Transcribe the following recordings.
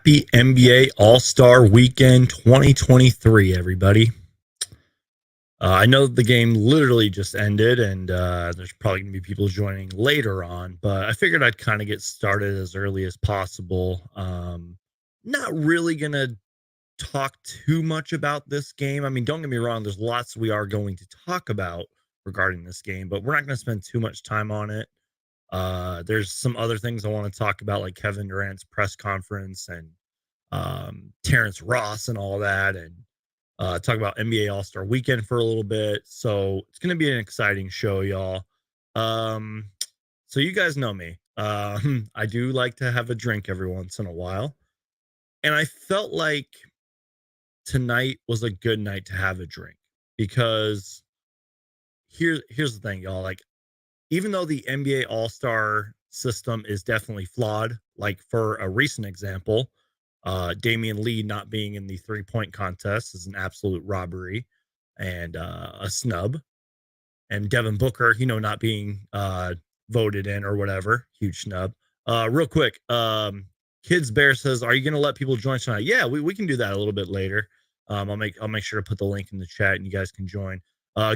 Happy NBA All-Star Weekend 2023, everybody. I know the game literally just ended, and there's probably going to be people joining later on, but I figured I'd kind of get started as early as possible. Not really going to talk too much about this game. I mean, don't get me wrong, there's lots we are going to talk about regarding this game, but we're not going to spend too much time on it. There's some other things I want to talk about, like Kevin Durant's press conference and Terrance Ross and all that, and talk about NBA All-Star Weekend for a little bit. So it's going to be an exciting show, y'all. Um, so you guys know me. I do like to have a drink every once in a while, and I felt like tonight was a good night to have a drink because here's the thing, y'all. Like, even though the NBA All-Star system is definitely flawed, like for a recent example, Damian Lee not being in the three-point contest is an absolute robbery and a snub. And Devin Booker, not being voted in or whatever, huge snub. Real quick, Kids Bear says, "Are you going to let people join tonight?" Yeah, we can do that a little bit later. I'll make sure to put the link in the chat and you guys can join.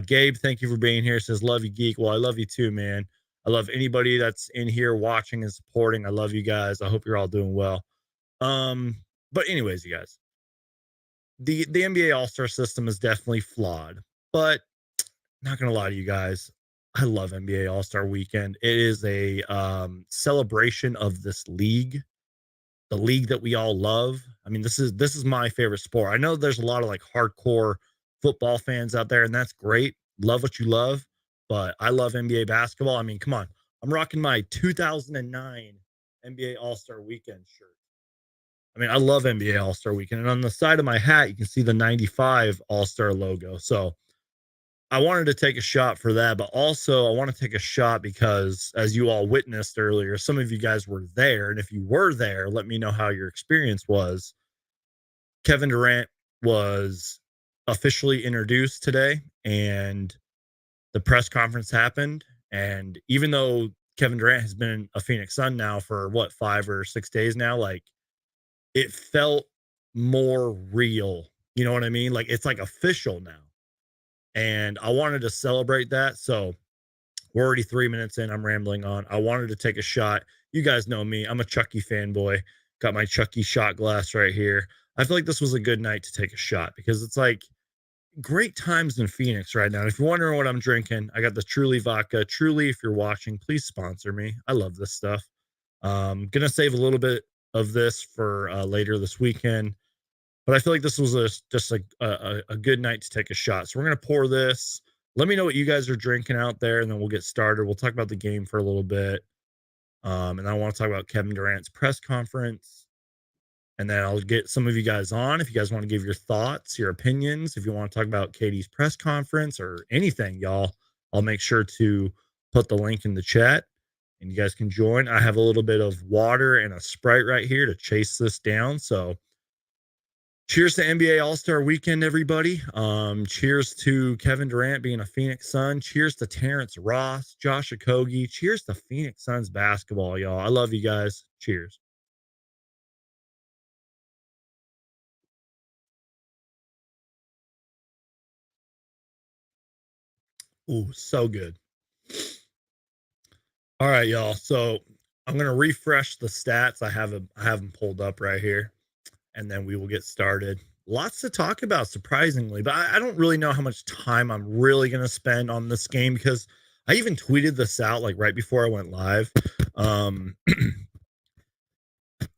Gabe, thank you for being here. Says, "Love you, geek." Well, I love you too, man. I love anybody that's in here watching and supporting. I love you guys. I hope you're all doing well. But anyways, you guys, the NBA All-Star system is definitely flawed, but not gonna lie to you guys, I love NBA All-Star Weekend. It is a celebration of this league, the league that we all love. I mean, this is my favorite sport. I know there's a lot of like hardcore football fans out there, and that's great. Love what you love, but I love NBA basketball. I mean, come on. I'm rocking my 2009 NBA All-Star Weekend shirt. I mean, I love NBA All-Star Weekend. And on the side of my hat, you can see the 95 All-Star logo. So I wanted to take a shot for that, but also I want to take a shot because, as you all witnessed earlier, some of you guys were there. And if you were there, let me know how your experience was. Kevin Durant was officially introduced today, and the press conference happened. And even though Kevin Durant has been a Phoenix Sun now for what, 5 or 6 days now, like, it felt more real. You know what I mean? Like, it's like official now. And I wanted to celebrate that. So we're already 3 minutes in. I'm rambling on. I wanted to take a shot. You guys know me. I'm a Chucky fanboy. Got my Chucky shot glass right here. I feel like this was a good night to take a shot because it's like great times in Phoenix right now. If you're wondering what I'm drinking, I got the Truly vodka. Truly, if you're watching, please sponsor me. I love this stuff. Gonna save a little bit of this for later this weekend, but I feel like this was just a good night to take a shot. So we're gonna pour this. Let me know what you guys are drinking out there, and then we'll get started. We'll talk about the game for a little bit, and I want to talk about Kevin Durant's press conference, and then I'll get some of you guys on if you guys want to give your thoughts, your opinions. If you want to talk about Katie's press conference or anything, y'all, I'll make sure to put the link in the chat and you guys can join. I have a little bit of water and a Sprite right here to chase this down. So cheers to NBA All-Star Weekend, everybody. Cheers to Kevin Durant being a Phoenix Sun. Cheers to Terrance Ross, Josh Okogie. Cheers to Phoenix Suns basketball, y'all. I love you guys. Cheers. Ooh, so good. All right, y'all. So I'm gonna refresh the stats. I have them pulled up right here, and then we will get started. Lots to talk about, surprisingly, but I don't really know how much time I'm really gonna spend on this game because I even tweeted this out like right before I went live. Um,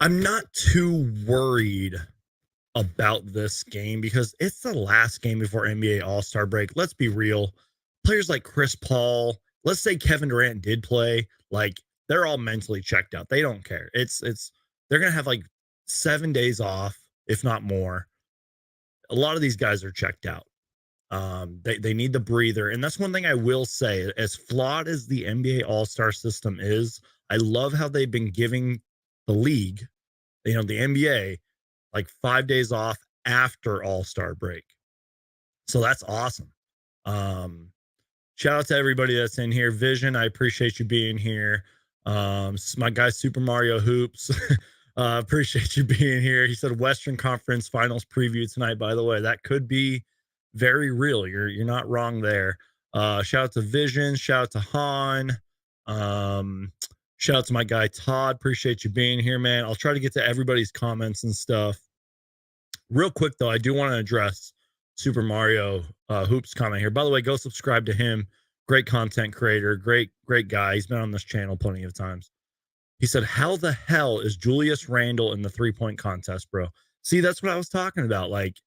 I'm not too worried about this game because it's the last game before NBA All-Star break. Let's be real. Players like Chris Paul, let's say Kevin Durant did play, like, they're all mentally checked out. They don't care. It's they're going to have like 7 days off, if not more. A lot of these guys are checked out. They need the breather. And that's one thing I will say, as flawed as the NBA All-Star system is, I love how they've been giving the league, the NBA, like 5 days off after All-Star break. So that's awesome. Shout out to everybody that's in here. Vision, I appreciate you being here. My guy Super Mario Hoops. Appreciate you being here. He said Western Conference Finals preview tonight. By the way, that could be very real. You're not wrong there. Shout out to Vision. Shout out to Han. Um, Shout out to my guy Todd. Appreciate you being here, man. I'll try to get to everybody's comments and stuff. Real quick though, I do want to address Super Mario Hoops comment here. By the way, go subscribe to him. Great content creator. Great guy. He's been on this channel plenty of times. He said, "How the hell is Julius Randle in the 3-point contest, bro?" See, that's what I was talking about. Like,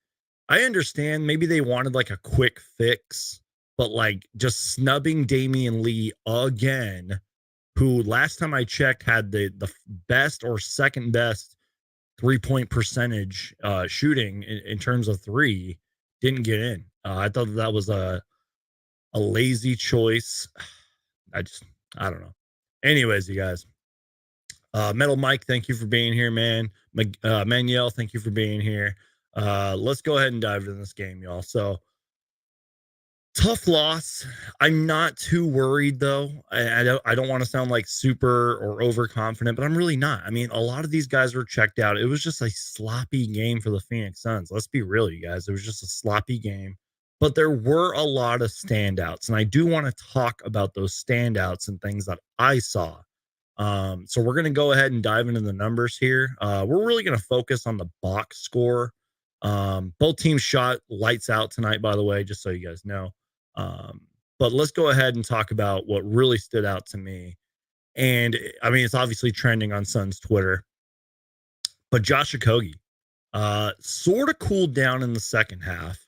I understand maybe they wanted like a quick fix, but like just snubbing Damian Lee again, who last time I checked had the best or second best 3-point percentage shooting in terms of three, didn't get in. I thought that was a lazy choice. I don't know. Anyways, you guys. Metal Mike, thank you for being here, man. Manuel, thank you for being here. Let's go ahead and dive into this game, y'all. So, tough loss. I'm not too worried though. I don't want to sound like super or overconfident, but I'm really not. I mean, a lot of these guys were checked out. It was just a sloppy game for the Phoenix Suns. Let's be real, you guys. It was just a sloppy game. But there were a lot of standouts, and I do want to talk about those standouts and things that I saw. So we're going to go ahead and dive into the numbers here. We're really going to focus on the box score. Both teams shot lights out tonight, by the way, just so you guys know. But let's go ahead and talk about what really stood out to me. And I mean, it's obviously trending on Suns Twitter. But Josh Okogie sort of cooled down in the second half,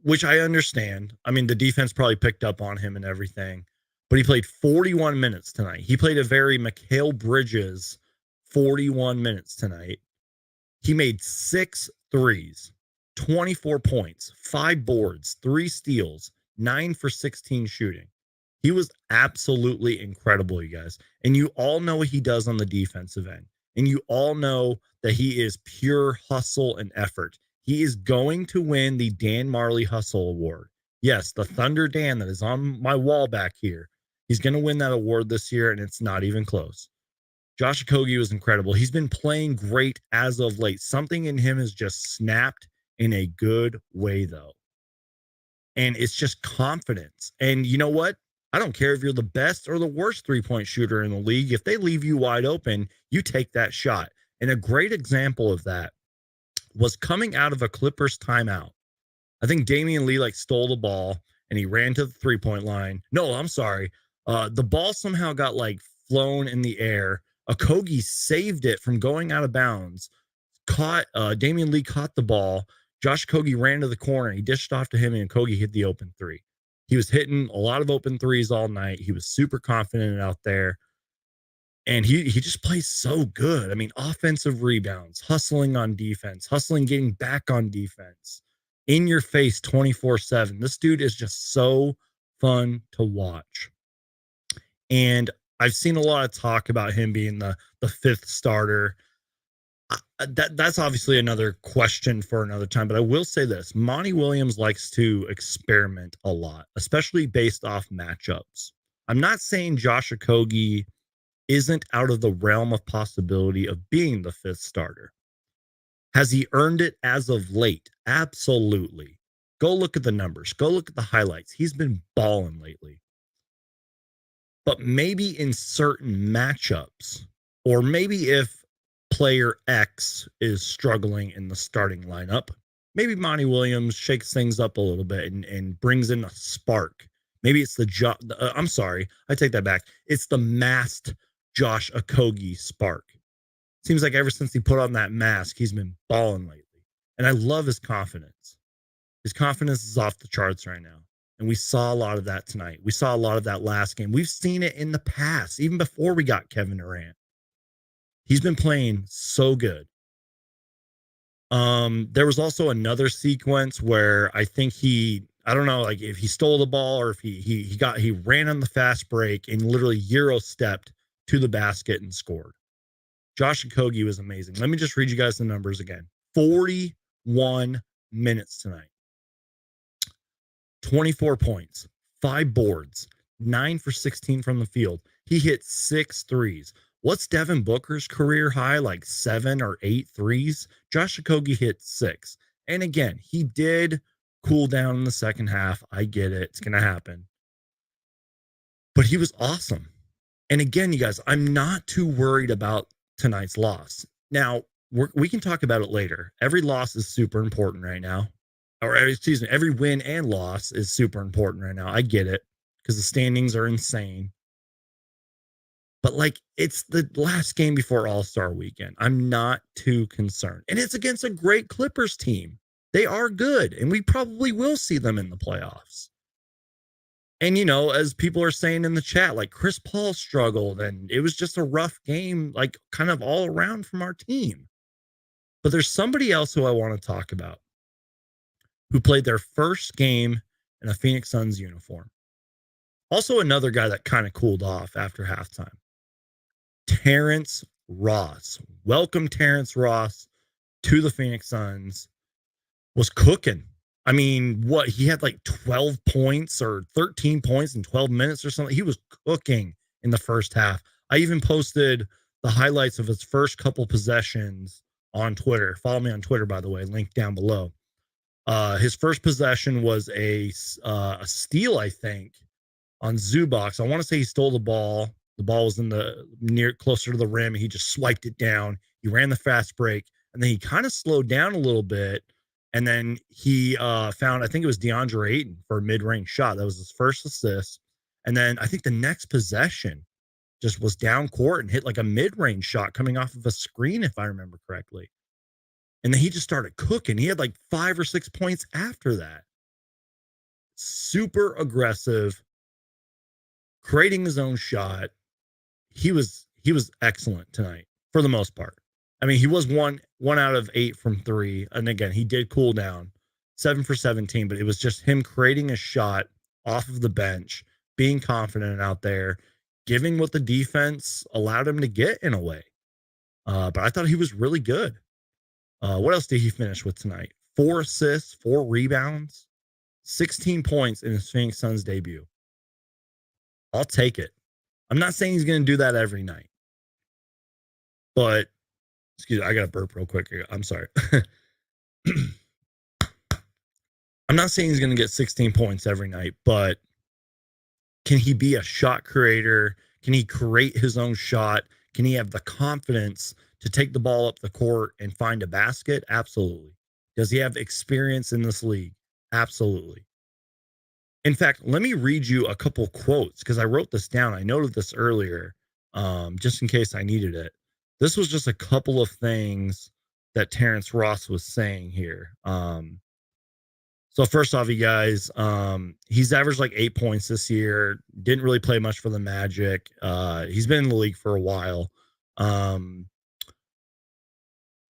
which I understand. I mean, the defense probably picked up on him and everything. But he played 41 minutes tonight. He played a very Mikal Bridges 41 minutes tonight. He made 6 threes, 24 points, 5 boards, 3 steals, 9 for 16 shooting. He was absolutely incredible, you guys. And you all know what he does on the defensive end. And you all know that he is pure hustle and effort. He is going to win the Dan Marley Hustle Award. Yes, the Thunder Dan that is on my wall back here. He's going to win that award this year, and it's not even close. Josh Okogie was incredible. He's been playing great as of late. Something in him has just snapped in a good way, though. And it's just confidence. And you know what? I don't care if you're the best or the worst 3-point shooter in the league. If they leave you wide open, you take that shot. And a great example of that was coming out of a Clippers timeout. I think Damian Lee stole the ball and he ran to the 3-point line. No, I'm sorry. The ball somehow got flown in the air. Okogie saved it from going out of bounds. Damian Lee caught the ball. Josh Okogie ran to the corner. He dished off to him, and Okogie hit the open three. He was hitting a lot of open threes all night. He was super confident out there. And he just plays so good. I mean, offensive rebounds, hustling on defense, hustling, getting back on defense, in your face 24/7. This dude is just so fun to watch. And I've seen a lot of talk about him being the 5th starter. That's obviously another question for another time, but I will say this. Monty Williams likes to experiment a lot, especially based off matchups. I'm not saying Josh Okogie isn't out of the realm of possibility of being the 5th starter. Has he earned it as of late? Absolutely. Go look at the numbers. Go look at the highlights. He's been balling lately. But maybe in certain matchups, or maybe if player X is struggling in the starting lineup, maybe Monty Williams shakes things up a little bit and brings in a spark. Maybe it's I'm sorry, I take that back. It's the masked Josh Okogie spark. Seems like ever since he put on that mask, he's been balling lately. And I love his confidence. His confidence is off the charts right now. And we saw a lot of that tonight. We saw a lot of that last game. We've seen it in the past, even before we got Kevin Durant. He's been playing so good. There was also another sequence where I think I don't know, if he stole the ball or if he ran on the fast break and literally Euro stepped to the basket and scored. Josh Okogie was amazing. Let me just read you guys the numbers again. 41 minutes tonight. 24 points, 5 boards, 9 for 16 from the field. He hit 6 threes. What's Devin Booker's career high? Like 7 or 8 threes. Josh Okogie hit 6. And again, he did cool down in the second half. I get it. It's going to happen. But he was awesome. And again, you guys, I'm not too worried about tonight's loss. Now, we can talk about it later. Every loss is super important right now. Or excuse me, every win and loss is super important right now. I get it because the standings are insane. But like, it's the last game before All-Star weekend. I'm not too concerned. And it's against a great Clippers team. They are good, and we probably will see them in the playoffs. And, you know, as people are saying in the chat, like Chris Paul struggled and it was just a rough game, like kind of all around from our team. But there's somebody else who I want to talk about who played their first game in a Phoenix Suns uniform. Also, another guy that kind of cooled off after halftime. Terrance Ross. Welcome, Terrance Ross, to the Phoenix Suns. Was cooking. I mean, what? He had like 12 points or 13 points in 12 minutes or something. He was cooking in the first half. I even posted the highlights of his first couple possessions on Twitter. Follow me on Twitter, by the way, link down below. His first possession was a steal, I think, on Zubox. I want to say he stole the ball. The ball was in the closer to the rim. He just swiped it down. He ran the fast break, and then he kind of slowed down a little bit. And then he found, I think it was DeAndre Ayton for a mid-range shot. That was his first assist. And then I think the next possession just was down court and hit like a mid-range shot coming off of a screen, if I remember correctly. And then he just started cooking. He had like 5 or 6 points after that. Super aggressive, creating his own shot. He was excellent tonight for the most part. I mean, he was one out of 8 from 3. And again, he did cool down 7 for 17, but it was just him creating a shot off of the bench, being confident out there, giving what the defense allowed him to get in a way. But I thought he was really good. What else did he finish with tonight? 4 assists, 4 rebounds, 16 points in his Phoenix Suns debut. I'll take it. I'm not saying he's going to do that every night. But, excuse me, I got to burp real quick here. I'm sorry. I'm not saying he's going to get 16 points every night, but can he be a shot creator? Can he create his own shot? Can he have the confidence to take the ball up the court and find a basket? Absolutely. Does he have experience in this league? Absolutely. In fact, let me read you a couple quotes because I wrote this down. I noted this earlier, just in case I needed it. This was just a couple of things that Terrance Ross was saying here. So first off, you guys, he's averaged like 8 points this year. Didn't really play much for the Magic. He's been in the league for a while.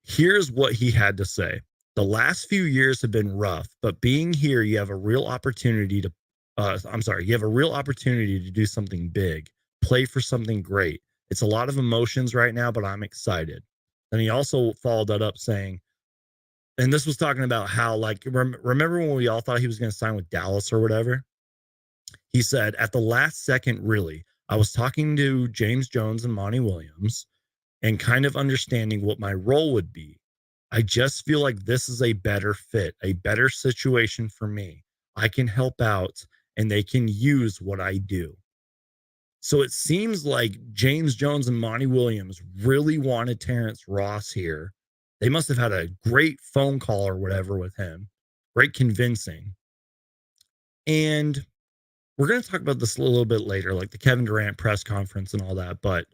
Here's what he had to say. The last few years have been rough, but being here, you have a real opportunity to, you have a real opportunity to do something big, play for something great. It's a lot of emotions right now, but I'm excited. And he also followed that up saying, and this was talking about how, like, remember when we all thought he was going to sign with Dallas or whatever? He said, at the last second, really, I was talking to James Jones and Monty Williams and kind of understanding what my role would be. I just feel like this is a better fit, a better situation for me. I can help out and they can use what I do. So it seems like James Jones and Monty Williams really wanted Terrance Ross here. They must have had a great phone call or whatever with him. Great convincing. And we're going to talk about this a little bit later, like the Kevin Durant press conference and all that. But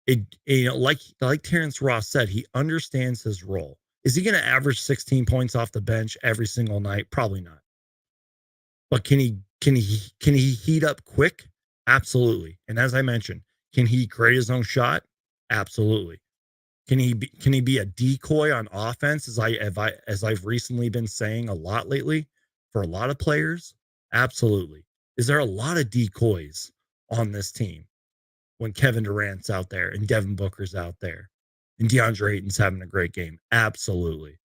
it, you know, like Terrance Ross said, he understands his role. Is he going to average 16 points off the bench every single night? Probably not. But can he heat up quick? Absolutely. And as I mentioned, can he create his own shot? Absolutely. Can he be a decoy on offense, as I've recently been saying a lot lately for a lot of players? Absolutely. Is there a lot of decoys on this team when Kevin Durant's out there and Devin Booker's out there and DeAndre Ayton's having a great game? Absolutely.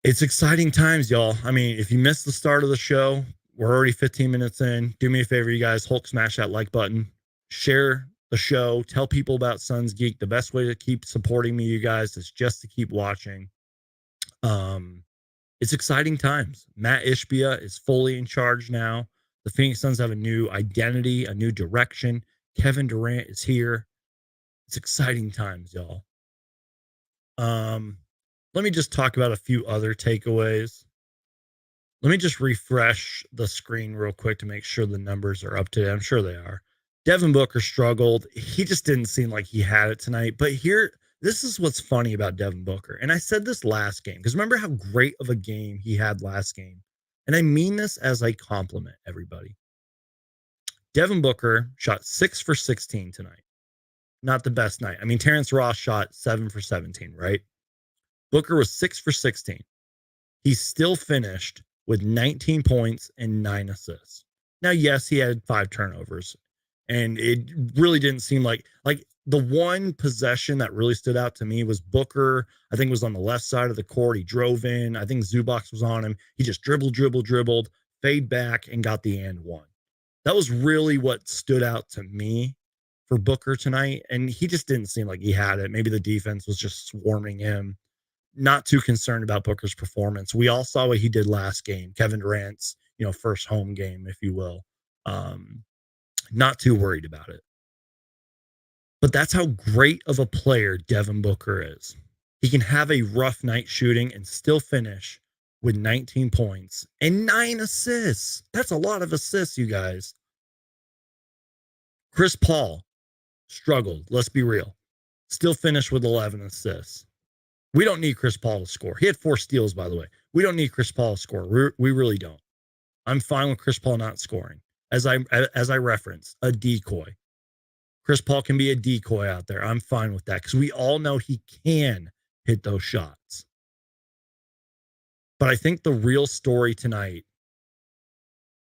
It's exciting times, y'all. I mean, if you missed the start of the show, we're already 15 minutes in. Do me a favor, you guys, Hulk smash that like button. Share the show. Tell people about Suns Geek. The best way to keep supporting me, you guys, is just to keep watching. It's exciting times. Matt Ishbia is fully in charge now. The Phoenix Suns have a new identity, a new direction. Kevin Durant is here. It's exciting times, y'all. Let me just talk about a few other takeaways. Let me just refresh the screen real quick to make sure the numbers are up to date. I'm sure they are. Devin Booker struggled. He just didn't seem like he had it tonight. But here, this is what's funny about Devin Booker. And I said this last game because remember how great of a game he had last game. And I mean this as a compliment, everybody. Devin Booker shot 6 for 16 tonight. Not the best night. I mean, Terrance Ross shot 7 for 17, right? Booker was 6 for 16. He still finished with 19 points and 9 assists. Now, yes, he had 5 turnovers, and it really didn't seem like the one possession that really stood out to me was Booker. I think was on the left side of the court. He drove in. I think Zubac was on him. He just dribbled, fade back, and got the and one. That was really what stood out to me for Booker tonight, and he just didn't seem like he had it. Maybe the defense was just swarming him. Not too concerned about Booker's performance. We all saw what he did last game, Kevin Durant's, first home game, if you will. Not too worried about it. But that's how great of a player Devin Booker is. He can have a rough night shooting and still finish with 19 points and 9 assists. That's a lot of assists, you guys. Chris Paul struggled. Let's be real. Still finished with 11 assists. We don't need Chris Paul to score. He had 4 steals, by the way. We don't need Chris Paul to score. We really don't. I'm fine with Chris Paul not scoring. As I referenced, a decoy. Chris Paul can be a decoy out there. I'm fine with that because we all know he can hit those shots. But I think the real story tonight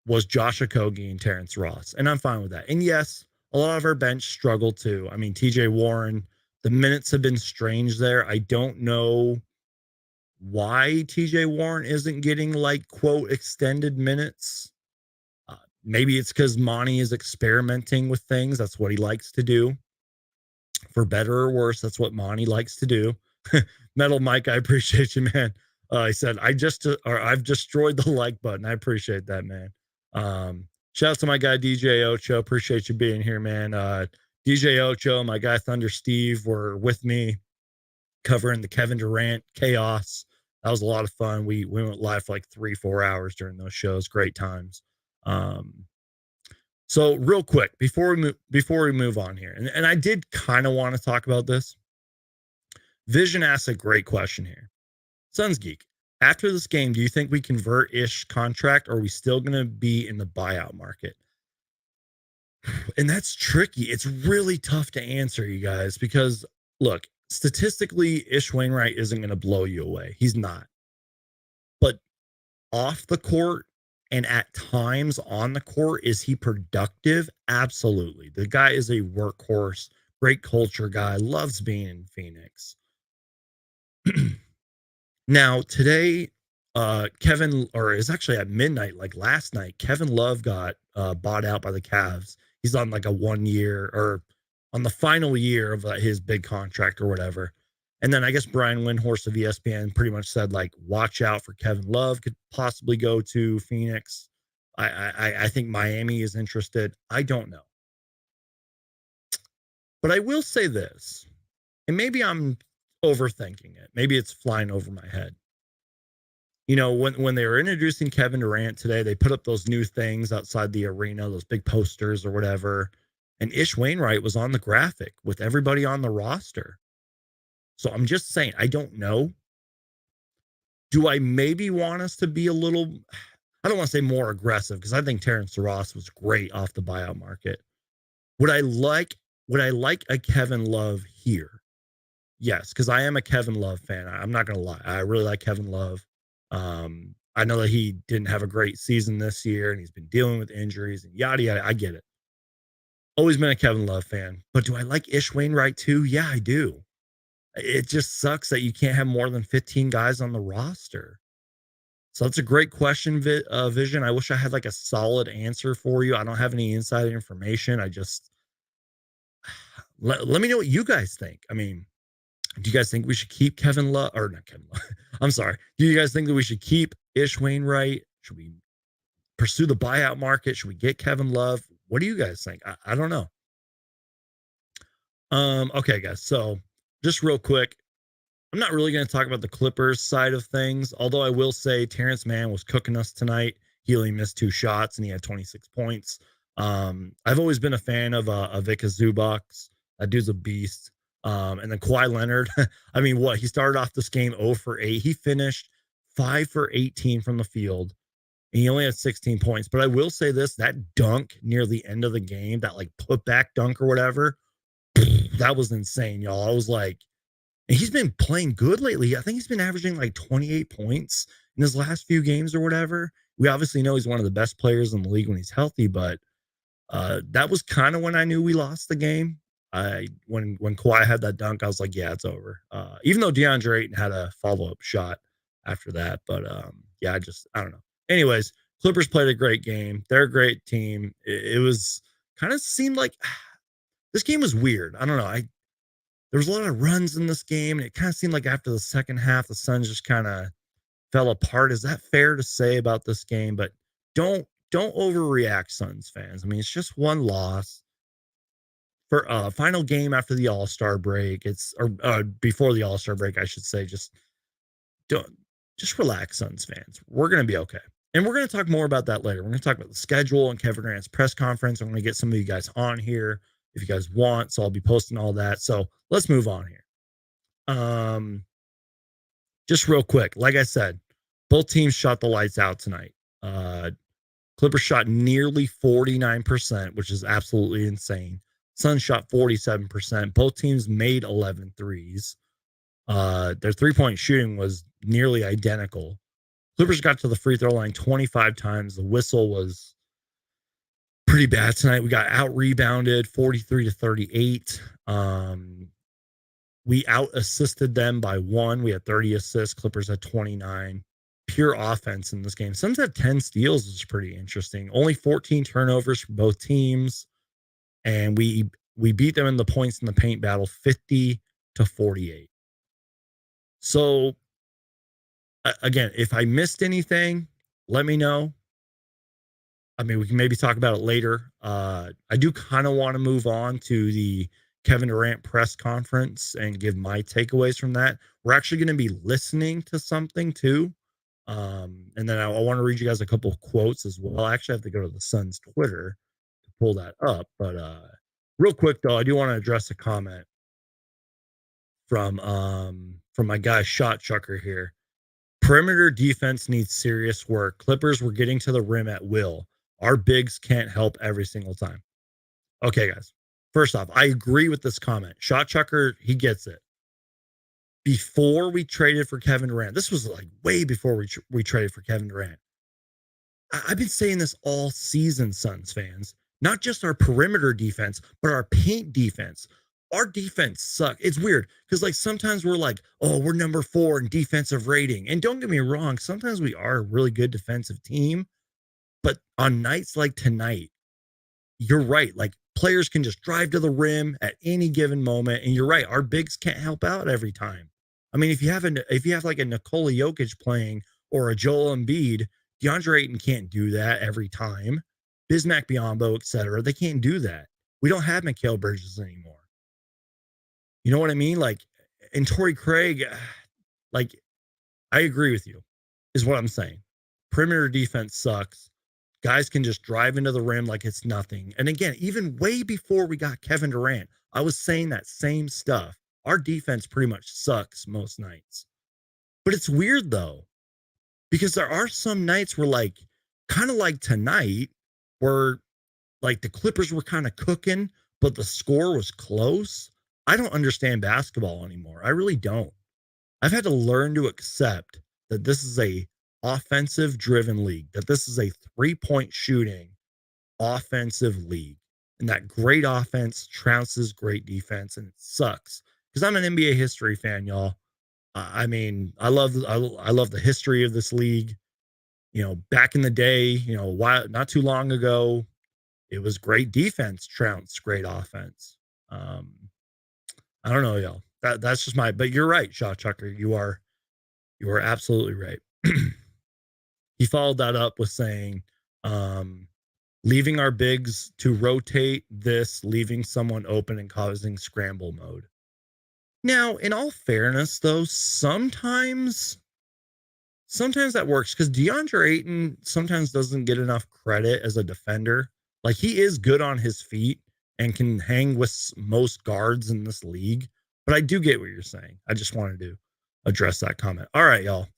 was Josh Okogie and Terrance Ross, and I'm fine with that. And yes, a lot of our bench struggled too. I mean, TJ Warren, the minutes have been strange there. I don't know why TJ Warren isn't getting quote extended minutes. Maybe it's because Monty is experimenting with things. That's what he likes to do. For better or worse, that's what Monty likes to do. Metal Mike, I appreciate you, man. He said, I've destroyed the like button. I appreciate that, man. Shout out to my guy, DJ Ocho. Appreciate you being here, man. DJ Ocho, my guy, Thunder Steve, were with me covering the Kevin Durant chaos. That was a lot of fun. We went live for 3-4 hours during those shows. Great times. So real quick, before we move on here, and I did kind of want to talk about this. Vision asks a great question here. Suns Geek, after this game, do you think we convert Ish contract, or are we still going to be in the buyout market? And that's tricky. It's really tough to answer, you guys, because look, statistically, Ish Wainwright isn't going to blow you away. He's not. But off the court and at times on the court, is he productive? Absolutely. The guy is a workhorse, great culture guy, loves being in Phoenix. Now, today, Kevin, or it's actually at midnight, last night, Kevin Love got bought out by the Cavs. He's on a 1 year or on the final year of his big contract or whatever. And then I guess Brian Windhorst of ESPN pretty much said, watch out for Kevin Love, could possibly go to Phoenix. I think Miami is interested. I don't know. But I will say this, and maybe I'm overthinking it. Maybe it's flying over my head. When they were introducing Kevin Durant today, they put up those new things outside the arena, those big posters or whatever. And Ish Wainwright was on the graphic with everybody on the roster. So I'm just saying, I don't know. Do I maybe want us to be a little, I don't want to say more aggressive, because I think Terrance Ross was great off the buyout market. Would I like a Kevin Love here? Yes, because I am a Kevin Love fan. I'm not going to lie. I really like Kevin Love. I know that he didn't have a great season this year, and he's been dealing with injuries and yada, yada. I get it. Always been a Kevin Love fan. But do I like Ish Wainwright too? Yeah, I do. It just sucks that you can't have more than 15 guys on the roster. So that's a great question, Vision. I wish I had a solid answer for you. I don't have any inside information. let me know what you guys think. I mean, do you guys think we should keep Kevin Love or not Kevin Love? I'm sorry. Do you guys think that we should keep Ish Wainwright? Should we pursue the buyout market? Should we get Kevin Love? What do you guys think? I don't know. Okay, guys. So just real quick, I'm not really going to talk about the Clippers side of things, although I will say Terrance Mann was cooking us tonight. He only missed 2 shots and he had 26 points. I've always been a fan of Vika Zubac. That dude's a beast. And then Kawhi Leonard. I mean, what? He started off this game 0 for 8. He finished 5 for 18 from the field. And he only had 16 points. But I will say this, that dunk near the end of the game, that like put back dunk or whatever, that was insane, y'all. I was like, and he's been playing good lately. I think he's been averaging like 28 points in his last few games or whatever. We obviously know he's one of the best players in the league when he's healthy, but that was kind of when I knew we lost the game. When Kawhi had that dunk, I was like, yeah, it's over. Even though DeAndre Ayton had a follow-up shot after that, but yeah, I don't know. Anyways, Clippers played a great game. They're a great team. It was kind of seemed like this game was weird. I don't know. There was a lot of runs in this game, and it kind of seemed like after the second half, the Suns just kind of fell apart. Is that fair to say about this game? But don't overreact, Suns fans. I mean, it's just one loss for final game after the All-Star break. It's or before the All-Star break, I should say. Don't just relax, Suns fans. We're gonna be okay. And we're going to talk more about that later. We're going to talk about the schedule and Kevin Durant's press conference. I'm going to get some of you guys on here if you guys want. So I'll be posting all that. So let's move on here. Just real quick, like I said, both teams shot the lights out tonight. Clippers shot nearly 49%, which is absolutely insane. Suns shot 47%. Both teams made 11 threes. Their three-point shooting was nearly identical. Clippers got to the free throw line 25 times. The whistle was pretty bad tonight. We got out-rebounded 43-38. We out-assisted them by 1. We had 30 assists. Clippers had 29. Pure offense in this game. Suns had 10 steals, which is pretty interesting. Only 14 turnovers for both teams. And we beat them in the points in the paint battle 50-48. So, again, if I missed anything, let me know. I mean, we can maybe talk about it later. I do kind of want to move on to the Kevin Durant press conference and give my takeaways from that. We're actually going to be listening to something too. And then I want to read you guys a couple of quotes as well. I actually have to go to the Suns Twitter to pull that up. But real quick though, I do want to address a comment from my guy Shot Chucker here. Perimeter defense needs serious work. Clippers were getting to the rim at will. Our bigs can't help every single time. Okay, guys. First off, I agree with this comment. Shot Chucker, he gets it. Before we traded for Kevin Durant, this was like way before we traded for Kevin Durant. I've been saying this all season, Suns fans. Not just our perimeter defense, but our paint defense. Our defense sucks. It's weird because like sometimes we're like, oh, we're number 4 in defensive rating. And don't get me wrong, sometimes we are a really good defensive team. But on nights like tonight, you're right. Like players can just drive to the rim at any given moment. And you're right. Our bigs can't help out every time. I mean, if you have like a Nikola Jokic playing or a Joel Embiid, DeAndre Ayton can't do that every time. Bismack Biyombo, etc. They can't do that. We don't have Mikal Bridges anymore. You know what I mean? Like, and Torrey Craig, like, I agree with you, is what I'm saying. Perimeter defense sucks. Guys can just drive into the rim like it's nothing. And again, even way before we got Kevin Durant, I was saying that same stuff. Our defense pretty much sucks most nights. But it's weird though, because there are some nights where like, kind of like tonight, where like the Clippers were kind of cooking, but the score was close. I don't understand basketball anymore. I really don't. I've had to learn to accept that this is a offensive driven league, that this is a 3-point shooting offensive league, and that great offense trounces great defense, and it sucks because I'm an NBA history fan, y'all. I mean, I love the history of this league. You know, back in the day, you know, not too long ago, it was great defense trounced great offense. I don't know, y'all. That's just my. But you're right, Shaw Chucker. You are absolutely right. He followed that up with saying, um, leaving our bigs to rotate this, leaving someone open and causing scramble mode. Now, in all fairness, though, sometimes that works because DeAndre Ayton sometimes doesn't get enough credit as a defender. Like he is good on his feet and can hang with most guards in this league. But I do get what you're saying. I just wanted to address that comment. All right, y'all.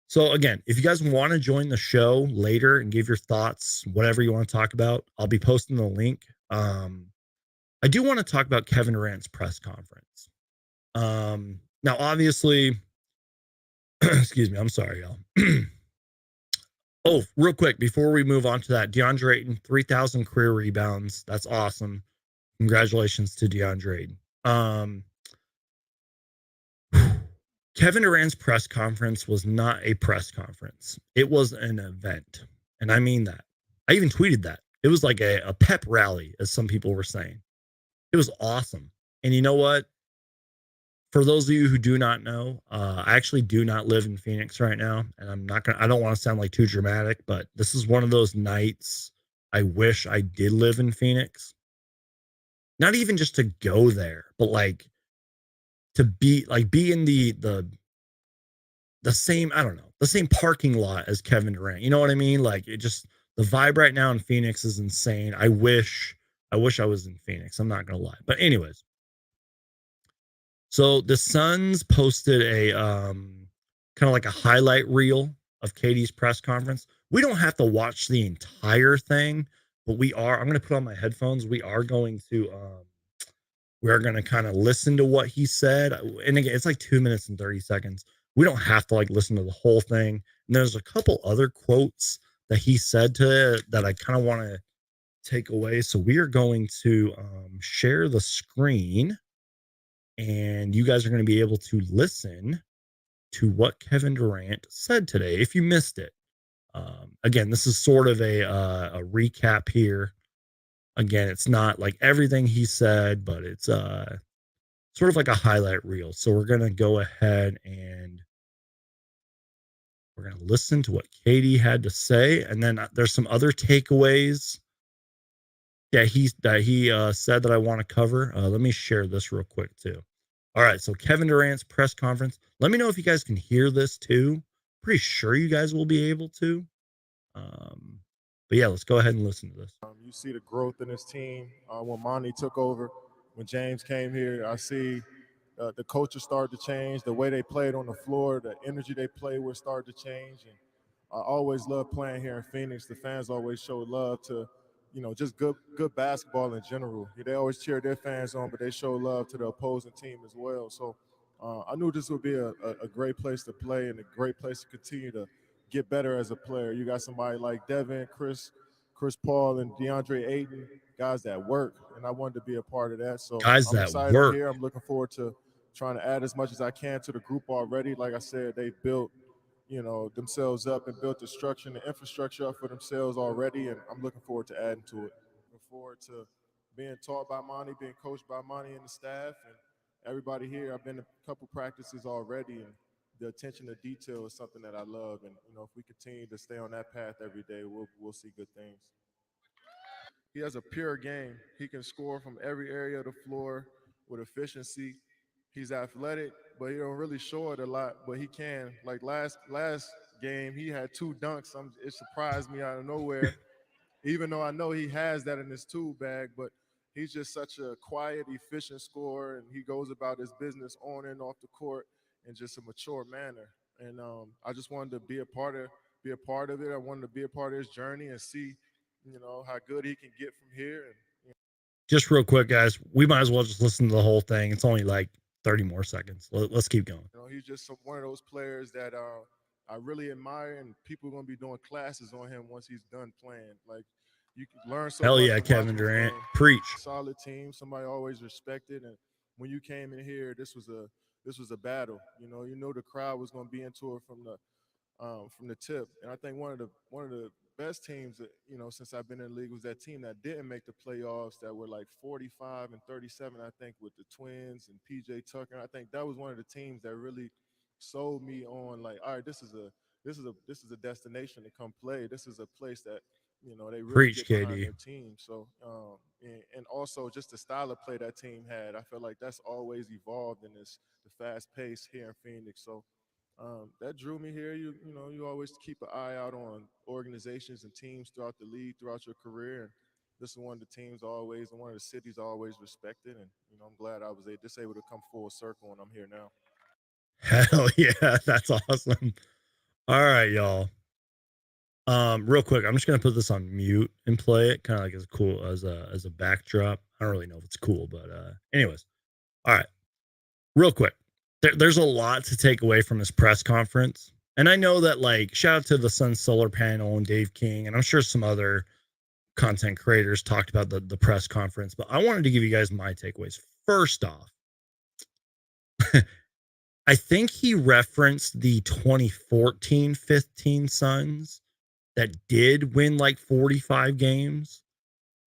So again, if you guys want to join the show later and give your thoughts, whatever you want to talk about, I'll be posting the link. I do want to talk about Kevin Durant's press conference. Now, obviously, excuse me, I'm sorry, y'all. Oh, real quick before we move on to that, DeAndre Ayton, 3,000 career rebounds. That's awesome. Congratulations to DeAndre Ayton. Kevin Durant's press conference was not a press conference. It was an event. And I mean that. I even tweeted that. It was like a pep rally, as some people were saying. It was awesome. And you know what? For those of you who do not know, I actually do not live in Phoenix right now. And I don't want to sound like too dramatic, but this is one of those nights I wish I did live in Phoenix. Not even just to go there, but like to be in the same, I don't know, the same parking lot as Kevin Durant. You know what I mean? Like it just the vibe right now in Phoenix is insane. I wish I was in Phoenix. I'm not gonna lie. But anyways, so the Suns posted a kind of like a highlight reel of Katie's press conference. We don't have to watch the entire thing, but I'm gonna put on my headphones. We're going to kind of listen to what he said. And again, it's like 2 minutes and 30 seconds. We don't have to like listen to the whole thing. And there's a couple other quotes that he said that I kind of want to take away. So we are going to share the screen and you guys are going to be able to listen to what Kevin Durant said today if you missed it. Again, this is sort of a recap here. Again, it's not like everything he said, but it's sort of like a highlight reel. So we're going to go ahead and we're going to listen to what Katie had to say. And then there's some other takeaways that he said that I want to cover. Let me share this real quick too. All right. So Kevin Durant's press conference. Let me know if you guys can hear this too. Pretty sure you guys will be able to. But yeah, let's go ahead and listen to this. You see the growth in this team when Monty took over, when James came here. I see the culture started to change, the way they played on the floor, the energy they played with started to change. And I always loved playing here in Phoenix. The fans always showed love to, just good basketball in general. They always cheer their fans on, but they show love to the opposing team as well. So I knew this would be a great place to play and a great place to continue to get better as a player. You got somebody like Devin, Chris Paul, and DeAndre Ayton, guys that work, and I wanted to be a part of that. So Guys I'm that excited I'm work. here. I'm looking forward to trying to add as much as I can to the group already. Like I said, they built, themselves up and built the structure and the infrastructure up for themselves already, and I'm looking forward to adding to it. Looking forward to being taught by Monty, being coached by Monty and the staff, and everybody here. I've been to a couple practices already, and the attention to detail is something that I love. And if we continue to stay on that path every day, we'll see good things. He has a pure game. He can score from every area of the floor with efficiency. He's athletic, but he don't really show it a lot. But he can. Like last game, he had two dunks. It surprised me out of nowhere. Even though I know he has that in his tool bag, but he's just such a quiet, efficient scorer, and he goes about his business on and off the court in just a mature manner. And I just wanted to be a part of it. I wanted to be a part of his journey and see, how good he can get from here. And Just real quick, guys, we might as well just listen to the whole thing. It's only like 30 more seconds. Let's keep going. he's just one of those players that I really admire, and people are gonna be doing classes on him once he's done playing. Like you can learn so Hell much yeah, from Kevin watching his Durant. game. Preach. Solid team, somebody always respected, and when you came in here, this was a battle. You know the crowd was gonna be into it from from the tip. And I think one of the best teams that, since I've been in the league, was that team that didn't make the playoffs, that were like 45 and 37. I think with the Twins and PJ Tucker. I think that was one of the teams that really sold me on, like, all right, this is a destination to come play. This is a place that they really Preach, get behind KD. their team. So and also just the style of play that team had, I feel like that's always evolved in the fast pace here in Phoenix. So that drew me here. You always keep an eye out on organizations and teams throughout the league, throughout your career, and this is one of the teams always, and one of the cities always respected. And I'm glad I was just able to come full circle, and I'm here now. Hell yeah, that's awesome. All right, y'all. Real quick, I'm just gonna put this on mute and play it, kind of like as cool as a backdrop. I don't really know if it's cool, but anyways. All right, real quick. There's a lot to take away from this press conference. And I know that, like, shout out to the Sun Solar Panel and Dave King, and I'm sure some other content creators talked about the press conference, but I wanted to give you guys my takeaways. First off, I think he referenced the 2014-15 Suns that did win like 45 games.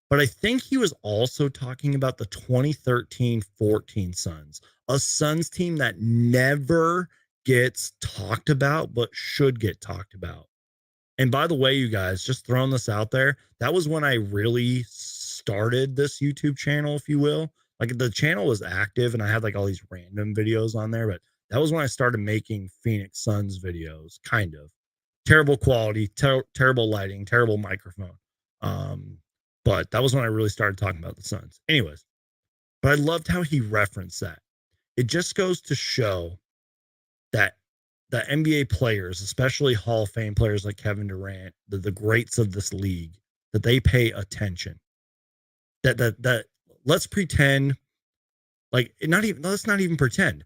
But I think he was also talking about the 2013-14 Suns, a Suns team that never gets talked about, but should get talked about. And by the way, you guys, just throwing this out there, that was when I really started this YouTube channel, if you will. Like, the channel was active and I had like all these random videos on there, but that was when I started making Phoenix Suns videos, kind of. Terrible quality, terrible lighting, terrible microphone. But that was when I really started talking about the Suns. Anyways, but I loved how he referenced that. It just goes to show that the NBA players, especially Hall of Fame players like Kevin Durant, the greats of this league, that they pay attention. That let's pretend, like, let's not even pretend.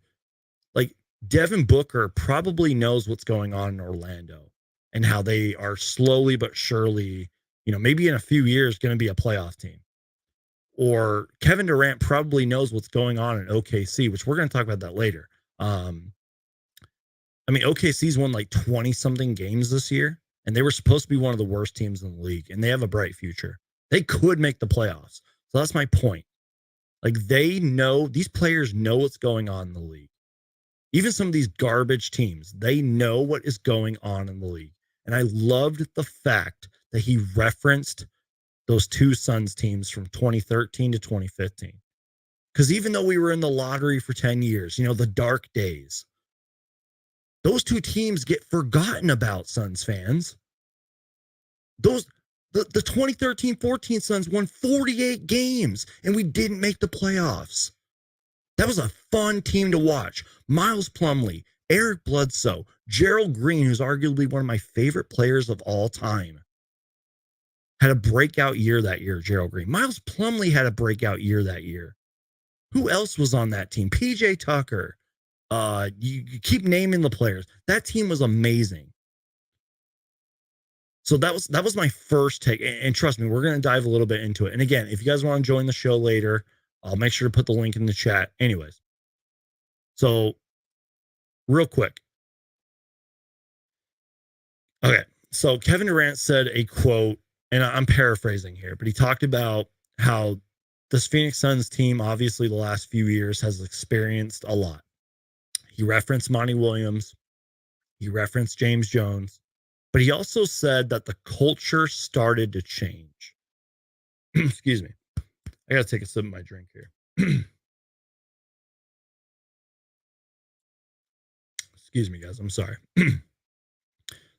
Like, Devin Booker probably knows what's going on in Orlando and how they are slowly but surely, maybe in a few years going to be a playoff team. Or Kevin Durant probably knows what's going on in OKC, which we're going to talk about that later. OKC's won like 20 something games this year, and they were supposed to be one of the worst teams in the league, and they have a bright future. They could make the playoffs. So that's my point. Like, these players know what's going on in the league. Even some of these garbage teams, they know what is going on in the league. And I loved the fact that he referenced those two Suns teams from 2013 to 2015. Because even though we were in the lottery for 10 years, the dark days, those two teams get forgotten about, Suns fans. The 2013-14 Suns won 48 games, and we didn't make the playoffs. That was a fun team to watch. Miles Plumlee, Eric Bledsoe, Gerald Green, who's arguably one of my favorite players of all time, had a breakout year that year. Gerald Green. Miles Plumlee had a breakout year that year. Who else was on that team? PJ Tucker. You keep naming the players. That team was amazing. So that was my first take. And trust me, we're going to dive a little bit into it. And again, if you guys want to join the show later, I'll make sure to put the link in the chat. Anyways, so real quick. Okay, so Kevin Durant said a quote, and I'm paraphrasing here, but he talked about how this Phoenix Suns team, obviously the last few years, has experienced a lot. He referenced Monty Williams. He referenced James Jones. But he also said that the culture started to change. Excuse me. I got to take a sip of my drink here. Excuse me, guys. I'm sorry.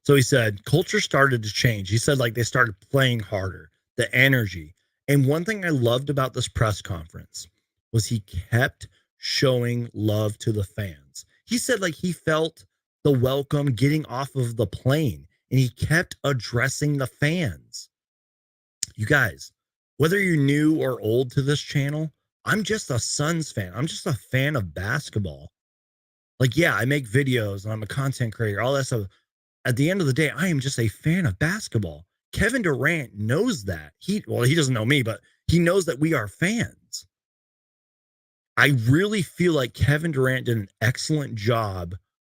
So he said, culture started to change. He said, like, they started playing harder, the energy. And one thing I loved about this press conference was he kept showing love to the fans. He said, like, he felt the welcome getting off of the plane, and he kept addressing the fans. You guys, whether you're new or old to this channel, I'm just a Suns fan. I'm just a fan of basketball. Like, yeah, I make videos and I'm a content creator, all that stuff. At the end of the day, I am just a fan of basketball. Kevin Durant knows that. He doesn't know me, but he knows that we are fans. I really feel like Kevin Durant did an excellent job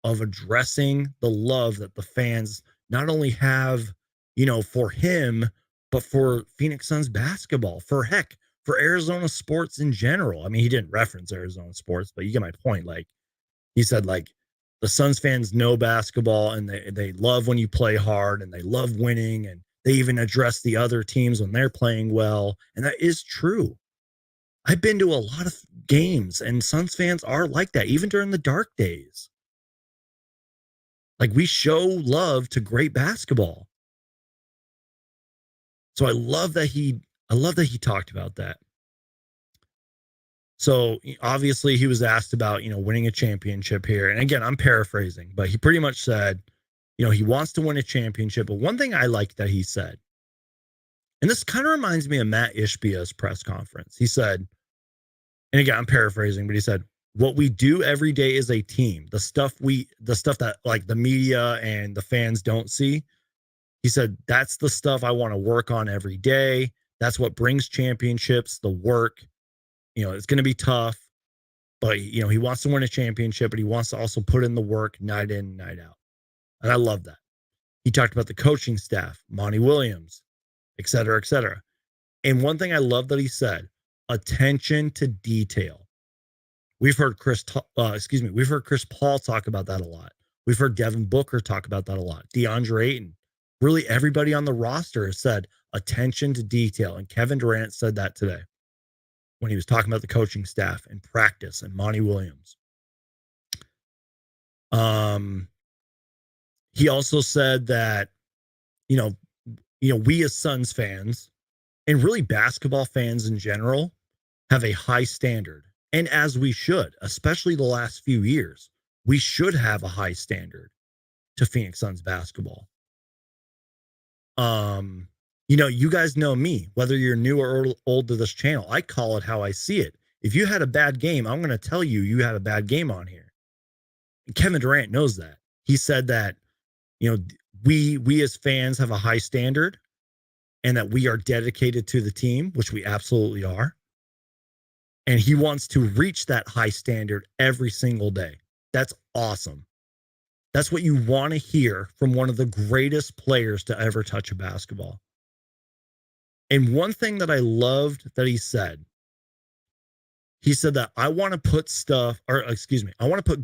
of addressing the love that the fans not only have, for him, but for Phoenix Suns basketball, for Arizona sports in general. I mean, he didn't reference Arizona sports, but you get my point. Like he said, like the Suns fans know basketball and they love when you play hard and they love winning, and they even address the other teams when they're playing well. And that is true. I've been to a lot of games and Suns fans are like that, even during the dark days. Like we show love to great basketball. So I love that he talked about that. So obviously he was asked about, winning a championship here. And again, I'm paraphrasing, but he pretty much said, he wants to win a championship. But one thing I like that he said, and this kind of reminds me of Matt Ishbia's press conference. He said, and again, I'm paraphrasing, but he said, what we do every day is a team. The stuff that like the media and the fans don't see. He said, that's the stuff I want to work on every day. That's what brings championships, the work. It's going to be tough, but, he wants to win a championship, but he wants to also put in the work night in, night out. And I love that. He talked about the coaching staff, Monty Williams, et cetera, et cetera. And one thing I love that he said, attention to detail. We've heard Chris Paul talk about that a lot. We've heard Devin Booker talk about that a lot. DeAndre Ayton. Really, everybody on the roster has said attention to detail. And Kevin Durant said that today when he was talking about the coaching staff and practice and Monty Williams. He also said that, we as Suns fans and really basketball fans in general have a high standard. And as we should, especially the last few years, we should have a high standard to Phoenix Suns basketball. You guys know me, whether you're new or old to this channel, I call it how I see it. If you had a bad game, I'm going to tell you had a bad game on here. And Kevin Durant knows that. He said that, we as fans have a high standard and that we are dedicated to the team, which we absolutely are. And he wants to reach that high standard every single day. That's awesome. That's what you want to hear from one of the greatest players to ever touch a basketball. And one thing that I loved that he said that I want to put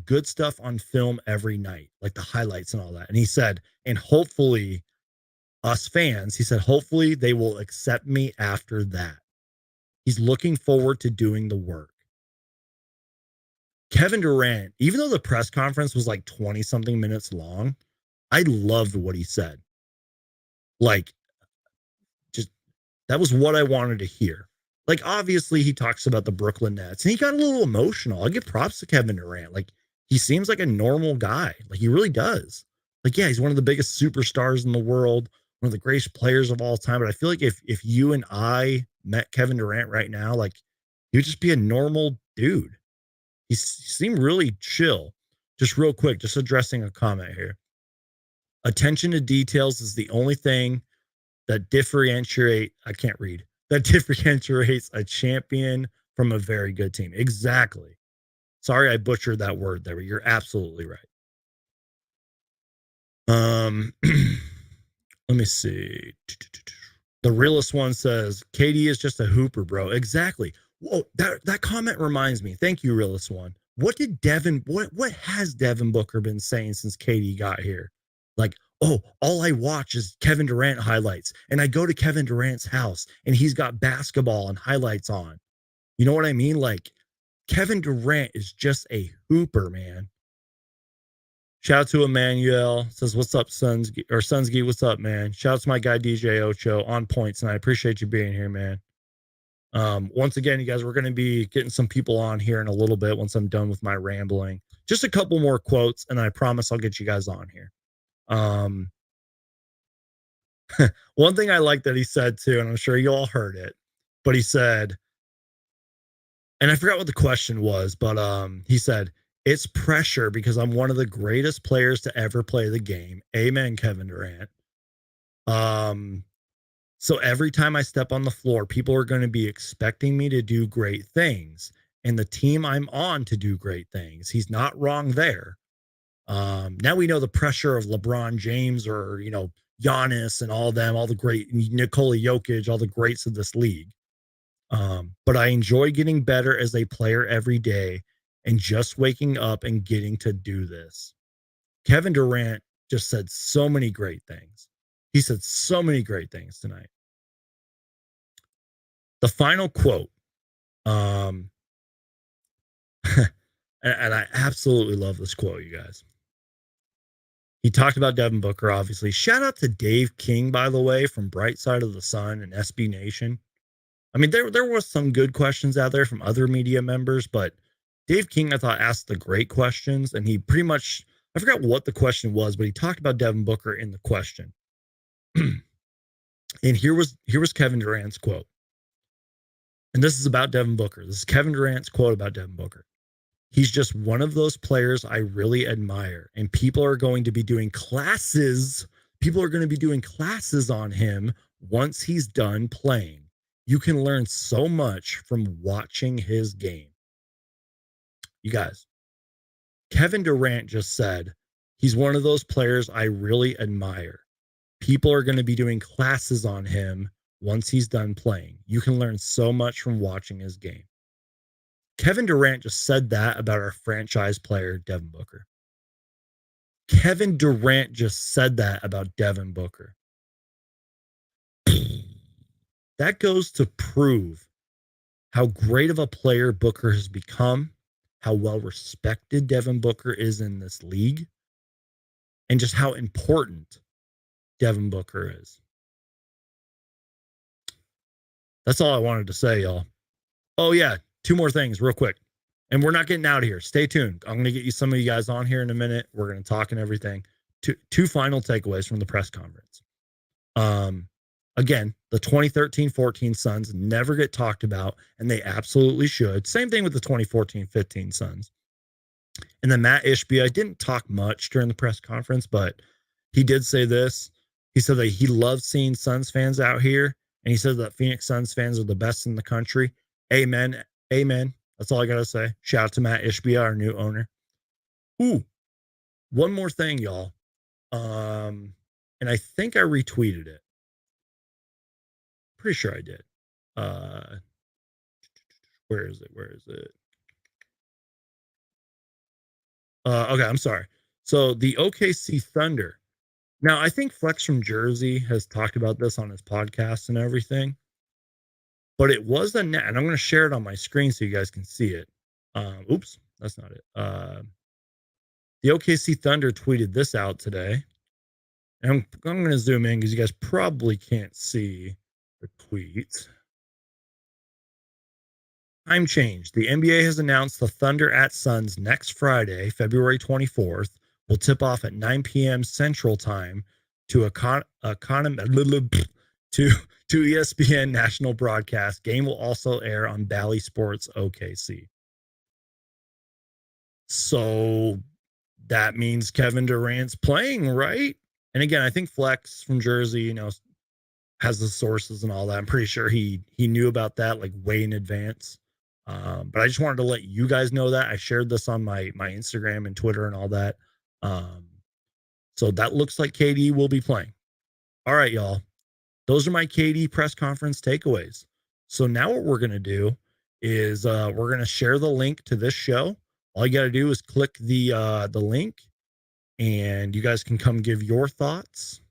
good stuff on film every night, like the highlights and all that. And he said, and hopefully us fans, he said, hopefully they will accept me after that. He's looking forward to doing the work. Kevin Durant, even though the press conference was like 20 something minutes long, I loved what he said. Like, just that was what I wanted to hear. Like, obviously, he talks about the Brooklyn Nets and he got a little emotional. I give props to Kevin Durant. Like, he seems like a normal guy. Like, he really does. Like, yeah, he's one of the biggest superstars in the world, one of the greatest players of all time. But I feel like if you and I met Kevin Durant right now, like, he would just be a normal dude. He seemed really chill. Just real quick, just addressing a comment here. Attention to details is the only thing that differentiates a champion from a very good team. Exactly. Sorry, I butchered that word there, but you're absolutely right. Let me see. The realest one says, KD is just a hooper, bro. Exactly. Whoa, that comment reminds me. Thank you, realest one. What has Devin Booker been saying since KD got here? Like, oh, all I watch is Kevin Durant highlights. And I go to Kevin Durant's house and he's got basketball and highlights on. You know what I mean? Like, Kevin Durant is just a hooper, man. Shout out to Emmanuel. Says, what's up, Sunsgi? What's up, man? Shout out to my guy, DJ Ocho, on points. And I appreciate you being here, man. Once again, you guys, we're going to be getting some people on here in a little bit once I'm done with my rambling. Just a couple more quotes, and I promise I'll get you guys on here. One thing I like that he said too, and I'm sure you all heard it, but he said, and I forgot what the question was, but he said, it's pressure because I'm one of the greatest players to ever play the game. Amen, Kevin Durant. So every time I step on the floor, people are going to be expecting me to do great things and the team I'm on to do great things. He's not wrong there. Now we know the pressure of LeBron James or, Giannis and all them, all the great Nikola Jokic, all the greats of this league. But I enjoy getting better as a player every day and just waking up and getting to do this. Kevin Durant just said so many great things. He said so many great things tonight. The final quote, and I absolutely love this quote, you guys. He talked about Devin Booker, obviously. Shout out to Dave King, by the way, from Bright Side of the Sun and SB Nation. I mean, there was some good questions out there from other media members, but Dave King, I thought, asked the great questions, and he pretty much, I forgot what the question was, but he talked about Devin Booker in the question. And here was Kevin Durant's quote. And this is about Devin Booker. This is Kevin Durant's quote about Devin Booker. He's just one of those players I really admire, and people are going to be doing classes. People are going to be doing classes on him once he's done playing. You can learn so much from watching his game. You guys, Kevin Durant just said he's one of those players I really admire. People are going to be doing classes on him once he's done playing. You can learn so much from watching his game. Kevin Durant just said that about our franchise player, Devin Booker. Kevin Durant just said that about Devin Booker. That goes to prove how great of a player Booker has become, how well respected Devin Booker is in this league, and just how important Devin Booker is. That's all I wanted to say, y'all. Oh, yeah. 2 more things real quick. And we're not getting out of here. Stay tuned. I'm going to get you some of you guys on here in a minute. We're going to talk and everything. Two final takeaways from the press conference. Again, the 2013-14 Suns never get talked about, and they absolutely should. Same thing with the 2014-15 Suns. And then Matt Ishbia didn't talk much during the press conference, but he did say this. He said that he loves seeing Suns fans out here, and he said that Phoenix Suns fans are the best in the country. Amen. Amen. That's all I got to say. Shout out to Matt Ishbia, our new owner. Ooh, one more thing, y'all. And I think I retweeted it. Pretty sure I did. Where is it? Okay, I'm sorry. So the OKC Thunder. Now, I think Flex from Jersey has talked about this on his podcast and everything. But it was and I'm going to share it on my screen so you guys can see it. Oops, that's not it. The OKC Thunder tweeted this out today. And I'm going to zoom in because you guys probably can't see the tweet. Time change. The NBA has announced the Thunder at Suns next Friday, February 24th, will tip off at 9 p.m. Central Time to to ESPN national broadcast. Game will also air on Bally Sports OKC. So that means Kevin Durant's playing, right? And again, I think Flex from Jersey, has the sources and all that. I'm pretty sure he knew about that like way in advance. But I just wanted to let you guys know that. I shared this on my Instagram and Twitter and all that. So that looks like KD will be playing. All right, y'all. Those are my KD press conference takeaways. So now what we're going to do is we're going to share the link to this show. All you got to do is click the link, and you guys can come give your thoughts,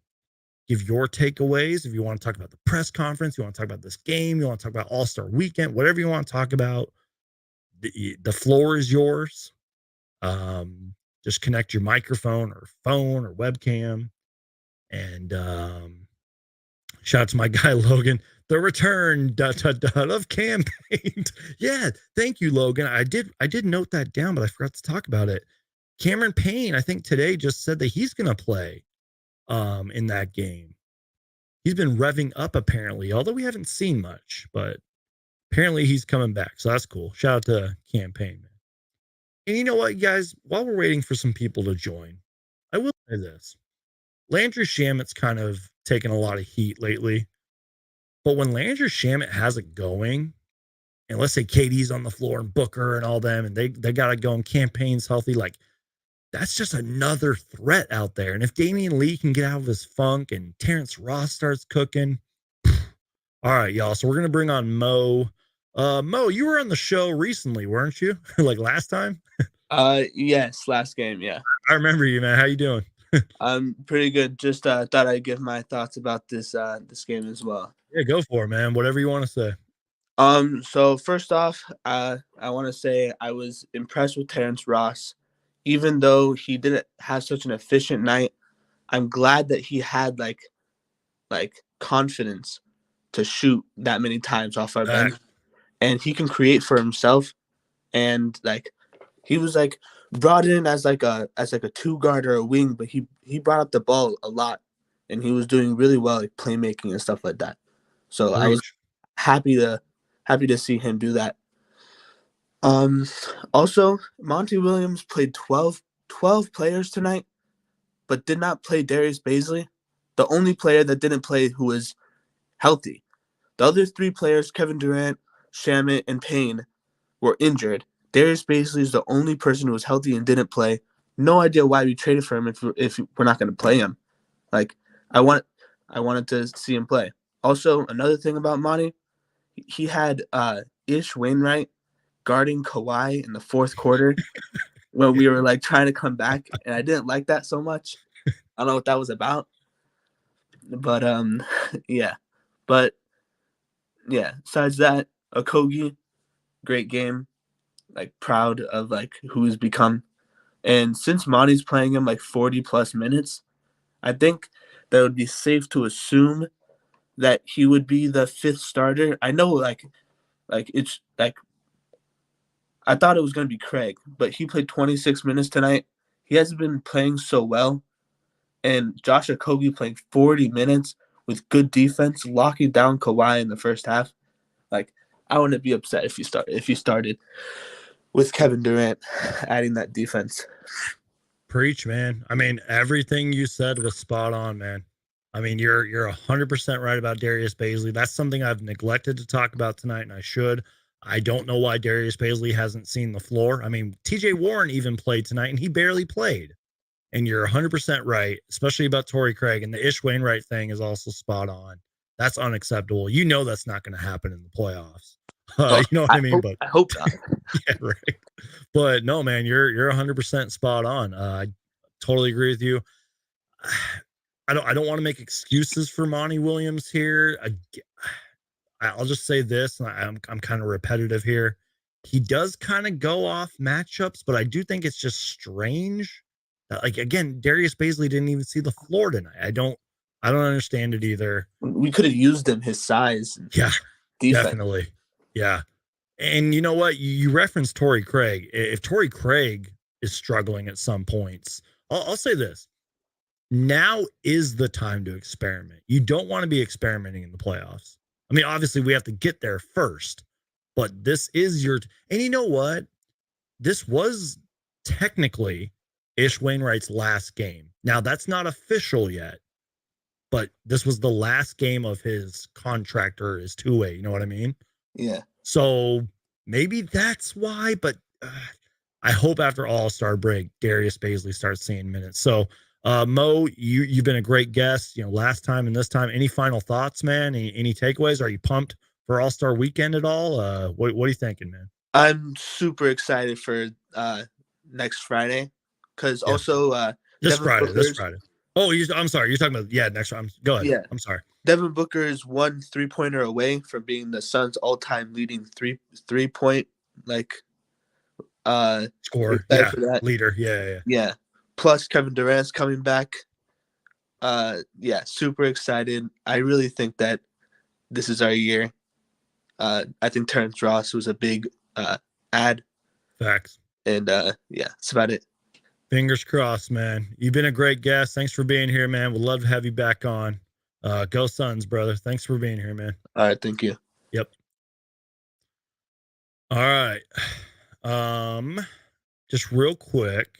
give your takeaways. If you want to talk about the press conference, you want to talk about this game, you want to talk about All-Star Weekend, whatever you want to talk about, the floor is yours. Just connect your microphone or phone or webcam. And shout out to my guy Logan, the return of campaign. Yeah, thank you, Logan. I did note that down, but I forgot to talk about it. Cameron Payne, I think today just said that he's gonna play in that game. He's been revving up apparently, although we haven't seen much, but apparently he's coming back. So that's cool. Shout out to Campaign, man. And you know what, guys? While we're waiting for some people to join, I will say this. Landry Shamit's kind of taken a lot of heat lately. But when Landry Shamit has it going, and let's say KD's on the floor and Booker and all them, and they got it going, Campaign's healthy, like that's just another threat out there. And if Damian Lee can get out of his funk and Terrance Ross starts cooking, all right, y'all. So we're gonna bring on Mo. Mo, you were on the show recently, weren't you? Like last time? Yes, last game, yeah. I remember you, man. How you doing? I'm pretty good. Just thought I'd give my thoughts about this game as well. Yeah, go for it, man. Whatever you want to say. So first off, I want to say I was impressed with Terrance Ross, even though he didn't have such an efficient night. I'm glad that he had like confidence to shoot that many times off our bench, and he can create for himself. And like he was like brought in as like a two guard or a wing, but he brought up the ball a lot, and he was doing really well, like playmaking and stuff like that. So I was happy to see him do that. Also, Monty Williams played 12 players tonight, but did not play Darius Bazley, the only player that didn't play who was healthy. The other 3 players, Kevin Durant, Shamet, and Payne, were injured. Darius Bazley is the only person who was healthy and didn't play. No idea why we traded for him if we're not going to play him. Like I wanted to see him play. Also, another thing about Monty, he had Ish Wainwright guarding Kawhi in the fourth quarter when we were like trying to come back, and I didn't like that so much. I don't know what that was about, but yeah. But yeah, besides that, Okogie, great game. Like proud of like who he's become. And since Monty's playing him like 40 plus minutes, I think that it would be safe to assume that he would be the 5th starter. I know like it's like I thought it was going to be Craig, but he played 26 minutes tonight. He hasn't been playing so well. And Josh Okogie playing 40 minutes with good defense, locking down Kawhi in the first half. Like I wouldn't be upset if he started with Kevin Durant adding that defense. Preach, man. I mean, everything you said was spot on, man. I mean, you're 100% right about Darius Bazley. That's something I've neglected to talk about tonight, and I should. I don't know why Darius Bazley hasn't seen the floor. I mean, TJ Warren even played tonight, and he barely played. And you're 100% right, especially about Torrey Craig. And the Ish Wainwright thing is also spot on. That's unacceptable. You know that's not going to happen in the playoffs. You know what I mean? I hope not. Yeah, right. But no, man, you're 100% spot on. I totally agree with you. I don't want to make excuses for Monty Williams here. I'll just say this, and I'm kind of repetitive here. He does kind of go off matchups, but I do think it's just strange. Like again, Darius Bazley didn't even see the floor tonight. I don't understand it either. We could have used him, his size. Yeah, defense. Definitely. Yeah. And you know what? You referenced Torrey Craig. If Torrey Craig is struggling at some points, I'll say this. Now is the time to experiment. You don't want to be experimenting in the playoffs. I mean, obviously we have to get there first, but this is and you know what? This was technically Ish Wainwright's last game. Now that's not official yet, but this was the last game of his contract or his two-way. You know what I mean? Yeah. So maybe that's why, but I hope after All-Star break, Darius Bazley starts seeing minutes. So, Mo, you've been a great guest, last time and this time. Any final thoughts, man? Any takeaways? Are you pumped for All-Star weekend at all? What are you thinking, man? I'm super excited for next Friday because also this Friday. Oh, I'm sorry. You're talking about next Friday. Go ahead. Yeah, I'm sorry. Devin Booker is 1 3-pointer away from being the Suns' all-time leading three-point scorer. Leader. Yeah. Plus Kevin Durant's coming back. Super excited. I really think that this is our year. I think Terrance Ross was a big add. Facts. And that's about it. Fingers crossed, man. You've been a great guest. Thanks for being here, man. We'd love to have you back on. Go Suns, brother. Thanks for being here, man. All right, thank you. Yep. All right. Just real quick,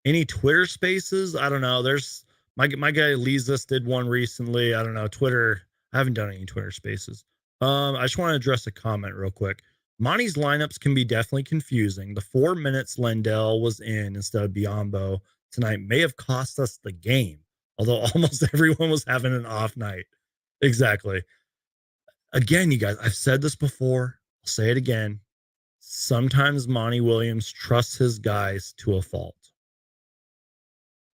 any Twitter spaces? I don't know. There's my guy Lizus did one recently. I don't know. Twitter. I haven't done any Twitter spaces. I just want to address a comment real quick. Monty's lineups can be definitely confusing. The 4 minutes Lendell was in instead of Biombo tonight may have cost us the game, although almost everyone was having an off night. Exactly. Again, you guys, I've said this before. I'll say it again. Sometimes Monty Williams trusts his guys to a fault.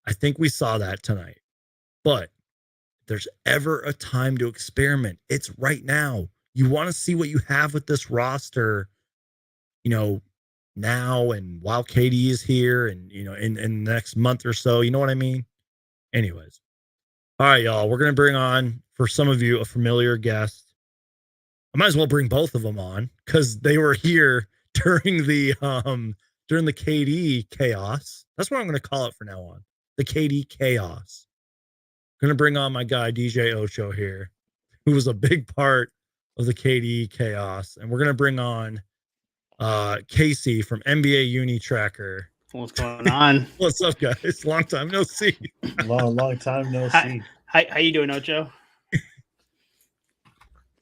I think we saw that tonight. But if there's ever a time to experiment, it's right now. You want to see what you have with this roster, now and while KD is here and, in the next month or so. You know what I mean? Anyways. All right, y'all. We're going to bring on, for some of you, a familiar guest. I might as well bring both of them on because they were here during the KD chaos. That's what I'm going to call it from now on. The KD chaos. Going to bring on my guy DJ Ocho here, who was a big part of the KD chaos, and we're going to bring on Casey from NBA Uni Tracker. What's going on? What's up, guys? Long time no see. Long time no see. How you doing, Ocho?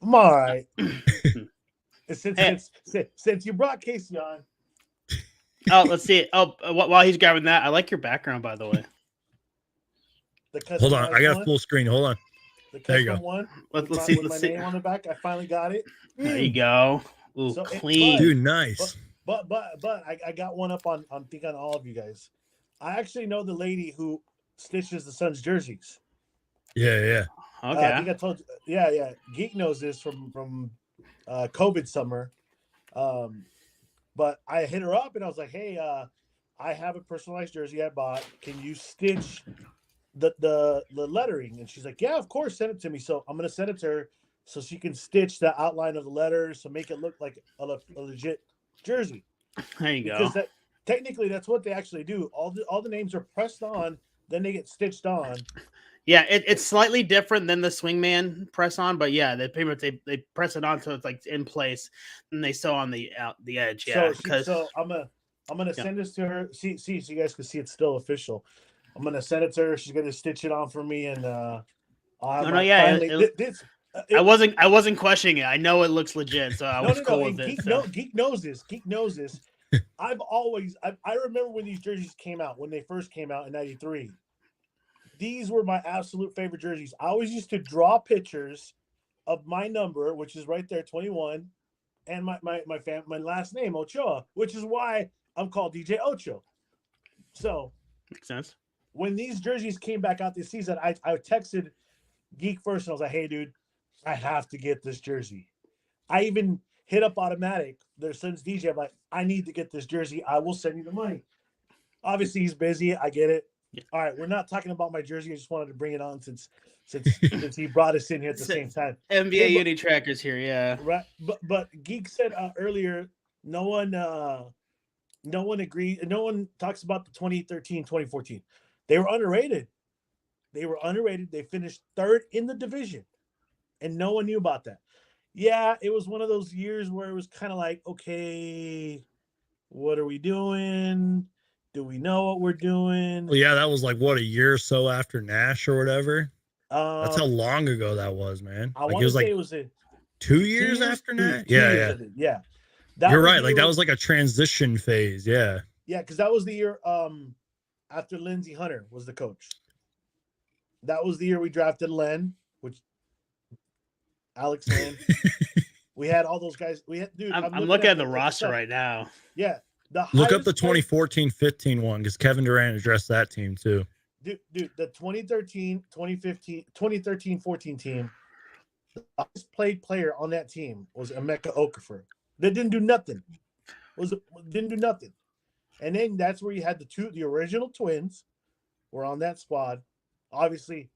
I'm all right. Since you brought Casey on. Oh, let's see it. Oh, while he's grabbing that, I like your background, by the way. Hold on, I got a full screen. Hold on. There you go. One. Let's see. With my name on the back, I finally got it. There you go. Ooh, So clean. Dude, nice. But I got one up on all of you guys. I actually know the lady who stitches the Suns jerseys. Yeah. Okay. I think I told you. Yeah. Geek knows this from COVID summer. But I hit her up and I was like, hey, I have a personalized jersey I bought. Can you stitch the lettering? And she's like, yeah, of course, send it to me. So I'm gonna send it to her so she can stitch the outline of the letters to make it look like a legit jersey. There you go. Because technically that's what they actually do. All the names are pressed on, then they get stitched on. Yeah, it's slightly different than the swingman press on, but yeah, they pretty much they press it on so it's like in place, and they sew on the edge. Yeah, so I'm gonna send this to her. See, so you guys can see it's still official. I'm gonna send it to her. She's gonna stitch it on for me, and I'll have I wasn't questioning it. I know it looks legit, so I was cool with it. Geek knows this. Geek knows this. I remember when these jerseys came out, when they first came out in '93. These were my absolute favorite jerseys. I always used to draw pictures of my number, which is right there, 21, and my last name, Ochoa, which is why I'm called DJ Ocho. So makes sense. When these jerseys came back out this season, I texted Geek first and I was like, hey, dude, I have to get this jersey. I even hit up Automatic, their son's DJ. I'm like, I need to get this jersey. I will send you the money. Obviously, he's busy. I get it. Yeah. All right, we're not talking about my jersey. I just wanted to bring it on since he brought us in here at the same time. NBA Uni Trackers here, yeah. Right, but Geek said earlier, no one agreed. No one talks about the 2013, 2014. They were underrated. They finished third in the division, and no one knew about that. Yeah, it was one of those years where it was kind of like, okay, what are we doing? Do we know what we're doing? Well, yeah, that was like what, a year or so after Nash or whatever. That's how long ago that was, man. I want to say it was 2 years after Nash. Yeah. You're right. Like that was like a transition phase. Yeah. Yeah, because that was the year after Lindsey Hunter was the coach. That was the year we drafted Len, which Alex Len. We had all those guys. I'm looking at the roster right now. Yeah. Look up the 2014-15 one because Kevin Durant addressed that team too. Dude, the 2013, 2015, 2013-14 team, the highest played player on that team was Emeka Okafor. They didn't do nothing. Didn't do nothing. And then that's where you had the original twins were on that squad. Obviously,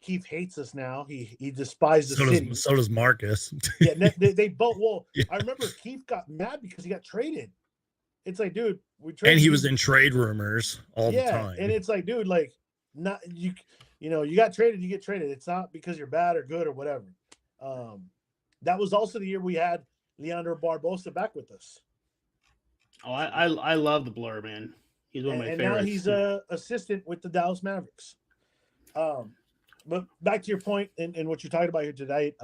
Keith hates us now. He despises the city. So does Marcus. Yeah, they both. Well, yeah. I remember Keith got mad because he got traded. It's like, dude, we traded. And he was in trade rumors all the time. And it's like, dude, like, not you got traded, you get traded. It's not because you're bad or good or whatever. That was also the year we had Leandro Barbosa back with us. Oh, I love the Blur, man. He's one of my favorites. And now he's a assistant with the Dallas Mavericks. But back to your point and what you're talking about here tonight,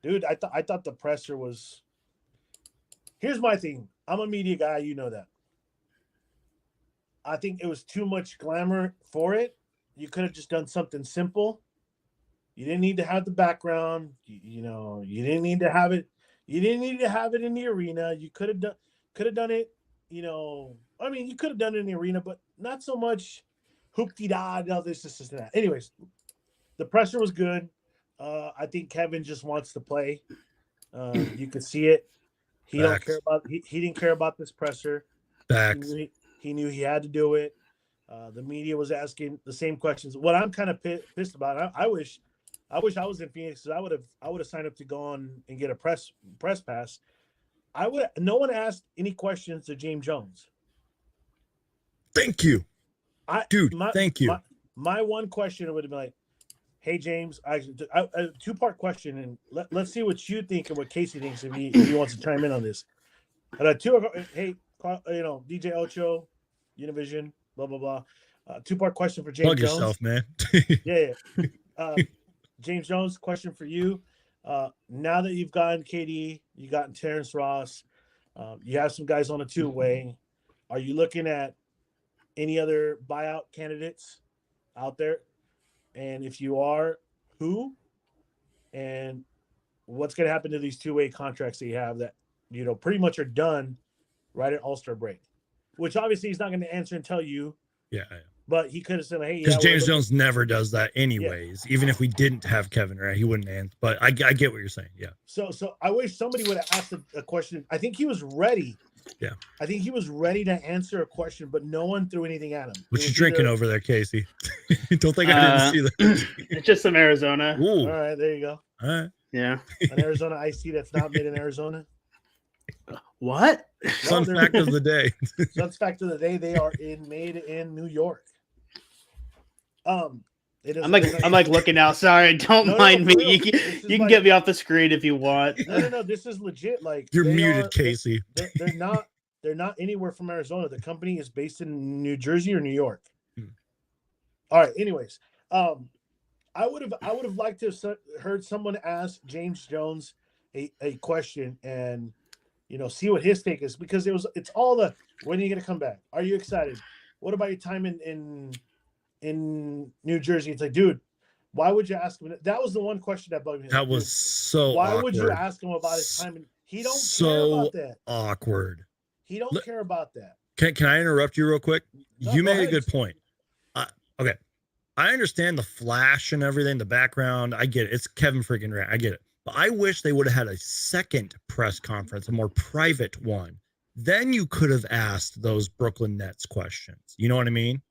dude, I thought the presser was Here's my thing. I'm a media guy. You know that. I think it was too much glamour for it. You could have just done something simple. You didn't need to have the background. You didn't need to have it. You didn't need to have it in the arena. You could have done it. I mean, you could have done it in the arena, but not so much hoopty da. No, this and that. Anyways, the pressure was good. I think Kevin just wants to play. You could see it. He don't care about. He didn't care about this presser. He knew he had to do it. The media was asking the same questions. What I'm kind of pissed about, I wish I was in Phoenix. I would have signed up to go on and get a press pass. No one asked any questions to James Jones. Thank you, thank you. My one question would have been like, "Hey James, a 2-part question, and let's see what you think and what Casey thinks if he wants to chime in on this." Hey, DJ Ocho, Univision, blah blah blah. 2-part question for James Plug Jones. yourself, man. Yeah. James Jones, question for you. Now that you've gotten KD, you gotten Terrance Ross, you have some guys on a 2-way. Are you looking at any other buyout candidates out there? And if you are, who? And what's going to happen to these 2-way contracts that you have that pretty much are done right at All-Star break? Which obviously he's not going to answer and tell you. Yeah. But he could have said, "Hey, because James Jones never does that anyways. Yeah. Even if we didn't have Kevin, right? He wouldn't answer. But I get what you're saying. Yeah. So I wish somebody would have asked a question. I think he was ready. Yeah. I think he was ready to answer a question, but no one threw anything at him. What you drinking over there, Casey? Don't think I didn't see that. It's just some Arizona. Ooh. All right, there you go. All right. Yeah. An Arizona iced tea that's not made in Arizona. What? Fun fact of the day. Fun fact of the day: they are made in New York. I'm like looking out. Sorry, don't mind me. You can get me off the screen if you want. No. This is legit. Like you're muted, Casey. They're not anywhere from Arizona. The company is based in New Jersey or New York. All right. Anyways, I would have liked to have heard someone ask James Jones a question and see what his take is, because it's all the, when are you going to come back? Are you excited? What about your time in New Jersey? It's like, dude, why would you ask him? That was the one question that bugged me. That was so why awkward. would you ask him about his time? And he don't care about that. Awkward. He don't care about that. Can I interrupt you real quick? No, you made a good point. Okay. I understand the flash and everything, the background. I get it. It's Kevin freaking Durant. I get it. But I wish they would have had a second press conference, a more private one. Then you could have asked those Brooklyn Nets questions. You know what I mean?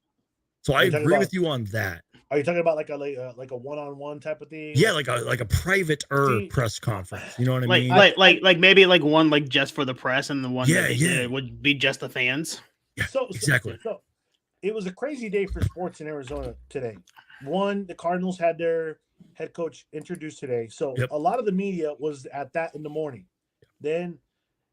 So I agree with you on that. Are you talking about like a one-on-one type of thing? Yeah, like a private press conference. You know what I mean? Like maybe like one like just for the press, and the one that would be just the fans. Yeah, exactly. So it was a crazy day for sports in Arizona today. One, the Cardinals had their head coach introduced today. So a lot of the media was at that in the morning. Then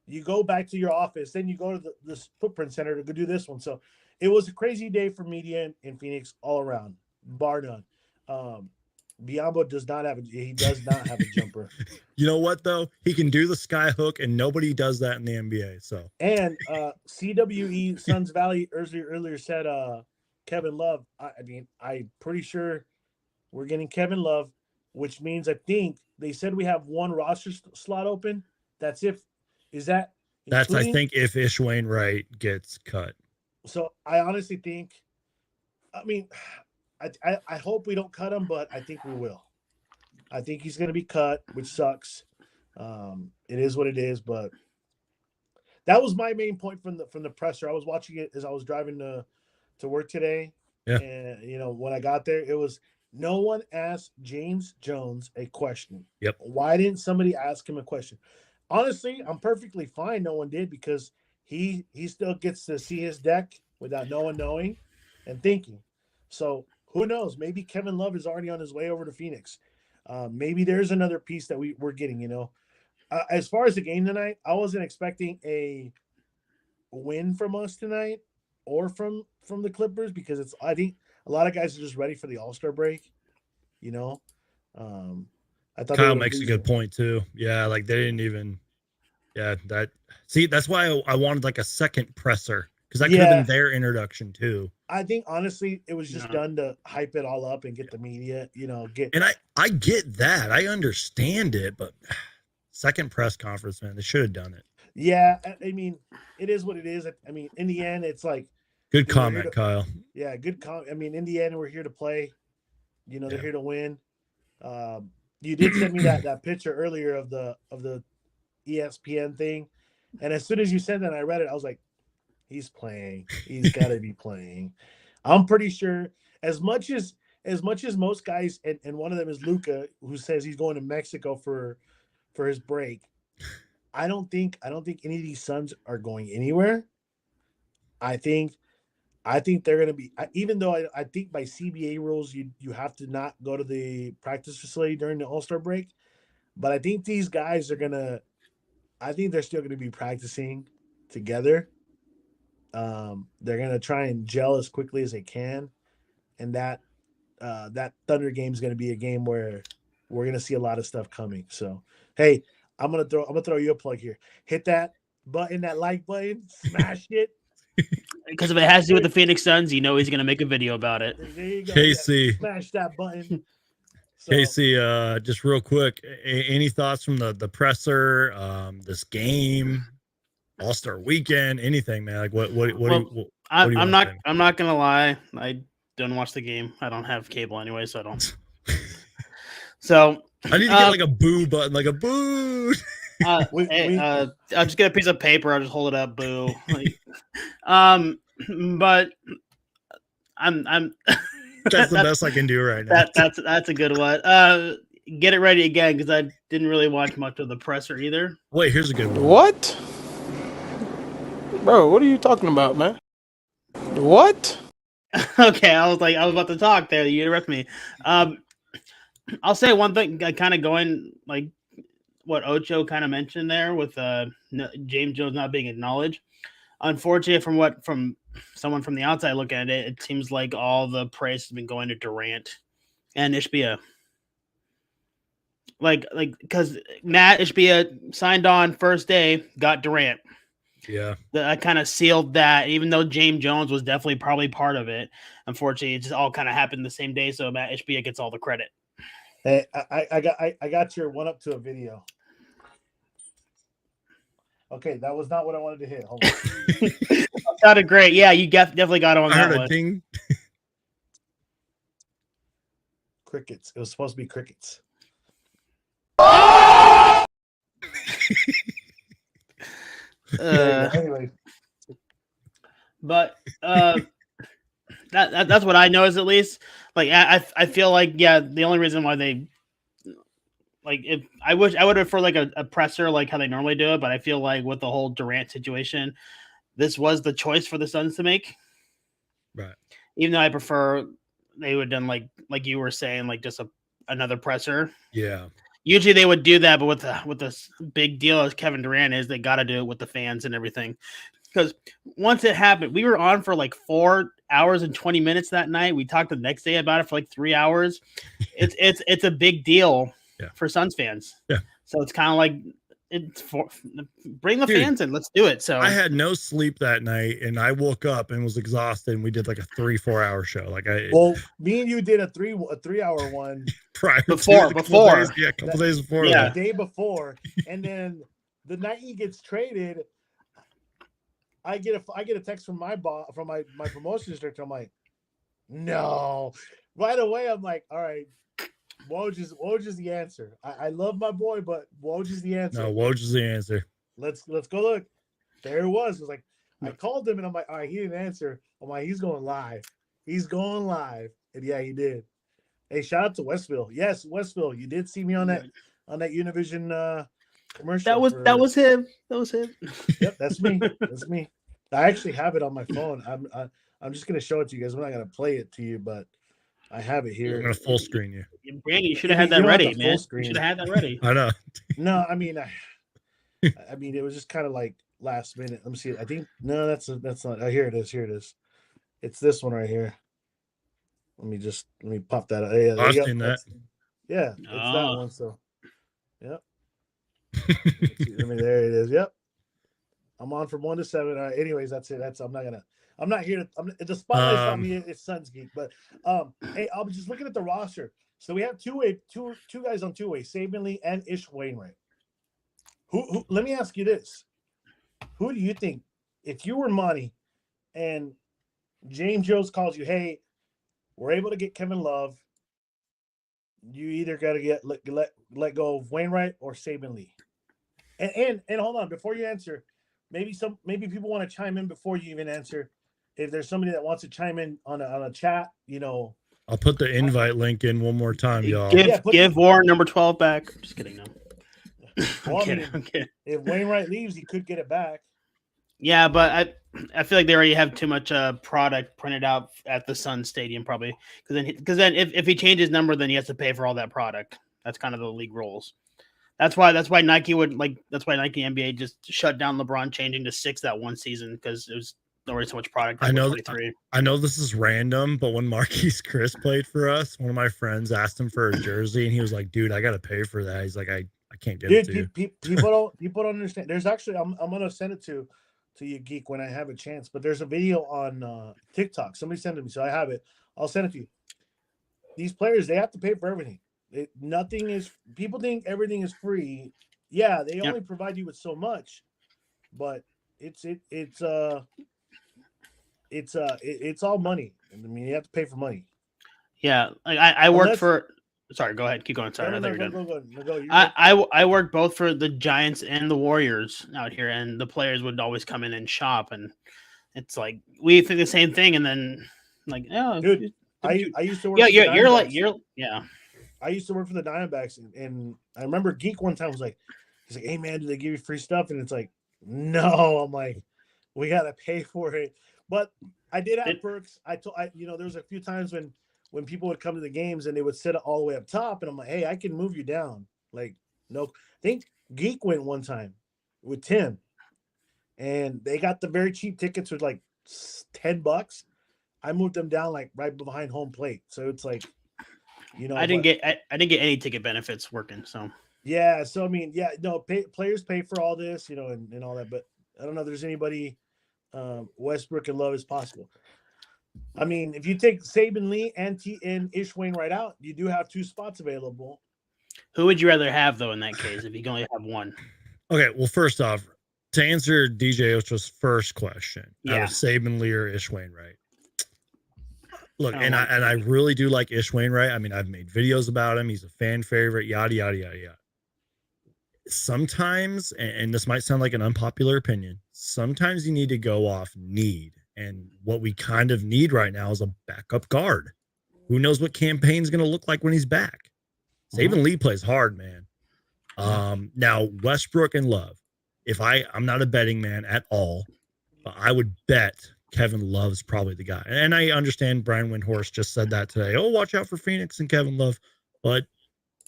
you go back to your office. Then you go to this footprint center to go do this one. So it was a crazy day for media in Phoenix all around, bar none. Biombo does not have a jumper. You know what though? He can do the sky hook, and nobody does that in the NBA. So and CWE Suns Valley earlier said Kevin Love. I mean, I'm pretty sure we're getting Kevin Love, which means I think they said we have one roster slot open. That's I think if Ish Wainwright gets cut. So I honestly think, I mean, I hope we don't cut him, but I think we will. I think he's going to be cut, which sucks. It is what it is, but that was my main point from the presser. I was watching it as I was driving to work today. Yeah. And when I got there, it was no one asked James Jones a question. Yep. Why didn't somebody ask him a question? Honestly, I'm perfectly fine no one did, because he still gets to see his deck without no one knowing and thinking. So who knows? Maybe Kevin Love is already on his way over to Phoenix. Maybe there's another piece that we're getting, As far as the game tonight, I wasn't expecting a win from us tonight or from the Clippers, because I think a lot of guys are just ready for the All-Star break, I thought Kyle makes a good point too. Yeah, like they didn't even Yeah, that's why I wanted like a second presser because that could have been their introduction too. I think honestly, it was just No. done to hype it all up and get the media, get. And I get that, I understand it, but second press conference, man, they should have done it. Yeah, I mean, it is what it is. I mean, in the end, it's like good comment, Kyle. Yeah, good comment. I mean, in the end, we're here to play. They're here to win. You did send me that picture earlier of the ESPN thing, and as soon as you sent that, I read it. I was like, he's playing. He's got to be playing. I'm pretty sure as much as most guys, and one of them is Luca, who says he's going to Mexico for his break. I don't think any of these Suns are going anywhere. I think they're going to be, even though I think by CBA rules you have to not go to the practice facility during the All-Star break, but I think these guys they're still going to be practicing together. They're going to try and gel as quickly as they can, and that Thunder game is going to be a game where we're going to see a lot of stuff coming. So, hey, I'm gonna throw you a plug here. Hit that button, that like button, smash it. Because if it has to do with the Phoenix Suns, he's going to make a video about it. There you go. KC, smash that button. So, KC, just real quick, any thoughts from the presser, this game, All-Star weekend, anything, man? Like what do you I'm not gonna lie, I don't watch the game. I don't have cable anyway, so I don't. So I need to get like a boo button, like a boo. I'll just get a piece of paper. I'll just hold it up, boo. But I'm. That's the best I can do right now. That's a good one. Get it ready again because I didn't really watch much of the presser either. Wait, here's a good one. What? Bro, what are you talking about, man? What? Okay, I was about to talk there. You interrupt me. I'll say one thing, kind of going like what Ocho kind of mentioned there with James Jones not being acknowledged. Unfortunately, from someone from the outside looking at it, it seems like all the praise has been going to Durant and Ishbia. Like because Matt Ishbia signed on first day, got Durant. Yeah, I kind of sealed that, even though James Jones was definitely probably part of it. Unfortunately, it just all kind of happened the same day, so Matt Ishbia gets all the credit. Hey, I got your one up to a video. Okay, that was not what I wanted to hit. Hold on. Sounded great. Yeah, you definitely got on that one. Ding. Crickets. It was supposed to be crickets. Anyway, but that's what I know is at least. Like I feel like the only reason why they if I would prefer like a presser like how they normally do it, but I feel like with the whole Durant situation, this was the choice for the Suns to make. Right. Even though I prefer they would have done like you were saying, like just another presser. Yeah. Usually they would do that, but with this big deal as Kevin Durant is, they got to do it with the fans and everything. Because once it happened, we were on for like 4 hours and 20 minutes that night. We talked the next day about it for like 3 hours. It's a big deal for Suns fans. Yeah. So it's kind of like bring the fans in. Let's do it. So I had no sleep that night, and I woke up and was exhausted. And we did like a 3-4 hour show. Me and you did a 3 hour one before. A couple days before. The day before, and then the night he gets traded, I get a text from my boss, from my promotions director. I'm like, no. Right away, I'm like, all right. Woj is the answer. I love my boy, but Woj is the answer. No, Woj is the answer. Let's go look. There it was. It was like I called him and I'm like, all right, he didn't answer. I'm like, he's going live. He's going live. And yeah, he did. Hey, shout out to Westville. Yes, Westville. You did see me on that Univision commercial. That was him. Yep, that's me. That's me. I actually have it on my phone. I'm just gonna show it to you guys. I'm not gonna play it to you, but I have it here. I'm gonna full screen you. Brandon, you should have had that ready, man. You should have had that ready. I know. No, I mean, it was just kind of like last minute. Let me see. I think no, that's not. Oh, here it is. Here it is. It's this one right here. Let me pop that. Yeah, I've seen that. Yeah, it's that one. So, yep. There it is. Yep. I'm on from 1 to 7. Anyways, that's it. I'm not here to. The spotlight's on me. It's Suns Geek, but hey, I was just looking at the roster. So we have two guys on two-way, Saban Lee and Ish Wainwright. Who? Let me ask you this: who do you think, if you were Monty, and James Jones calls you, hey, we're able to get Kevin Love, you either got to get let go of Wainwright or Saban Lee. And hold on, before you answer, maybe people want to chime in before you even answer. If there's somebody that wants to chime in on a chat, I'll put the invite link in one more time, y'all. Give Warren number 12 back. Just kidding, no. Well, I'm kidding. If Wainwright leaves, he could get it back. Yeah, but I feel like they already have too much product printed out at the Sun Stadium, probably. Because then if he changes number, then he has to pay for all that product. That's kind of the league rules. That's why Nike NBA just shut down LeBron changing to 6 that one season, because it was already so much product. I know this is random, but when Marquise Chris played for us, one of my friends asked him for a jersey, and he was like, "Dude, I got to pay for that." He's like, "I can't get it to you." People don't understand. There's actually I'm gonna send it to you, Geek, when I have a chance. But there's a video on TikTok. Somebody sent it to me, so I have it. I'll send it to you. These players, they have to pay for everything. Nothing is. People think everything is free. Yeah, they only provide you with so much, but it's all money. I mean, you have to pay for money. Yeah, like I worked for. Sorry, go ahead. Keep going. Sorry, Go. I worked both for the Giants and the Warriors out here, and the players would always come in and shop, and it's like we think the same thing, and then like, oh, dude, I used to work. Yeah. I used to work for the Diamondbacks, and I remember Geek one time he's like, "Hey man, do they give you free stuff?" And it's like, "No." I'm like, "We gotta pay for it." But I did have perks. There was a few times when people would come to the games and they would sit all the way up top, and I'm like, "Hey, I can move you down." Like, no, I think Geek went one time with Tim, and they got the very cheap tickets with like $10. I moved them down like right behind home plate, so it's like, I didn't get any ticket benefits working. So yeah, so I mean, players pay for all this, and all that, but I don't know if there's anybody Westbrook and Love is possible. I mean, if you take Saban Lee and Ish Wainwright out, you do have 2 spots available. Who would you rather have, though, in that case, if you can only have one? Okay, well, first off, to answer DJ Ocho's first question, out of Saban Lee or Ish Wainwright. Look, I really do like Ish Wainwright. I mean, I've made videos about him. He's a fan favorite, yada, yada, yada, yada. Sometimes, and this might sound like an unpopular opinion, sometimes you need to go off need. And what we kind of need right now is a backup guard. Who knows what campaign's going to look like when he's back? Saban Lee plays hard, man. Now, Westbrook and Love. I'm not a betting man at all, but I would bet Kevin Love's probably the guy. And I understand Brian Windhorst just said that today. Oh, watch out for Phoenix and Kevin Love. But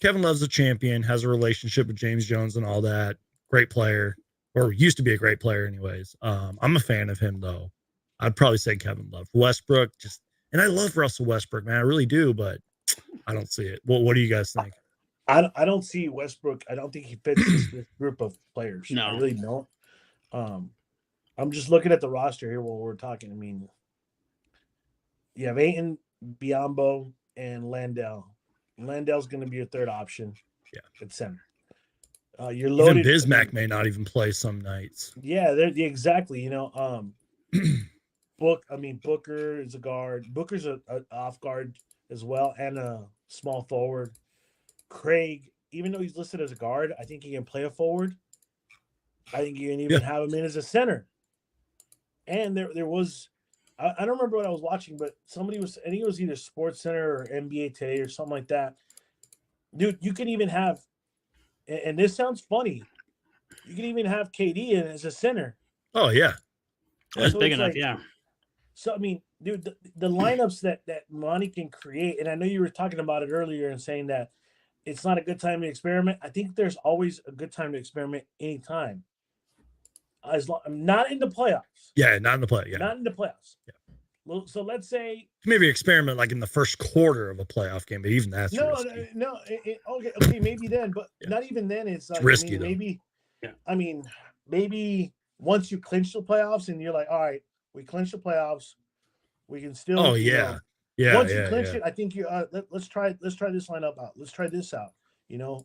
Kevin Love's a champion, has a relationship with James Jones and all that. Great player, or used to be a great player anyways. I'm a fan of him, though. I'd probably say Kevin Love. Westbrook, and I love Russell Westbrook, man. I really do, but I don't see it. What do you guys think? I don't see Westbrook. I don't think he fits this group of players. No. I really don't. I'm just looking at the roster here while we're talking. I mean, you have Ayton, Biyombo, and Landell. Landell's going to be your third option. Yeah, at center. You're loaded. Even Bismack may not even play some nights. Yeah, exactly. Booker is a guard. Booker's a off guard as well, and a small forward. Craig, even though he's listed as a guard, I think he can play a forward. I think you can even have him in as a center. And there was, I don't remember what I was watching, but somebody was, I think it was either Sports Center or NBA Today or something like that. Dude, you can even have, and this sounds funny, you can even have KD in as a center. Oh, yeah. That's big enough, yeah. So, I mean, dude, the lineups that Monty can create, and I know you were talking about it earlier and saying that it's not a good time to experiment. I think there's always a good time to experiment anytime. Not in the playoffs. Yeah, not in the playoffs. Yeah. Not in the playoffs. Yeah. Well, so let's say maybe experiment like in the first quarter of a playoff game, but even that's risky. Okay, maybe then, but not even then. It's like risky, maybe I mean, maybe once you clinch the playoffs and you're like, all right, we clinched the playoffs, we can still. Oh yeah, Once you clinch it, I think you let's try this lineup out. Let's try this out.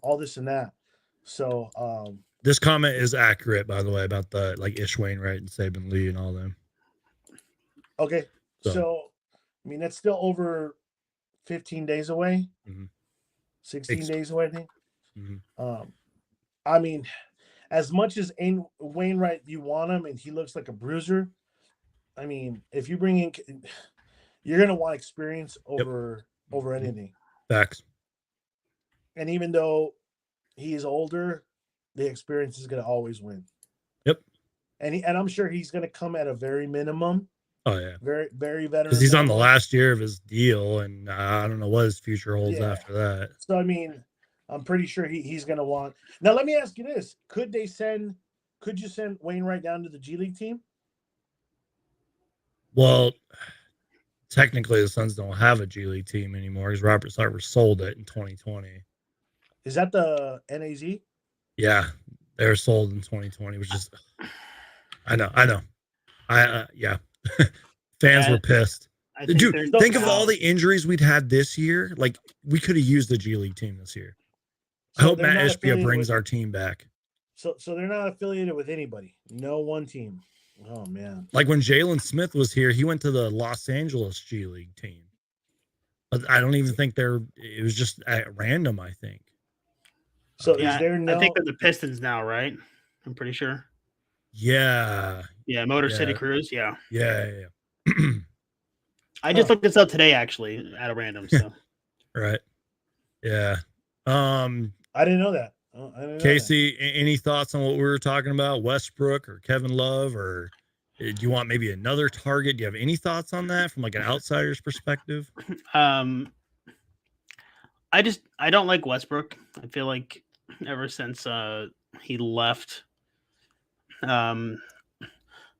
All this and that. So this comment is accurate, by the way, about the like Ish Wainwright and Saban Lee and all them. Okay, so I mean that's still over 15 days away. 16 days away, I think. I mean, as much as Wainwright, you want him, and he looks like a bruiser. I mean, if you bring in, you're gonna want experience over anything. Facts. And even though he is older, the experience is gonna always win. Yep. And I'm sure he's gonna come at a very minimum. Oh yeah. Very, very veteran. Because he's on the last year of his deal, and I don't know what his future holds after that. So I mean, I'm pretty sure he's gonna want. Now let me ask you this: Could you send Wainwright down to the G League team? Well, technically, the Suns don't have a G League team anymore because Robert Sarver sold it in 2020. Is that the NAZ? Yeah, they were sold in 2020, which is, I know. Yeah, fans were pissed. Dude, think of all the injuries we'd had this year. Like, we could have used the G League team this year. I hope Matt Ishbia brings our team back. So they're not affiliated with anybody. No one team. Oh man! Like when Jalen Smith was here, he went to the Los Angeles G League team. But I don't even think it was just at random, I think. So is there no? I think they're the Pistons now, right? I'm pretty sure. Yeah. Yeah, Motor City Cruise. Yeah. Yeah. I just looked this up today, actually, at a random. So. Right. Yeah. I didn't know that. Casey, any thoughts on what we were talking about? Westbrook or Kevin Love, or do you want maybe another target? Do you have any thoughts on that from like an outsider's perspective? I don't like Westbrook. I feel like ever since he left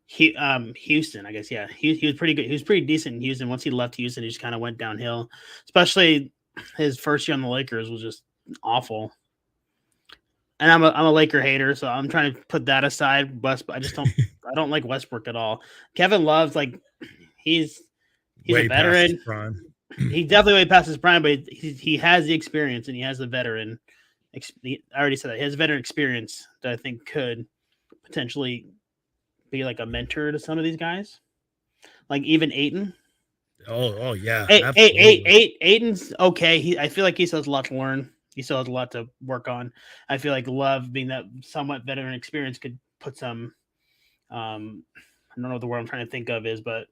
Houston, I guess, he was pretty good. He was pretty decent in Houston. Once he left Houston, he just kind of went downhill. Especially his first year on the Lakers was just awful. And I'm a Laker hater, so I'm trying to put that aside. I don't like Westbrook at all. Kevin Love's like he's a veteran. He definitely way past his prime, but he has the experience and he has the veteran. I already said that he has veteran experience that I think could potentially be like a mentor to some of these guys, like even Ayton. Oh yeah. Ayton's okay. I feel like he still has a lot to learn. He still has a lot to work on. I feel like Love, being that somewhat veteran experience, could put some. I don't know what the word I'm trying to think of is, but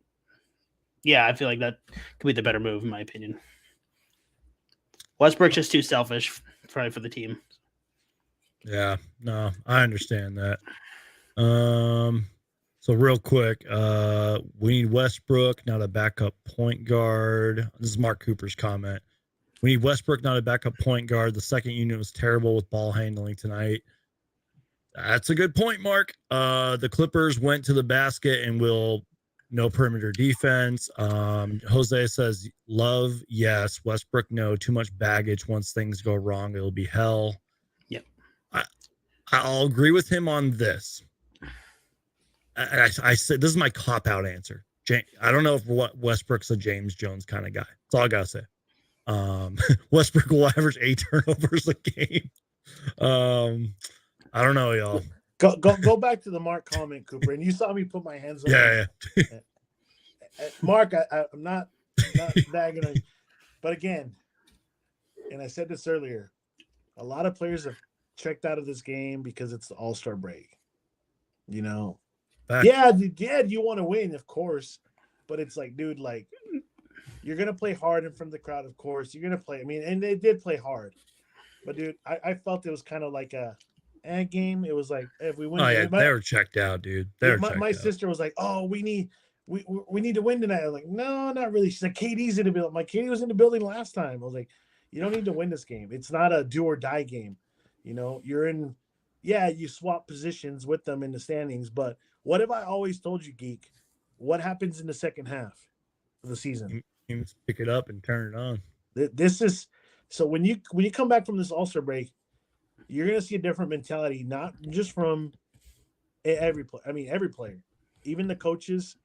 yeah, I feel like that could be the better move in my opinion. Westbrook's just too selfish, probably for the team. Yeah, no, I understand that. So real quick, we need Westbrook, not a backup point guard. This is Mark Cooper's comment. We need Westbrook, not a backup point guard. The second unit was terrible with ball handling tonight. That's a good point, Mark. The Clippers went to the basket and will no perimeter defense. Jose says Love, yes. Westbrook, no. Too much baggage. Once things go wrong, it'll be hell. Yep. I'll agree with him on this. I said this is my cop-out answer. I don't know if Westbrook's a James Jones kind of guy. That's all I gotta say. Westbrook will average 8 turnovers a game. I don't know, y'all. Go back to the Mark comment, Cooper, and you saw me put my hands on. Yeah. Mark, I'm not bagging on you, but again, and I said this earlier, a lot of players have checked out of this game because it's the All-Star break. Yeah, you want to win, of course, but it's like, dude, like. You're going to play hard in front of the crowd, of course. You're going to play. I mean, and they did play hard. But, dude, I felt it was kind of like a game. It was like, if we win. Oh, yeah, they were checked out, dude. My sister was like, oh, we need to win tonight. I was like, no, not really. She's like, KD's in the building. My KD was in the building last time. I was like, you don't need to win this game. It's not a do or die game. You're in, you swap positions with them in the standings. But what have I always told you, Geek? What happens in the second half of the season? Teams pick it up and turn it on. This is so when you come back from this All-Star break, you're going to see a different mentality, not just from every player. I mean, every player, even the coaches.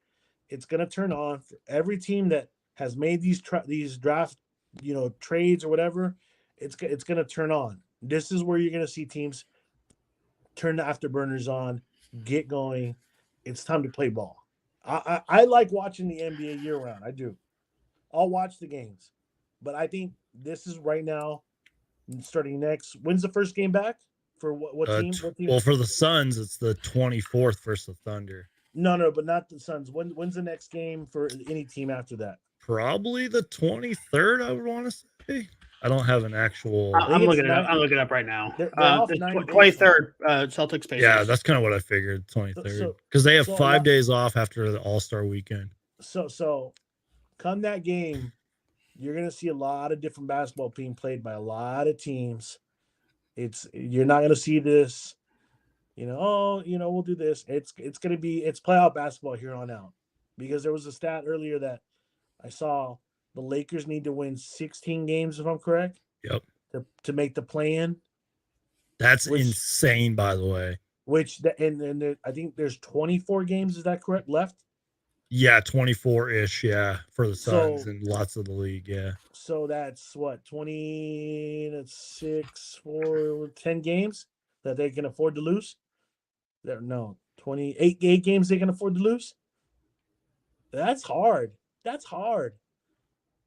It's going to turn on for every team that has made these draft, trades or whatever. It's going to turn on. This is where you're going to see teams turn the afterburners on, get going. It's time to play ball. I like watching the NBA year round. I do. I'll watch the games, but I think this is right now starting next. When's the first game back for what team? What team? Well, for the Suns, it's the 24th versus the Thunder. No, but not the Suns. When's the next game for any team after that? Probably the 23rd, I would want to say. I don't have an actual. I'm looking it up. I'm looking it up right now. They're off 23rd, Celtics Pacers. Yeah, that's kind of what I figured. 23rd, because they have 5 days off after the All-Star weekend. So, come that game, you're gonna see a lot of different basketball being played by a lot of teams. You're not gonna see this. We'll do this. It's playoff basketball here on out, because there was a stat earlier that I saw the Lakers need to win 16 games, if I'm correct. Yep. To make the play-in. That's insane, by the way. I think there's 24 games. Is that correct? Left? Yeah, 24-ish. Yeah, for the Suns and lots of the league. Yeah. So that's what 20. That's 6, 4, 10 games that they can afford to lose. 28 games they can afford to lose. That's hard.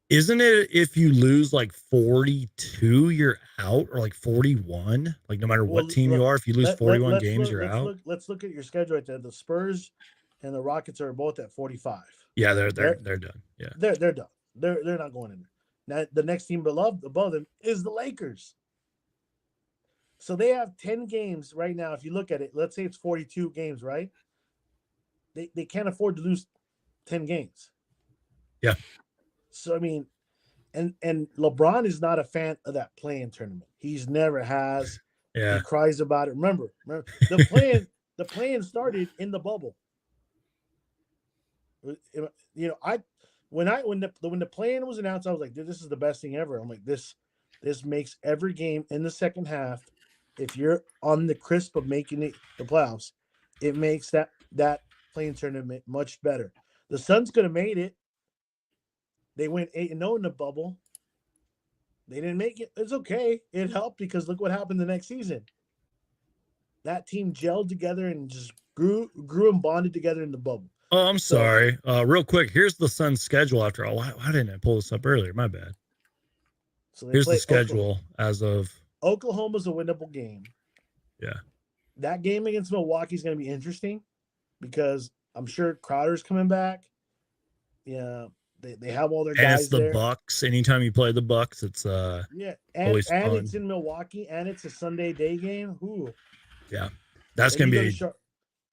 Isn't it if you lose like 42, you're out, or like 41? Like no matter what team you are, if you lose 41 games, you're out. Let's look at your schedule right there. The Spurs and the Rockets are both at 45. Yeah, they're done. Yeah, they're done. They're not going in there. Now the next team above them is the Lakers. So they have 10 games right now. If you look at it, let's say it's 42 games, right? They can't afford to lose 10 games. Yeah. So I mean, and LeBron is not a fan of that play-in tournament. He's never has. Yeah. He cries about it. Remember the play-in started in the bubble. When the play-in was announced, I was like, this is the best thing ever. I'm like, this makes every game in the second half, if you're on the crisp of making the playoffs, it makes that play-in tournament much better. The Suns could have made it. They went 8-0 in the bubble. They didn't make it. It's okay. It helped because look what happened the next season. That team gelled together and just grew and bonded together in the bubble. Oh, I'm sorry. Real quick, here's the Suns' schedule after all. Why didn't I pull this up earlier? My bad. So here's the schedule as of. Oklahoma's a winnable game. Yeah. That game against Milwaukee is going to be interesting because I'm sure Crowder's coming back. Yeah. They have all their guys. And it's the there. Bucks. Anytime you play the Bucks, it's always fun. And it's in Milwaukee, and it's a Sunday day game. Ooh. Yeah, that's gonna be.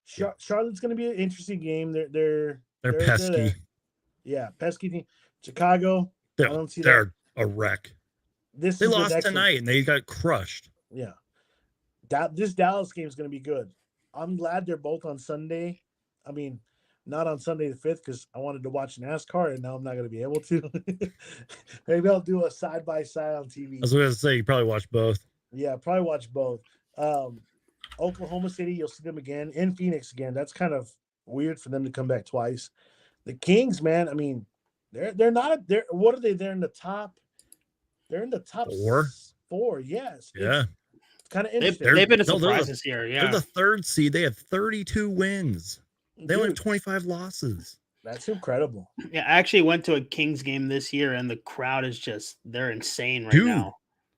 Charlotte's gonna be an interesting game. They're pesky. Pesky team. Chicago. I don't see they're a wreck. They lost tonight and they got crushed. Yeah. This Dallas game is gonna be good. I'm glad they're both on Sunday. I mean, not on Sunday the 5th because I wanted to watch NASCAR and now I'm not going to be able to. Maybe I'll do a side-by-side on TV. I was going to say, you probably watch both. Yeah, probably watch both. Oklahoma City, you'll see them again. In Phoenix again. That's kind of weird for them to come back twice. The Kings, man, I mean, they're not – what are they? They're in the top – they're in the top four. Yes. Yeah. It's kind of interesting. They've been a surprise this year. Yeah. They're the 3rd seed. They have 32 wins. They only have 25 losses. That's incredible. Yeah, I actually went to a Kings game this year, and the crowd is they're insane right now.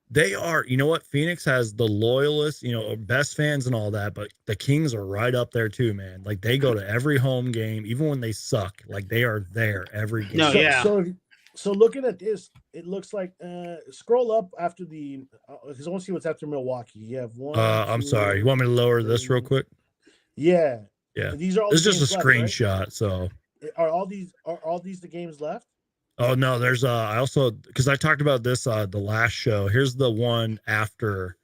They are. You know what? Phoenix has the loyalists, best fans and all that, but the Kings are right up there too, man. Like, they go to every home game, even when they suck. Like, they are there every game. So looking at this, it looks like scroll up after because I want to see what's after Milwaukee. You have one. I'm sorry. You want me to lower this real quick? Yeah. Yeah, these are all. It's just a screenshot. Right? So are all these the games left? Oh no, there's I also because I talked about this the last show. Here's the one after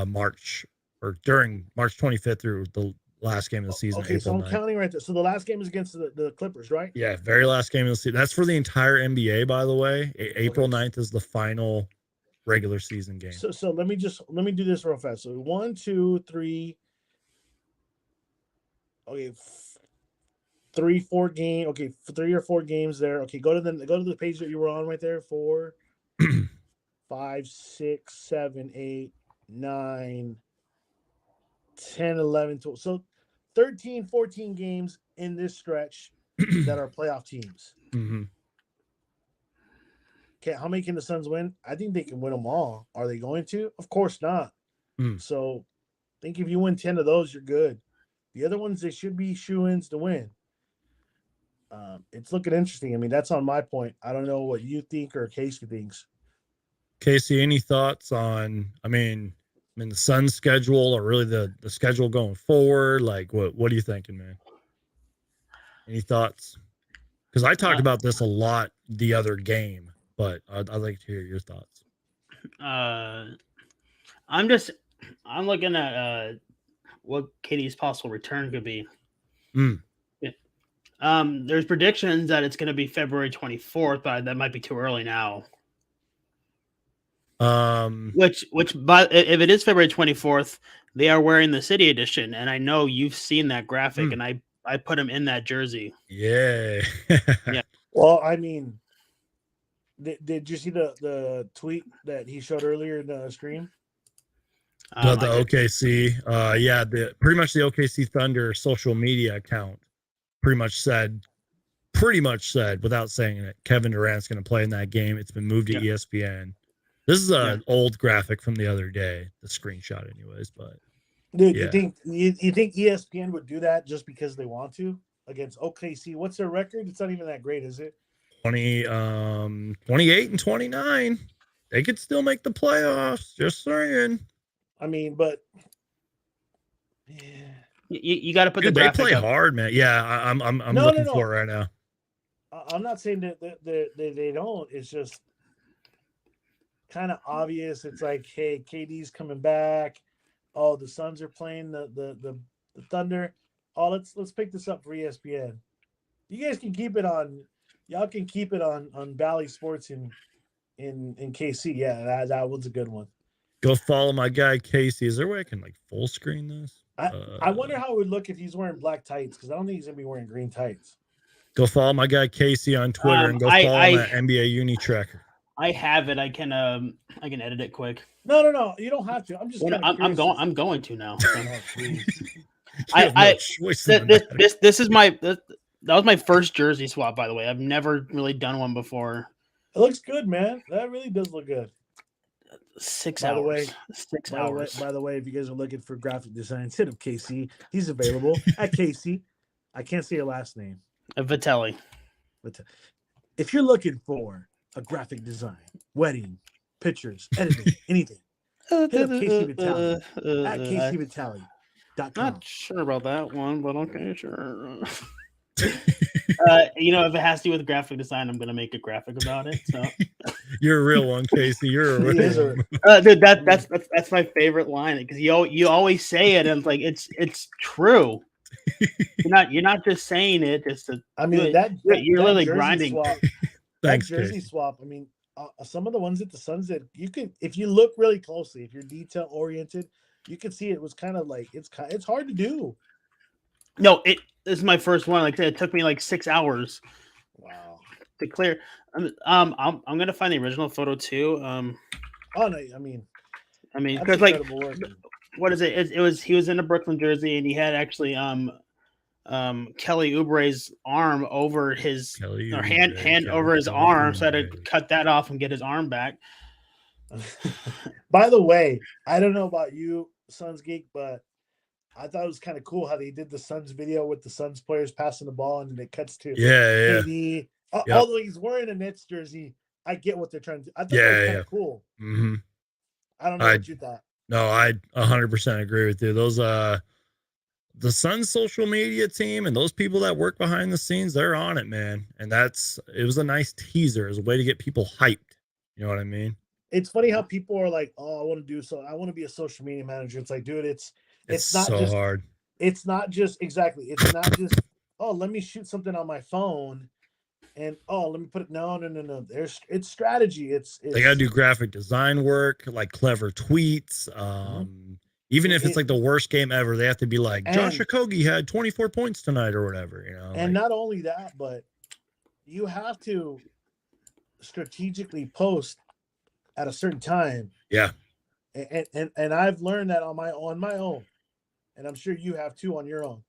March or during March 25th through the last game of the season. Okay, so I'm counting right there. So the last game is against the Clippers, right? Yeah, very last game of the season. That's for the entire NBA, by the way. April 9th is the final regular season game. So let me do this real fast. So 1, 2, 3. Okay, 3, 4 game. Okay, 3 or 4 games there. Okay, go to the page that you were on right there. 4, 5, 6, 7, 8, 9, 10, 11, 12. So 13, 14 games in this stretch that are playoff teams. Mm-hmm. Okay, how many can the Suns win? I think they can win them all. Are they going to? Of course not. So I think if you win 10 of those, you're good. The other ones, they should be shoo-ins to win. It's looking interesting. I mean, that's on my point. I don't know what you think or Casey thinks. Casey, any thoughts on, I mean, the Suns schedule or really the schedule going forward? Like, what are you thinking, man? Any thoughts? Because I talked about this a lot the other game, but I'd like to hear your thoughts. I'm looking at what KD's possible return could be. There's predictions that it's going to be February 24th, but that might be too early now. But if it is February 24th, they are wearing the City Edition, and I know you've seen that graphic, and I put him in that jersey. Yeah. Yeah. Well, I mean, did you see the tweet that he showed earlier in the stream? The OKC, yeah, pretty much the OKC Thunder social media account pretty much said without saying it, Kevin Durant's going to play in that game. It's been moved to ESPN. This is an old graphic from the other day, the screenshot, anyways. But dude, you think ESPN would do that just because they want to against OKC? What's their record? It's not even that great, is it? 28 and 29. They could still make the playoffs. Just saying. I mean, but yeah. You got to put Dude, the graphic they play up. hard, man. Yeah, I'm looking for it right now. I'm not saying that they don't. It's just kind of obvious. It's like, hey, KD's coming back. Oh, the Suns are playing the Thunder. Oh, let's pick this up for ESPN. You guys can keep it on. Y'all can keep it on Bally Sports in KC. Yeah, that one's a good one. Go follow my guy Casey. Is there a way I can like full screen this? I wonder how it would look if he's wearing black tights, because I don't think he's gonna be wearing green tights. Go follow my guy Casey on Twitter and go follow him at NBA Uni Tracker. I have it. I can edit it quick. No. You don't have to. I'm just. I'm going to now. This is that was my first jersey swap, by the way. I've never really done one before. It looks good, man. That really does look good. 6 hours. By the way, if you guys are looking for graphic designs, hit up KC. He's available at KC. I can't say your last name. Vitelli. If you're looking for a graphic design, wedding, pictures, editing, anything, hit up KC Vitelli at KCVitali.com. Not sure about that one, but okay, sure. If it has to do with graphic design, I'm gonna make a graphic about it. So you're a real one, Casey. You're a real one. Dude, that's my favorite line, because you always say it, and it's true. You're not just saying it just to. I mean, you're literally grinding. Swap, Thanks, that jersey Casey. swap. I mean, some of the ones at the Suns that you could, if you look really closely, if you're detail oriented, you could see it was kind of like it's hard to do. No, this is my first one. Like it took me like 6 hours. Wow. To clear. I'm gonna find the original photo too. Oh no, I mean, because like, what is it? He was in a Brooklyn jersey, and he had actually Kelly Oubre's arm over his hand over his arm, so I had to cut that off and get his arm back. By the way, I don't know about you, Suns geek, but I thought it was kind of cool how they did the Suns video with the Suns players passing the ball, and then it cuts to KD. Although he's wearing a Nets jersey, I get what they're trying to do. I thought that was kind of cool. Mm-hmm. I don't know what you thought. No, I 100% agree with you. Those the Suns social media team and those people that work behind the scenes, they're on it, man. And it was a nice teaser as a way to get people hyped. You know what I mean? It's funny how people are like, "Oh, I want to be a social media manager." It's like, dude, it's not so just hard. It's not just exactly. It's not just, oh, let me shoot something on my phone And let me put it. No. It's strategy. It's They got to do graphic design work, like clever tweets. Even if it's like the worst game ever, they have to be like, Josh Okogie had 24 points tonight or whatever, you know. And not only that, but you have to strategically post at a certain time. Yeah. And I've learned that on my own, and I'm sure you have too on your own.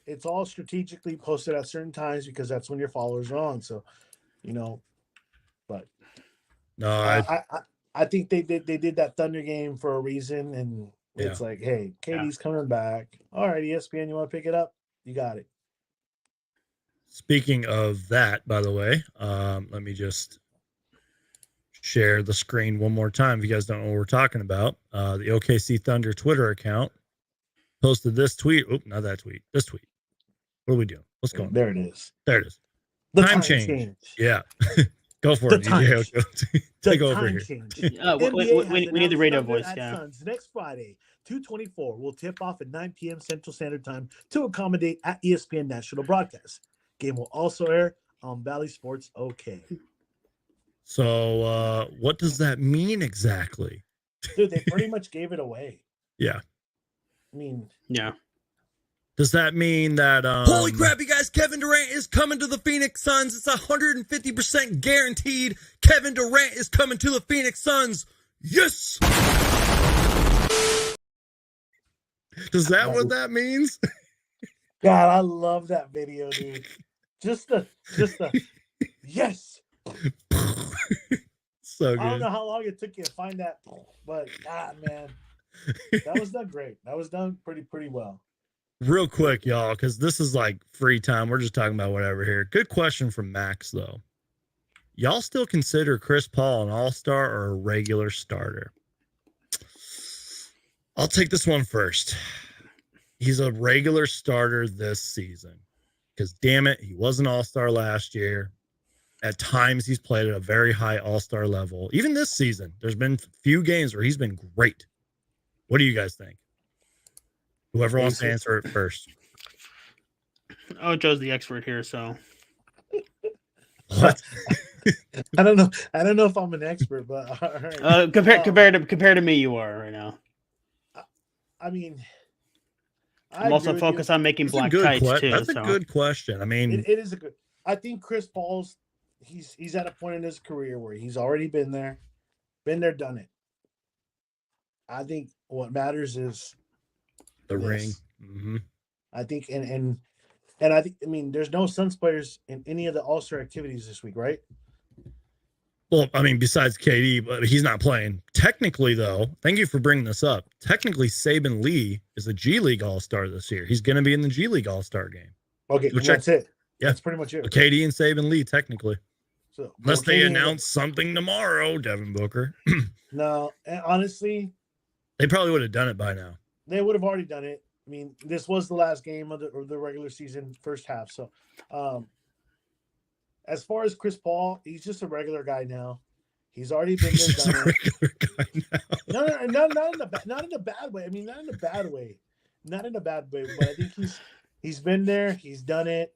It's all strategically posted at certain times because that's when your followers are on. So, you know, but no, I think they did that Thunder game for a reason, and it's like, hey, KD's coming back. All right, ESPN, you want to pick it up? You got it. Speaking of that, by the way, let me just share the screen one more time if you guys don't know what we're talking about. The OKC Thunder Twitter account posted this tweet. Oh, not that tweet. This tweet. What are we doing? What's going on? There it is. There it is. The time change. Yeah. Go for it, DJ Ocho. Take over here. We need the radio voice. Yeah. Suns next Friday, 2:24, will tip off at 9 p.m. Central Standard Time to accommodate at ESPN National Broadcast. Game will also air on Valley Sports OK. So what does that mean exactly? Dude, they pretty much gave it away. Yeah. I mean, yeah. Does that mean that holy crap, you guys, Kevin Durant is coming to the Phoenix Suns. It's 150% guaranteed. Kevin Durant is coming to the Phoenix Suns. Yes. Does that what that means? God, I love that video, dude. Just the yes. So good. I don't know how long it took you to find that, but man, that was done great. That was done pretty well. Real quick, y'all, because this is like free time. We're just talking about whatever here. Good question from Max, though. Y'all still consider Chris Paul an all-star or a regular starter? I'll take this one first. He's a regular starter this season because, damn it, he was an all-star last year. At times, he's played at a very high all-star level. Even this season, there's been few games where he's been great. What do you guys think? Whoever wants to answer it first. Ocho's the expert here, so. What? I don't know. I don't know if I'm an expert, but all right. Compared to me, you are right now. I mean, I'm also focused on making black kites too. That's a good question. I mean, it is a good. I think Chris Paul's he's at a point in his career where he's already been there, done it. I think what matters is the ring. Mm-hmm. I think, and I think, I mean, there's no Suns players in any of the All-Star activities this week, right? Well, I mean, besides KD, but he's not playing. Technically, though, thank you for bringing this up. Technically, Saban Lee is a G League All-Star this year. He's going to be in the G League All-Star game. Okay, that's it. Yeah, that's pretty much it. KD and Saban Lee, technically. So, unless they announce something tomorrow, Devin Booker. No, and honestly, they probably would have done it by now. They would have already done it. I mean, this was the last game of the regular season first half. So, as far as Chris Paul, he's just a regular guy now. He's already been there, done it. No, not in a bad way. I mean, not in a bad way. Not in a bad way. But I think he's been there. He's done it.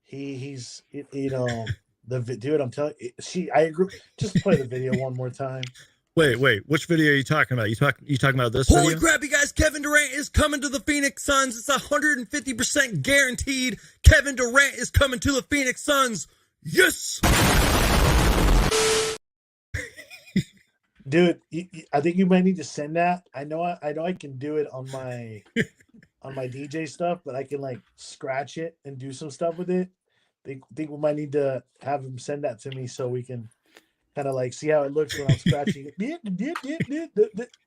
He's the dude. I'm telling you, I agree. Just play the video one more time. Wait, which video are you talking about? You talking about this Holy video? crap, you guys, Kevin Durant is coming to the Phoenix Suns. It's 150% guaranteed. Kevin Durant is coming to the Phoenix Suns. Yes! Dude, I think you might need to send that. I know I can do it on my DJ stuff, but I can like scratch it and do some stuff with it. Think we might need to have him send that to me so we can kind of like see how it looks when I'm scratching it.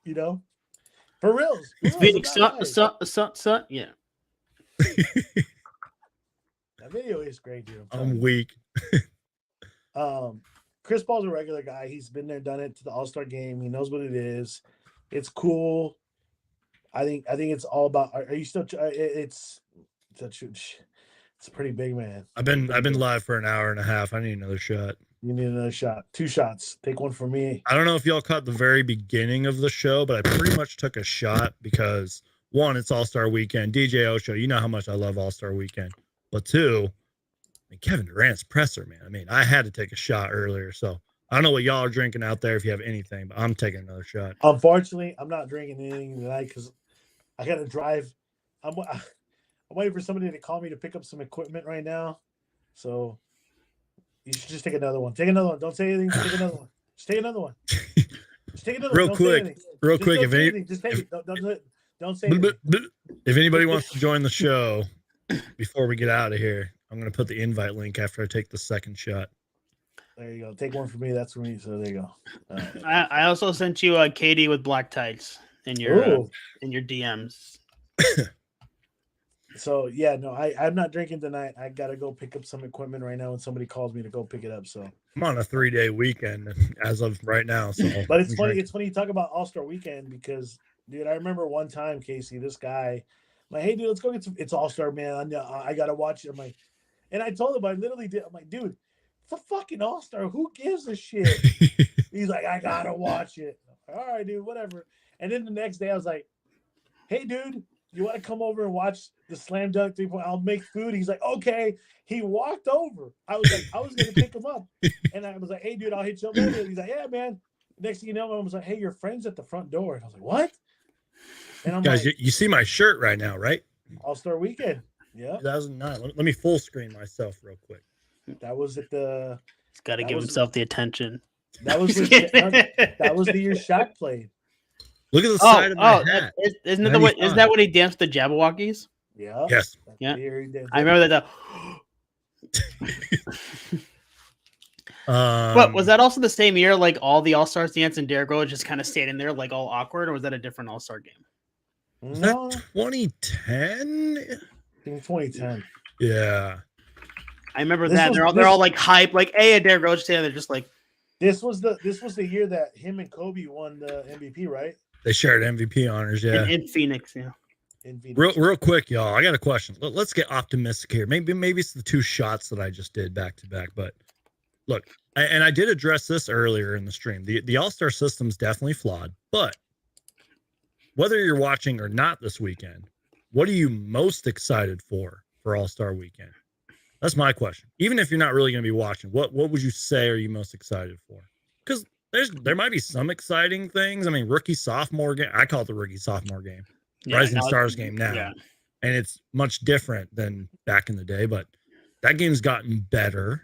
You know, for reals. Yeah. That video is great, dude. I'm weak. Chris Paul's a regular guy. He's been there, done it to the All-Star game. He knows what it is. It's cool. I think it's all about. Are you still? It's pretty big, man. I've been live for an hour and a half. I need another shot. You need another shot. 2 shots. Take one for me. I don't know if y'all caught the very beginning of the show, but I pretty much took a shot because 1, it's All-Star Weekend. DJ Ocho, you know how much I love All-Star Weekend. But 2, mean, Kevin Durant's presser, man. I mean, I had to take a shot earlier, so I don't know what y'all are drinking out there if you have anything, but I'm taking another shot. Unfortunately, I'm not drinking anything tonight because I got to drive. I'm waiting for somebody to call me to pick up some equipment right now. So you should just take another one. Take another one. Don't say anything. Just take another one. Just take another one. Just take another Real one. Don't quick, say anything. real Just quick, don't if say any, anything. Just take it. Don't say anything. if anybody wants to join the show before we get out of here, I'm going to put the invite link after I take the second shot. There you go. Take one for me. That's for me. So there you go. I also sent you Katie with black tights in your DMs. So yeah, no, I'm not drinking tonight. I gotta go pick up some equipment right now, and somebody calls me to go pick it up. So I'm on a 3-day weekend as of right now. So, but it's funny. It's funny you talk about All-Star Weekend because, dude, I remember one time, Casey, this guy, I'm like, hey, dude, let's go get some. It's All-Star, man. I gotta watch it. I'm like, and I told him I literally did. I'm like, dude, it's a fucking All-Star. Who gives a shit? He's like, I gotta watch it. All right, dude, whatever. And then the next day, I was like, hey, dude, you want to come over and watch the slam dunk 3-point? I'll make food. He's like, okay. He walked over. I was like, I was going to pick him up. And I was like, hey, dude, I'll hit you up later. He's like, yeah, man. Next thing you know, I was like, hey, your friend's at the front door. And I was like, what? And I'm guys, like, you see my shirt right now, right? All-Star Weekend. Yeah. 2009. Let me full screen myself real quick. That was at the. He's got to give himself the attention. That was that was the year Shaq played. Look at the side of my hat. Isn't that when he danced the Jabberwockies? Yeah. Yes. Yeah. I remember that. But was that also the same year? Like all the All Stars dance and Derrick Rose just kind of stayed in there, like all awkward, or was that a different All Star game? Was that 2010? I think 2010. Yeah. I remember that. They're all like hype, like hey, and Derrick Rose staying there, just like. This was the year that him and Kobe won the MVP, right? They shared MVP honors, yeah. In Phoenix, yeah. In Phoenix. Real quick, y'all. I got a question. Let's get optimistic here. Maybe it's the two shots that I just did back to back. But look, and I did address this earlier in the stream. The All-Star system's definitely flawed. But whether you're watching or not this weekend, what are you most excited for All-Star Weekend? That's my question. Even if you're not really going to be watching, what would you say are you most excited for? Because there might be some exciting things. I mean, rookie sophomore game. I call it the rookie sophomore game. Yeah, Rising Stars game now. Yeah. And it's much different than back in the day, but that game's gotten better.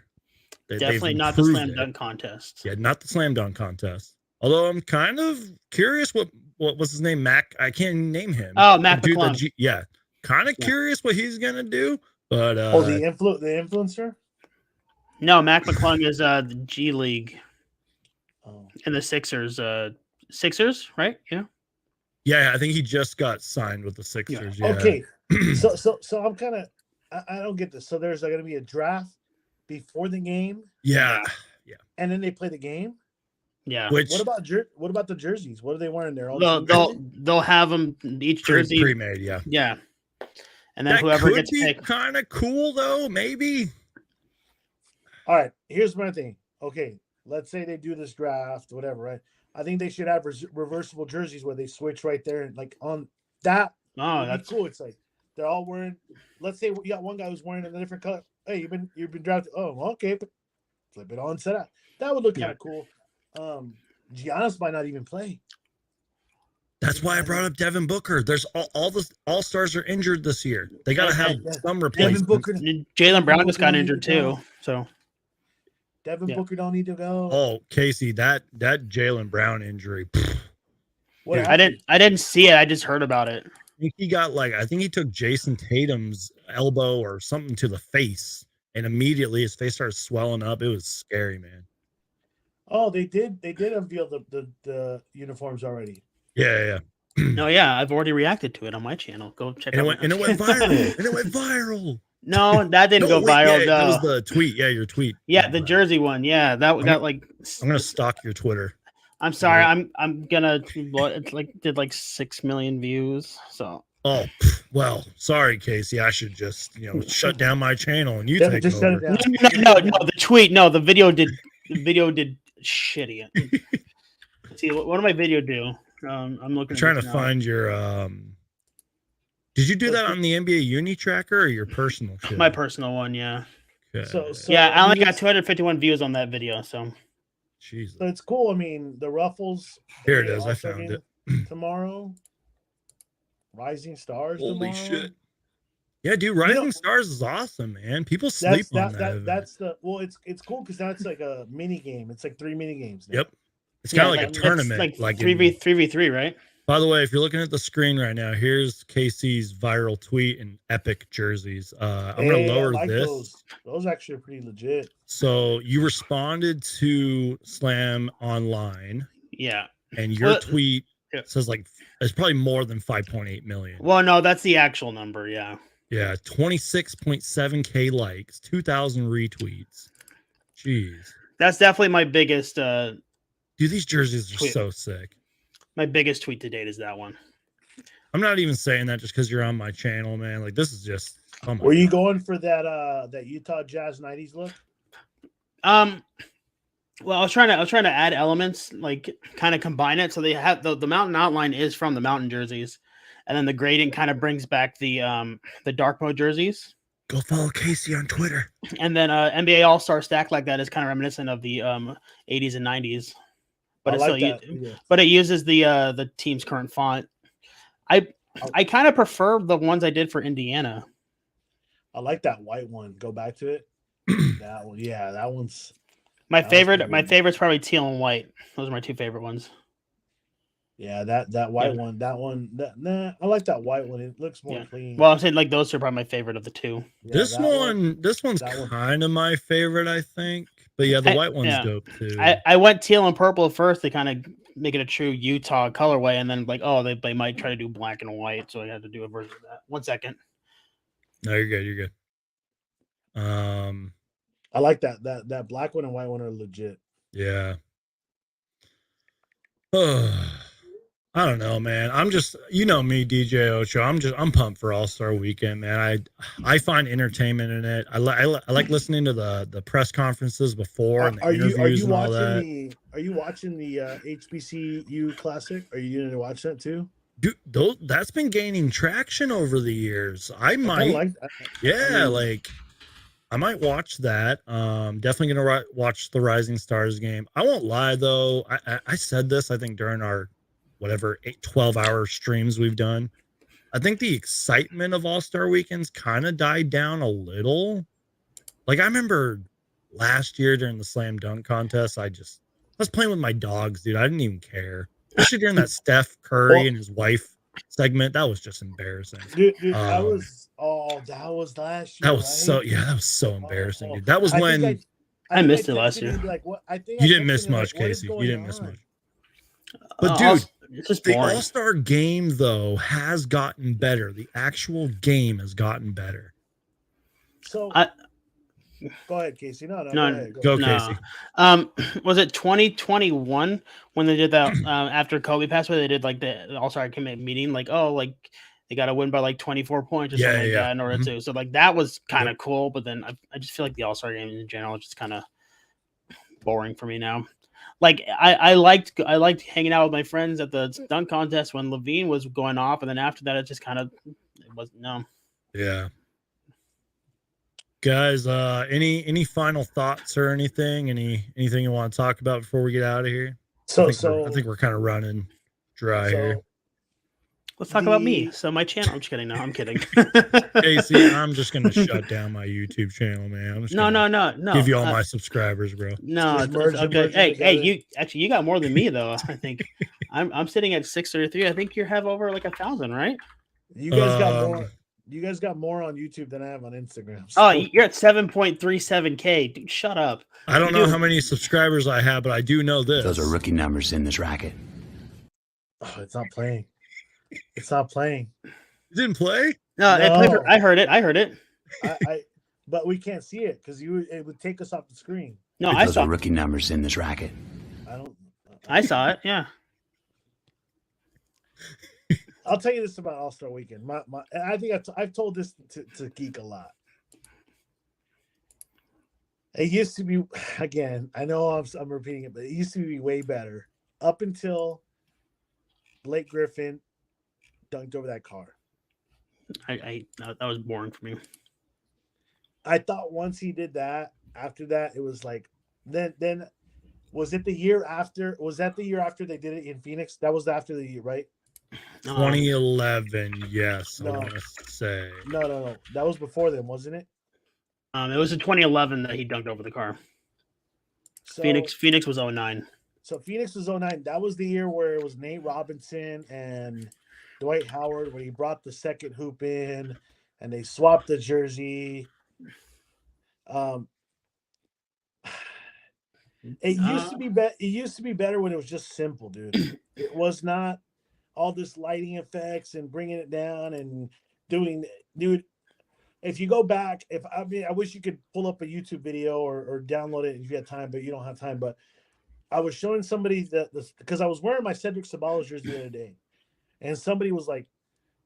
Definitely not the slam dunk contest. Yeah, not the slam dunk contest. Although I'm kind of curious what was his name? Mac. I can't name him. Oh, Mac McClung. Yeah. Kind of curious what he's gonna do. But the influencer? No, Mac McClung is the G League. Oh. And the Sixers. Sixers, right? Yeah. Yeah, I think he just got signed with the Sixers. Yeah. Okay. so I'm kind of I don't get this. So there's going to be a draft before the game. Yeah. And then they play the game. Yeah. What about the jerseys? What are they wearing there? They'll have them each jersey pre-made. Yeah. Yeah. And then that whoever could gets picked. Kind of cool though, maybe. All right. Here's my thing. Okay, let's say they do this draft, whatever, right? I think they should have reversible jerseys where they switch right there and like on that. Oh, that's cool. It's like they're all wearing. Let's say you got one guy who's wearing a different color. Hey, you've been drafted. Oh, okay. Flip it on, set up. That would look kind of cool. Giannis might not even play. That's why I brought up Devin Booker. There's all the All-Stars are injured this year. They got to have some replacement. Jaylen Brown just got injured too. So Devin Booker don't need to go. Oh, Casey, that Jaylen Brown injury. What I didn't see it. I just heard about it. I think he took Jason Tatum's elbow or something to the face, and immediately his face started swelling up. It was scary, man. Oh, they did unveil the uniforms already. Yeah. No, yeah, I've already reacted to it on my channel. Go check it out. And it went viral. No, that didn't go viral. Yeah, that was the tweet. Yeah, your tweet. Yeah, the jersey one. Yeah, that got like. I'm gonna stalk your Twitter. I'm sorry. I'm gonna. It's like did like 6 million views. So. Oh well, sorry, Casey. I should just shut down my channel and you take it over. No. The tweet. No, the video did. The video did shitty. See, what did my video do? I'm looking. Trying to find your. Did you do that on the NBA Uni tracker or your personal? My personal one, yeah. Okay. So Yeah, I only got he's- 251 views on that video. So Jesus. So it's cool. I mean, the Ruffles. Here it NBA is. I All-Star found game it. tomorrow. Rising Stars Holy tomorrow. shit. Yeah, dude, know- Rising Stars is awesome, man. People sleep on that event. That's the it's cool because that's like a mini game. It's like 3 mini games. Now. Yep. It's kind of like a it's tournament. like in- 3v3, right? By the way, if you're looking at the screen right now, here's Casey's viral tweet and epic jerseys. I'm going to lower I like this. Those actually are pretty legit. So you responded to Slam Online, Yeah. and your Well, tweet yeah. says like it's probably more than 5.8 million. Well, no, that's the actual number. Yeah. Yeah, 26.7K likes, 2,000 retweets. Jeez. That's definitely my biggest Dude, these jerseys are Tweet. so sick. my biggest tweet to date is that one. I'm not even saying that just because you're on my channel, man. Like, this is just, oh my Were you God. going for that Utah Jazz 90s look? Well, I was trying to add elements, like kind of combine it. So they have the mountain outline is from the mountain jerseys, and then the gradient kind of brings back the dark mode jerseys. Go follow Casey on Twitter. And then NBA All Star stack like that is kind of reminiscent of the 80s and 90s, but I it's like still that. Yeah. but it uses the team's current font. I kind of prefer the ones I did for Indiana. I like that white one. Go back to it. That one, yeah, that one's My That was favorite, pretty my good. favorite's probably teal and white. Those are my two favorite ones. yeah. That white Yeah. one. That one. I like that white one. It looks more Yeah. clean. Well, I'm saying like those are probably my favorite of the two. Yeah, This that one's that one. kind of my favorite, I think. But yeah, the white one's yeah. dope too. I went teal and purple at first to kind of make it a true Utah colorway, and then like, oh, they might try to do black and white, so I had to do a version of that. 1 second. No, you're good. You're good. I like that black one and white one are legit. Yeah. I don't know, man. I'm just, you know me, DJ Ocho. I'm pumped for All-Star Weekend, man. I find entertainment in it. I like listening to the press conferences before and the interviews and all that. Are you watching the HBCU Classic? Are you going to watch that too? Dude, that's been gaining traction over the years. I kinda might, like that. yeah, mean- like I might watch that. Definitely gonna watch the Rising Stars game. I won't lie though. I said this, I think, during our whatever 12-hour streams we've done. I think the excitement of All-Star Weekends kind of died down a little. Like I remember last year during the slam dunk contest, I was playing with my dogs, dude. I didn't even care. Especially during that Steph Curry and his wife segment. That was just embarrassing. Dude, Um, that was last year. That was right? that was so embarrassing, dude. That was I think when I think missed it texted last you, year. Like, what? I think you I didn't texted miss you, like, much, what is Casey. You going didn't miss on? much. But dude, Also, it's just the boring. All-Star game though has gotten better. The actual game has gotten better. So go ahead, Casey. No, No, go ahead. Go, No. Casey. Was it 2021 when they did that after Kobe passed away? They did like the All-Star meeting, like, oh, like they got to win by like 24 points or Yeah, something like yeah. that in order Mhm. to. So like that was kind of cool, but then I just feel like the All-Star game in general is just kind of boring for me now. Like I liked hanging out with my friends at the dunk contest when Levine was going off, and then after that it just kind of it was no. Yeah. Guys, any final thoughts or anything? Anything you want to talk about before we get out of here? I think we're kind of running dry here. Let's talk about me. So my channel. I'm just kidding. No, I'm kidding. Casey, I'm just gonna shut down my YouTube channel, man. I'm just No. give you all my subscribers, bro. No, Just merge them okay. Hey, together. you got more than me though. I think I'm sitting at 633. I think you have over like 1,000, right? You guys got more. You guys got more on YouTube than I have on Instagram. Oh, so- you're at 7.37K. Dude, shut up. I don't know how many subscribers I have, but I do know this. Those are rookie numbers in this racket. Oh, it's not playing. It's not playing. You didn't play? No, No. I heard it. But we can't see it because it would take us off the screen. No, I Those saw are rookie numbers in this racket. I saw it. Yeah. I'll tell you this about All-Star Weekend. I think I've told this to Geek a lot. It used to be, again, I know I'm repeating it, but it used to be way better up until Blake Griffin dunked over that car. I that was boring for me. I thought once he did that, after that, it was like, then was it the year after? Was that the year after they did it in Phoenix? That was after the year, right? 2011, yes, I No. want to say. No. That was before then, wasn't it? It was in 2011 that he dunked over the car. So, Phoenix was 09. So Phoenix was 09. That was the year where it was Nate Robinson and Dwight Howard, where he brought the second hoop in and they swapped the jersey. It used to be It used to be better when it was just simple, dude. It was not all this lighting effects and bringing it down and doing, dude. If you go back, I wish you could pull up a YouTube video or download it if you had time, but you don't have time. But I was showing somebody because I was wearing my Cedric Ceballos jersey the other day, and somebody was like,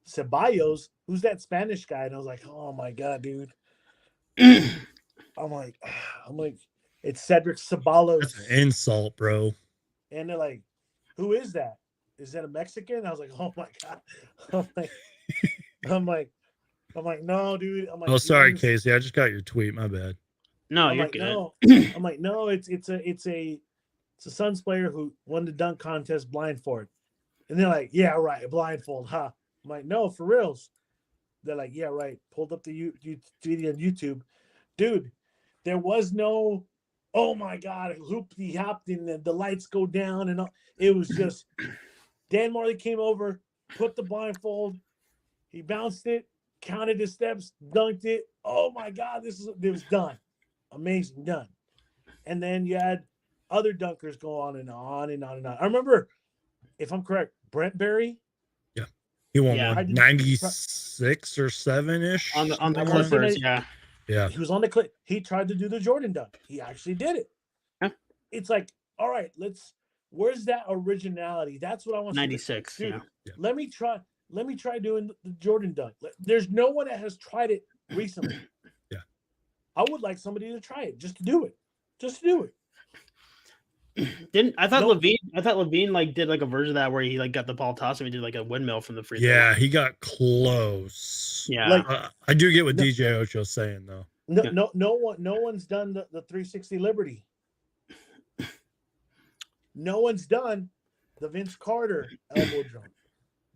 "Ceballos, who's that Spanish guy?" And I was like, "Oh my god, dude!" I'm like, it's Cedric Ceballos. That's an insult, bro. And they're like, "Who is that? Is that a Mexican?" I was like, "Oh my god!" I'm like, no, dude. I'm like, oh, sorry, Casey. I just got your tweet. My bad. No, I'm you're like, good. no. I'm like, no. It's a Suns player who won the dunk contest blindfold. And they're like, yeah, right, blindfold, huh? I'm like, no, for reals. They're like, yeah, right. Pulled up the video on YouTube, dude. There was no, oh my god, he hopped and the lights go down and all. It was just Dan Marley came over, put the blindfold, he bounced it, counted his steps, dunked it. Oh my god, it was done, amazing, done. And then you had other dunkers go on and on and on and on. I remember, if I'm correct, Brent Berry. Yeah, he won Yeah. 96 or 7-ish on the Clippers. Yeah. He was on the clip. He tried to do the Jordan dunk. He actually did it. Yeah. It's like, all right, where's that originality? That's what I want. 96. Dude, yeah. Let me try doing the Jordan dunk. There's no one that has tried it recently. Yeah. I would like somebody to try it, just to do it. I thought Levine like did like a version of that where he like got the ball tossed and he did like a windmill from the free throw. Yeah, he got close. Yeah. I do get what DJ Ocho's saying though. No one's done the 360 Liberty. No one's done the Vince Carter elbow jump.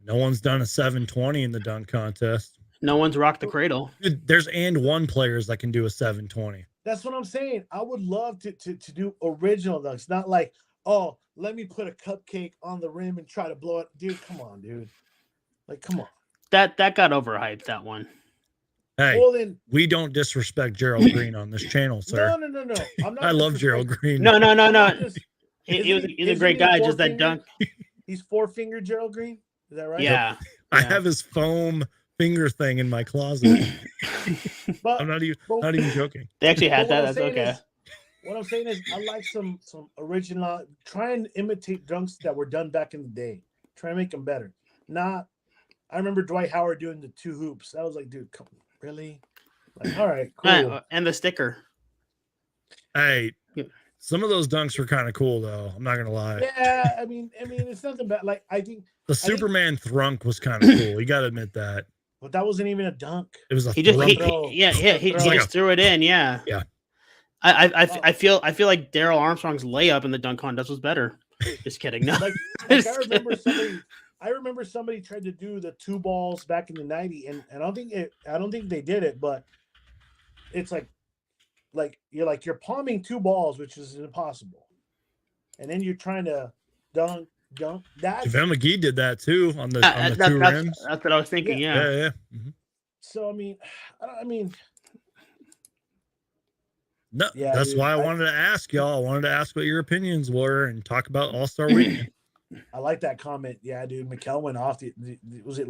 No one's done a 720 in the dunk contest. No one's rocked the cradle. Dude, there's one players that can do a 720. That's what I'm saying. I would love to do original dunks, not like, oh, let me put a cupcake on the rim and try to blow it. Dude, come on, dude. Like, come on. That got overhyped, that one. Hey, well, then, we don't disrespect Gerald Green on this channel, sir. No. I'm not. I love Gerald Green. No. He's a great guy. Just that dunk. He's 4-finger Gerald Green. Is that right? Yeah. I have his foam finger thing in my closet. But I'm not even joking. They actually had that. That's okay. What I'm saying is, I like some original. Try and imitate dunks that were done back in the day. Try and make them better. I remember Dwight Howard doing the 2 hoops. I was like, dude, come on, really? Like, all right, cool. And the sticker. Hey, some of those dunks were kind of cool though. I'm not gonna lie. Yeah, I mean, it's nothing bad. Like, I think the Superman thrunk was kind of cool. You got to admit that. But that wasn't even a dunk. It was a he throw. He just threw it in. Yeah. Yeah. I feel like Daryl Armstrong's layup in the dunk contest was better. Just kidding. No. Like I remember somebody tried to do the 2 balls back in the 90s, and I don't think they did it, but it's like you're palming 2 balls, which is impossible. And then you're trying to dunk. That JaVale McGee did that too on the 2 rims. That's what I was thinking. Yeah. Mm-hmm. So I mean, no, that's why I wanted to ask y'all. I wanted to ask what your opinions were and talk about All-Star Weekend. I like that comment. Yeah, dude, Mikal went off. Was it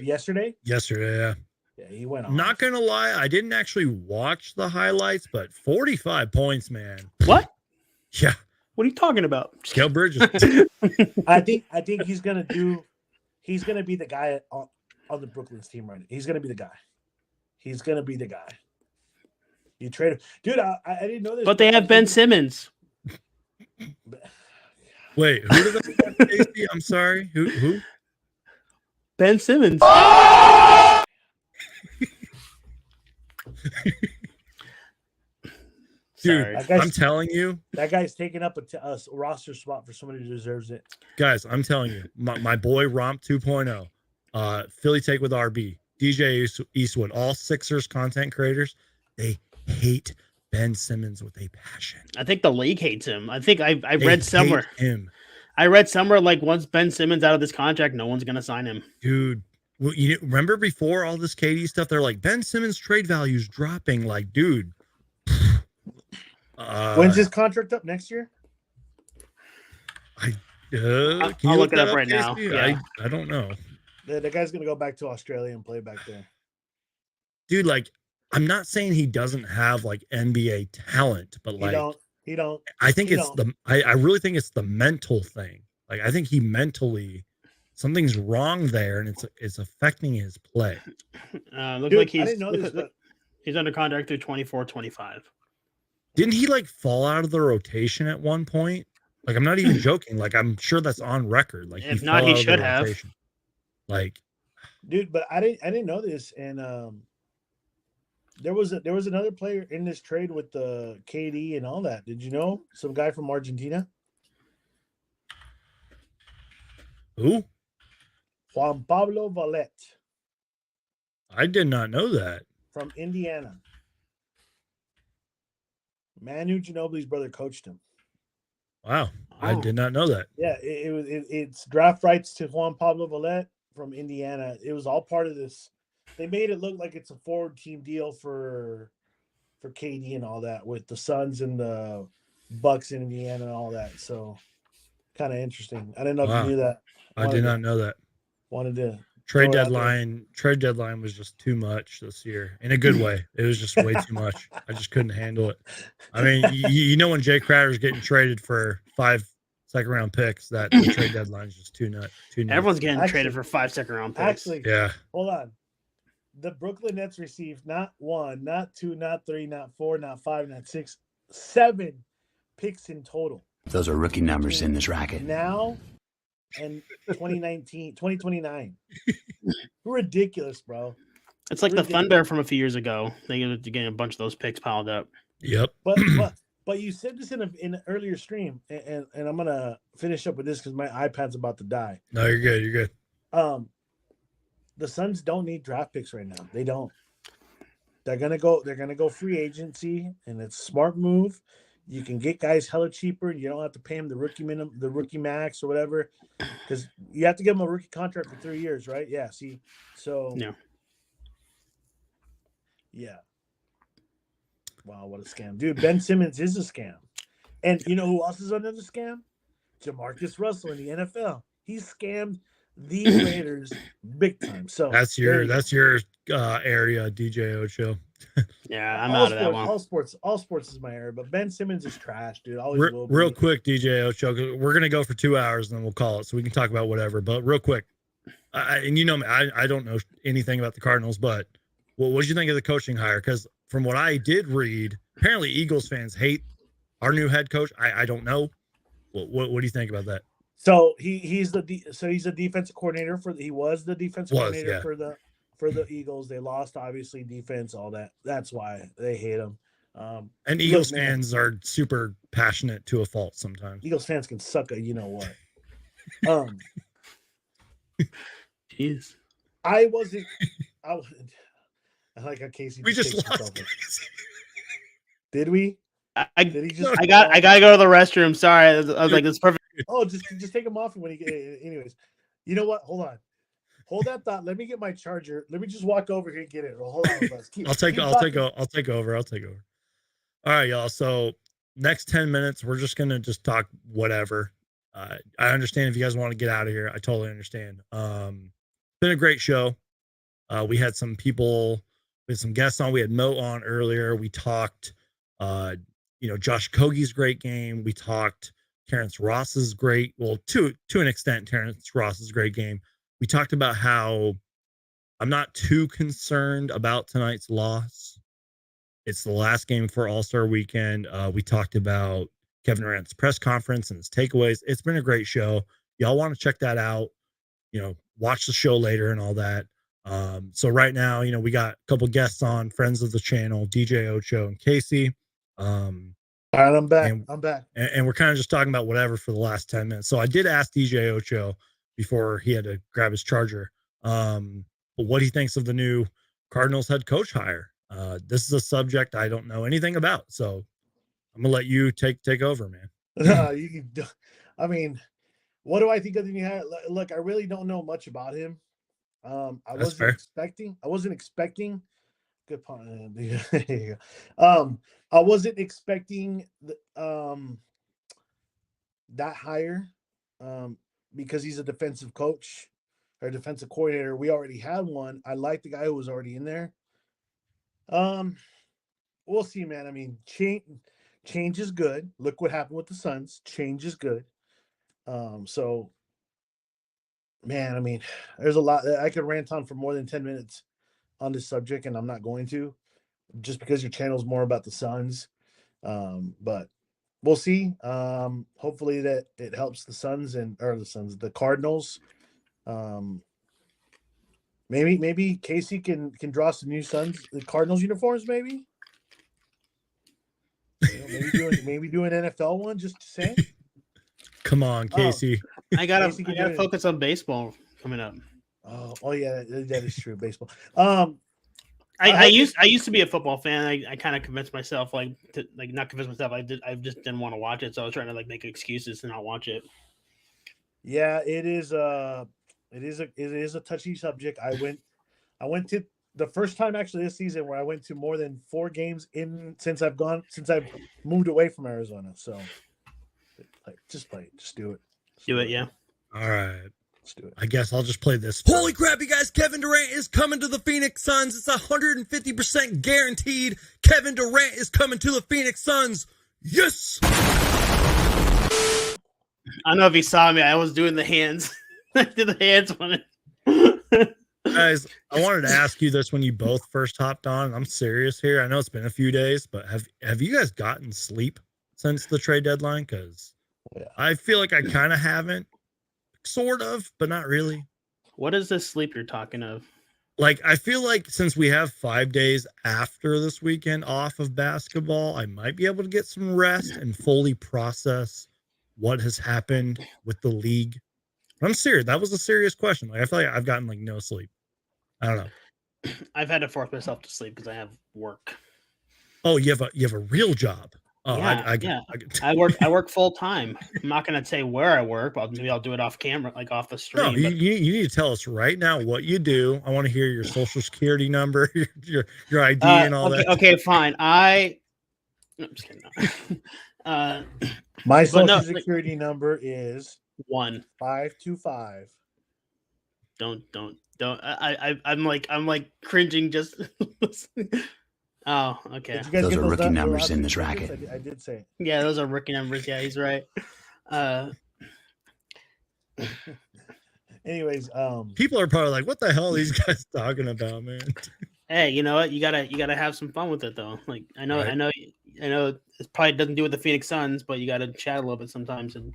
yesterday? Yesterday, yeah. Yeah, he went off. Not gonna lie, I didn't actually watch the highlights, but 45 points, man. What? Yeah. What are you talking about? Scale Bridges. I think he's gonna be the guy on the Brooklyn's team right now. He's gonna be the guy. You trade him, dude. I didn't know this. But they have Ben Simmons. Wait, who did they have, Casey? I'm sorry. Who? Ben Simmons. sorry. That guy's- I'm telling you, That guy's taking up a roster spot for somebody who deserves it. guys, I'm telling you, my boy Romp 2.0, Philly Take with RB, DJ Eastwood, all Sixers content creators, they hate Ben Simmons with a passion. I think the league hates him. I think I They read somewhere. hate him, I read somewhere like once Ben Simmons out of this contract, no one's gonna sign him. dude. Well, you remember before all this KD stuff, they're like Ben Simmons trade value is dropping. Like, dude, When's his contract up next year? Can you I'll look it that up right now. Casey? Yeah. I don't know, The guy's gonna go back to Australia and play back there. dude. Like, I'm not saying he doesn't have like NBA talent, but like, He don't. I think he it's don't. I really think it's the mental thing. Like, I think he mentally something's wrong there, and it's affecting his play. Looks Dude, like I didn't know this, but he's under contract through 24-25. Didn't he like fall out of the rotation at one point? Like, I'm not even joking. Like, I'm sure that's on record. Like, If not, fell he out of the should have. rotation. Like, dude, but I didn't know this, and there was another player in this trade with the KD and all that. Did you know? Some guy from Argentina, who? Juan Pablo Valette I did not know that. from Indiana. Manu Ginobili's brother coached him. Wow, I Oh. did not know that. Yeah, it's draft rights to Juan Pablo Valette from Indiana. It was all part of this. They made it look like it's a forward team deal for KD and all that with the Suns and the Bucks in Indiana and all that. So kind of interesting. I didn't know if Wow. you knew that. I did not know that. Wanted to Trade throw it out there. deadline was just too much this year in a good way. It was just way too much. I just couldn't handle it. I mean, you know, when Jay Crowder's getting traded for 5 second-round picks, that the trade deadline is just too nuts. Everyone's getting Actually- traded for 5 second-round picks. Actually, Yeah. hold on. The Brooklyn Nets received not 1, not 2, not 3, not 4, not 5, not 6, 7 picks in total. Those are rookie numbers in this racket. Now and 2029. Ridiculous, bro. It's like the Ridiculous. Thunder from a few years ago. They getting a bunch of those picks piled up. Yep. But you said this in an earlier stream, and I'm gonna finish up with this because my iPad's about to die. No, you're good. You're good. The Suns don't need draft picks right now. They don't. They're gonna go free agency, and it's a smart move. You can get guys hella cheaper, and you don't have to pay them the rookie minimum, the rookie max, or whatever, because you have to give them a rookie contract for 3 years, right? Yeah. See, so No. yeah. Wow, what a scam, dude! Ben Simmons is a scam, and you know who else is another scam? Jamarcus Russell in the NFL. He scammed the Raiders big time. So That's your area, DJ Ocho. Yeah, I'm out of that one. All sports is my area, but Ben Simmons is trash, dude. Always will be. Real quick, DJ Ocho, 'cause we're gonna go for 2 hours and then we'll call it, so we can talk about whatever. But real quick, and you know me, I don't know anything about the Cardinals, but what did you think of the coaching hire? Because from what I did read, apparently Eagles fans hate our new head coach. I don't know. What do you think about that? So he's a defensive coordinator he was the defensive coordinator yeah. for the Eagles. They lost obviously defense, all that. That's why they hate him. And Eagles fans are super passionate to a fault sometimes. Eagles fans can suck a you know what. Jeez. I like how Casey. We just takes lost. himself in. Did we? Did he just? I gotta go to the restroom. Sorry, I was like, "This is perfect." Oh, just take him off when he get. Anyways, you know what? Hold on. Hold that thought. Let me get my charger. Let me just walk over here and get it. Hold on. I'll take over. All right, y'all. So next 10 minutes, we're just gonna talk whatever. I understand if you guys want to get out of here. I totally understand. Been a great show. We had some people, we had some guests on. We had Mo on earlier. We talked, Josh Kogie's great game. We talked Terrance Ross's great, well, to an extent, Terrance Ross's great game. We talked about how I'm not too concerned about tonight's loss. It's the last game for All-Star Weekend. We talked about Kevin Durant's press conference and his takeaways. It's been a great show. Y'all want to check that out, watch the show later and all that. So right now, we got a couple guests on, friends of the channel, DJ Ocho and Casey. All right, I'm back. And- I'm back. and we're kind of just talking about whatever for the last 10 minutes. So I did ask DJ Ocho before he had to grab his charger, what he thinks of the new Cardinals head coach hire. This is a subject I don't know anything about, so I'm gonna let you take over, man. I mean, what do I think of the new hire? Look, I really don't know much about him. I wasn't expecting. Good pun. I wasn't expecting that hire because he's a defensive coach or defensive coordinator. We already had one. I like the guy who was already in there. We'll see, man. I mean, change is good. Look what happened with the Suns. Change is good. So, man, I mean, there's a lot. I could rant on for more than 10 minutes on this subject, and I'm not going to, just because your channel is more about the Suns. But we'll see. Hopefully that it helps the Cardinals. Maybe Casey can draw some new the Cardinals uniforms, maybe. Maybe do an NFL one, just to say. Come on, Casey. I gotta focus on baseball coming up. Oh yeah, that is true. Baseball. I used to be a football fan. I kind of convinced myself, not convinced myself. I just didn't want to watch it, so I was trying to make excuses to not watch it. Yeah, it is a touchy subject. I went to the first time actually this season where I went to more than 4 games since I've moved away from Arizona. So just play it. Just do it. Do it, yeah. All right. Let's do it. I guess I'll just play this. Holy crap, you guys. Kevin Durant is coming to the Phoenix Suns. It's 150% guaranteed. Kevin Durant is coming to the Phoenix Suns. Yes! I don't know if you saw me. I was doing the hands. I did the hands on it. Guys, I wanted to ask you this when you both first hopped on. I'm serious here. I know it's been a few days, but have you guys gotten sleep since the trade deadline? Because I feel like I kind of haven't. Sort of, but not really. What is this sleep you're talking of? Like, I feel like since we have 5 days after this weekend off of basketball, I might be able to get some rest and fully process what has happened with the league. I'm serious. That was a serious question. Like, I feel like I've gotten no sleep. I don't know. I've had to force myself to sleep because I have work. Oh, you have a real job. Oh, yeah, I work full time. I'm not gonna say where I work, but maybe I'll do it off camera, off the stream. No, you need to tell us right now what you do. I want to hear your social security number, your ID, and all that. Okay, fine. No, I'm just kidding. No. My social security number is 1525. 525. Don't. I'm cringing just. Oh, okay. Those are rookie numbers in this racket. I did say it. Yeah, those are rookie numbers. Yeah, he's right. Anyways, people are probably like, "What the hell are these guys talking about, man?" Hey, you know what? You gotta have some fun with it, though. I know it probably doesn't do with the Phoenix Suns, but you gotta chat a little bit sometimes and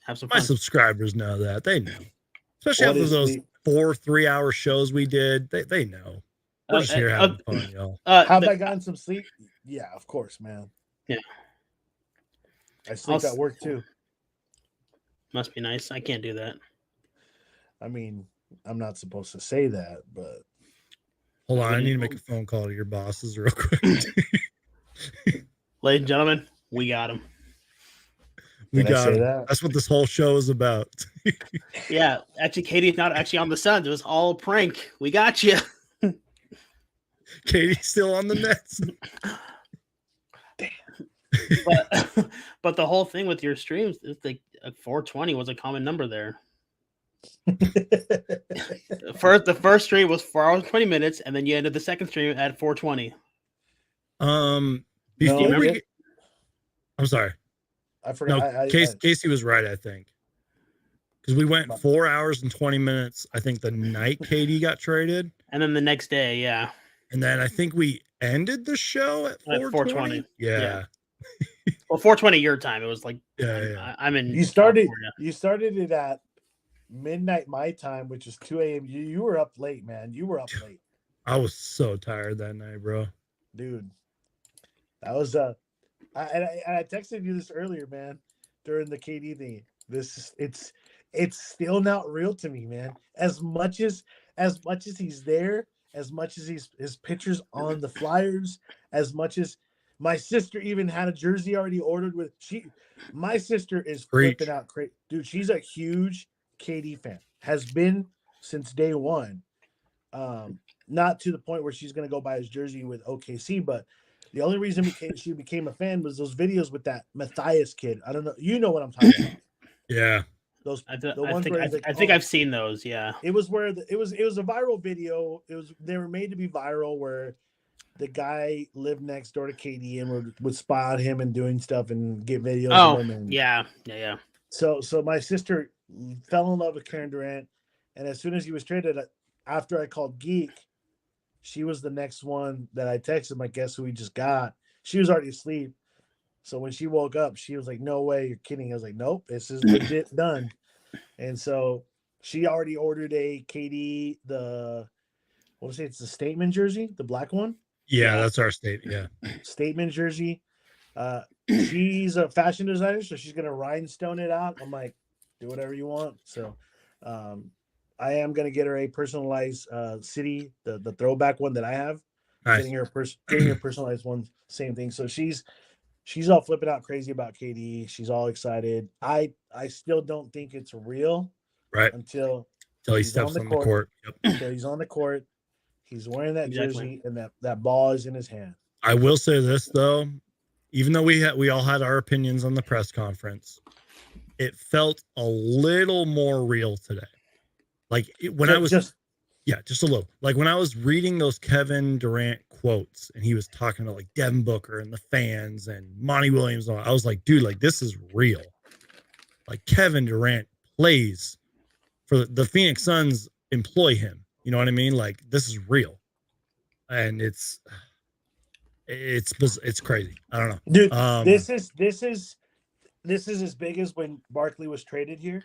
have some fun. My subscribers know that. They know, especially after those 4 3-hour shows we did. They know. We're just here having fun, y'all. Have I gotten some sleep? Yeah, of course, man. Yeah. I sleep at work too. Must be nice. I can't do that. I mean, I'm not supposed to say that, but hold on, I need to make a phone call to your bosses real quick. Ladies and gentlemen, we got him. We got him. That's what this whole show is about. Yeah, actually, Katie's not actually on the Suns. It was all a prank. We got you. Katie's still on the Nets. But the whole thing with your streams is 420 was a common number there. The first stream was 4 hours 20 minutes, and then you ended the second stream at 420. I'm sorry. I forgot. No, Casey was right, I think. Because we went 4 hours and 20 minutes, I think, the night Katie got traded. And then the next day, yeah. And then I think we ended the show at 420. Yeah. Well, 420 your time. It was I'm in. You started it at midnight my time, which is 2 a.m. You were up late, man. You were up late. I was so tired that night, bro. Dude, that was I texted you this earlier, man, during the KD thing. It's still not real to me, man. As much as he's there, as much as his pictures on the flyers, as much as my sister even had a jersey already ordered with my sister is flipping out crazy. Dude, she's a huge KD fan. Has been since day one. Not to the point where she's gonna go buy his jersey with OKC, but the only reason she became a fan was those videos with that Matthias kid. I don't know. You know what I'm talking about. Yeah. I think I've seen those. Yeah. It was where it was a viral video. They were made to be viral where the guy lived next door to KD and would spy on him and doing stuff and get videos of him. And, yeah. So my sister fell in love with Kevin Durant, and as soon as he was traded, after I called Geek, she was the next one that I texted. My guess who we just got. She was already asleep. So when she woke up, she was like, "No way, you're kidding." I was like, "Nope, this is legit done." And so she already ordered a KD, it's the statement jersey, the black one. Yeah, that's our statement. Yeah. Statement jersey. She's a fashion designer, so she's gonna rhinestone it out. I'm like, do whatever you want. So I am gonna get her a personalized city, the throwback one that I have. Nice. Getting her a personalized one, same thing. So she's all flipping out crazy about KD. She's all excited. I still don't think it's real, right? Until he steps on the court. Yep. Until he's on the court, he's wearing that jersey and that ball is in his hand. I will say this though, even though we all had our opinions on the press conference, it felt a little more real today. Like just a little. Like when I was reading those Kevin Durant quotes and he was talking about like Devin Booker and the fans and Monty Williams, and all, I was like, dude, like this is real. Like Kevin Durant plays for the Phoenix Suns, employ him. You know what I mean? Like this is real, and it's crazy. I don't know, dude. This is as big as when Barkley was traded here.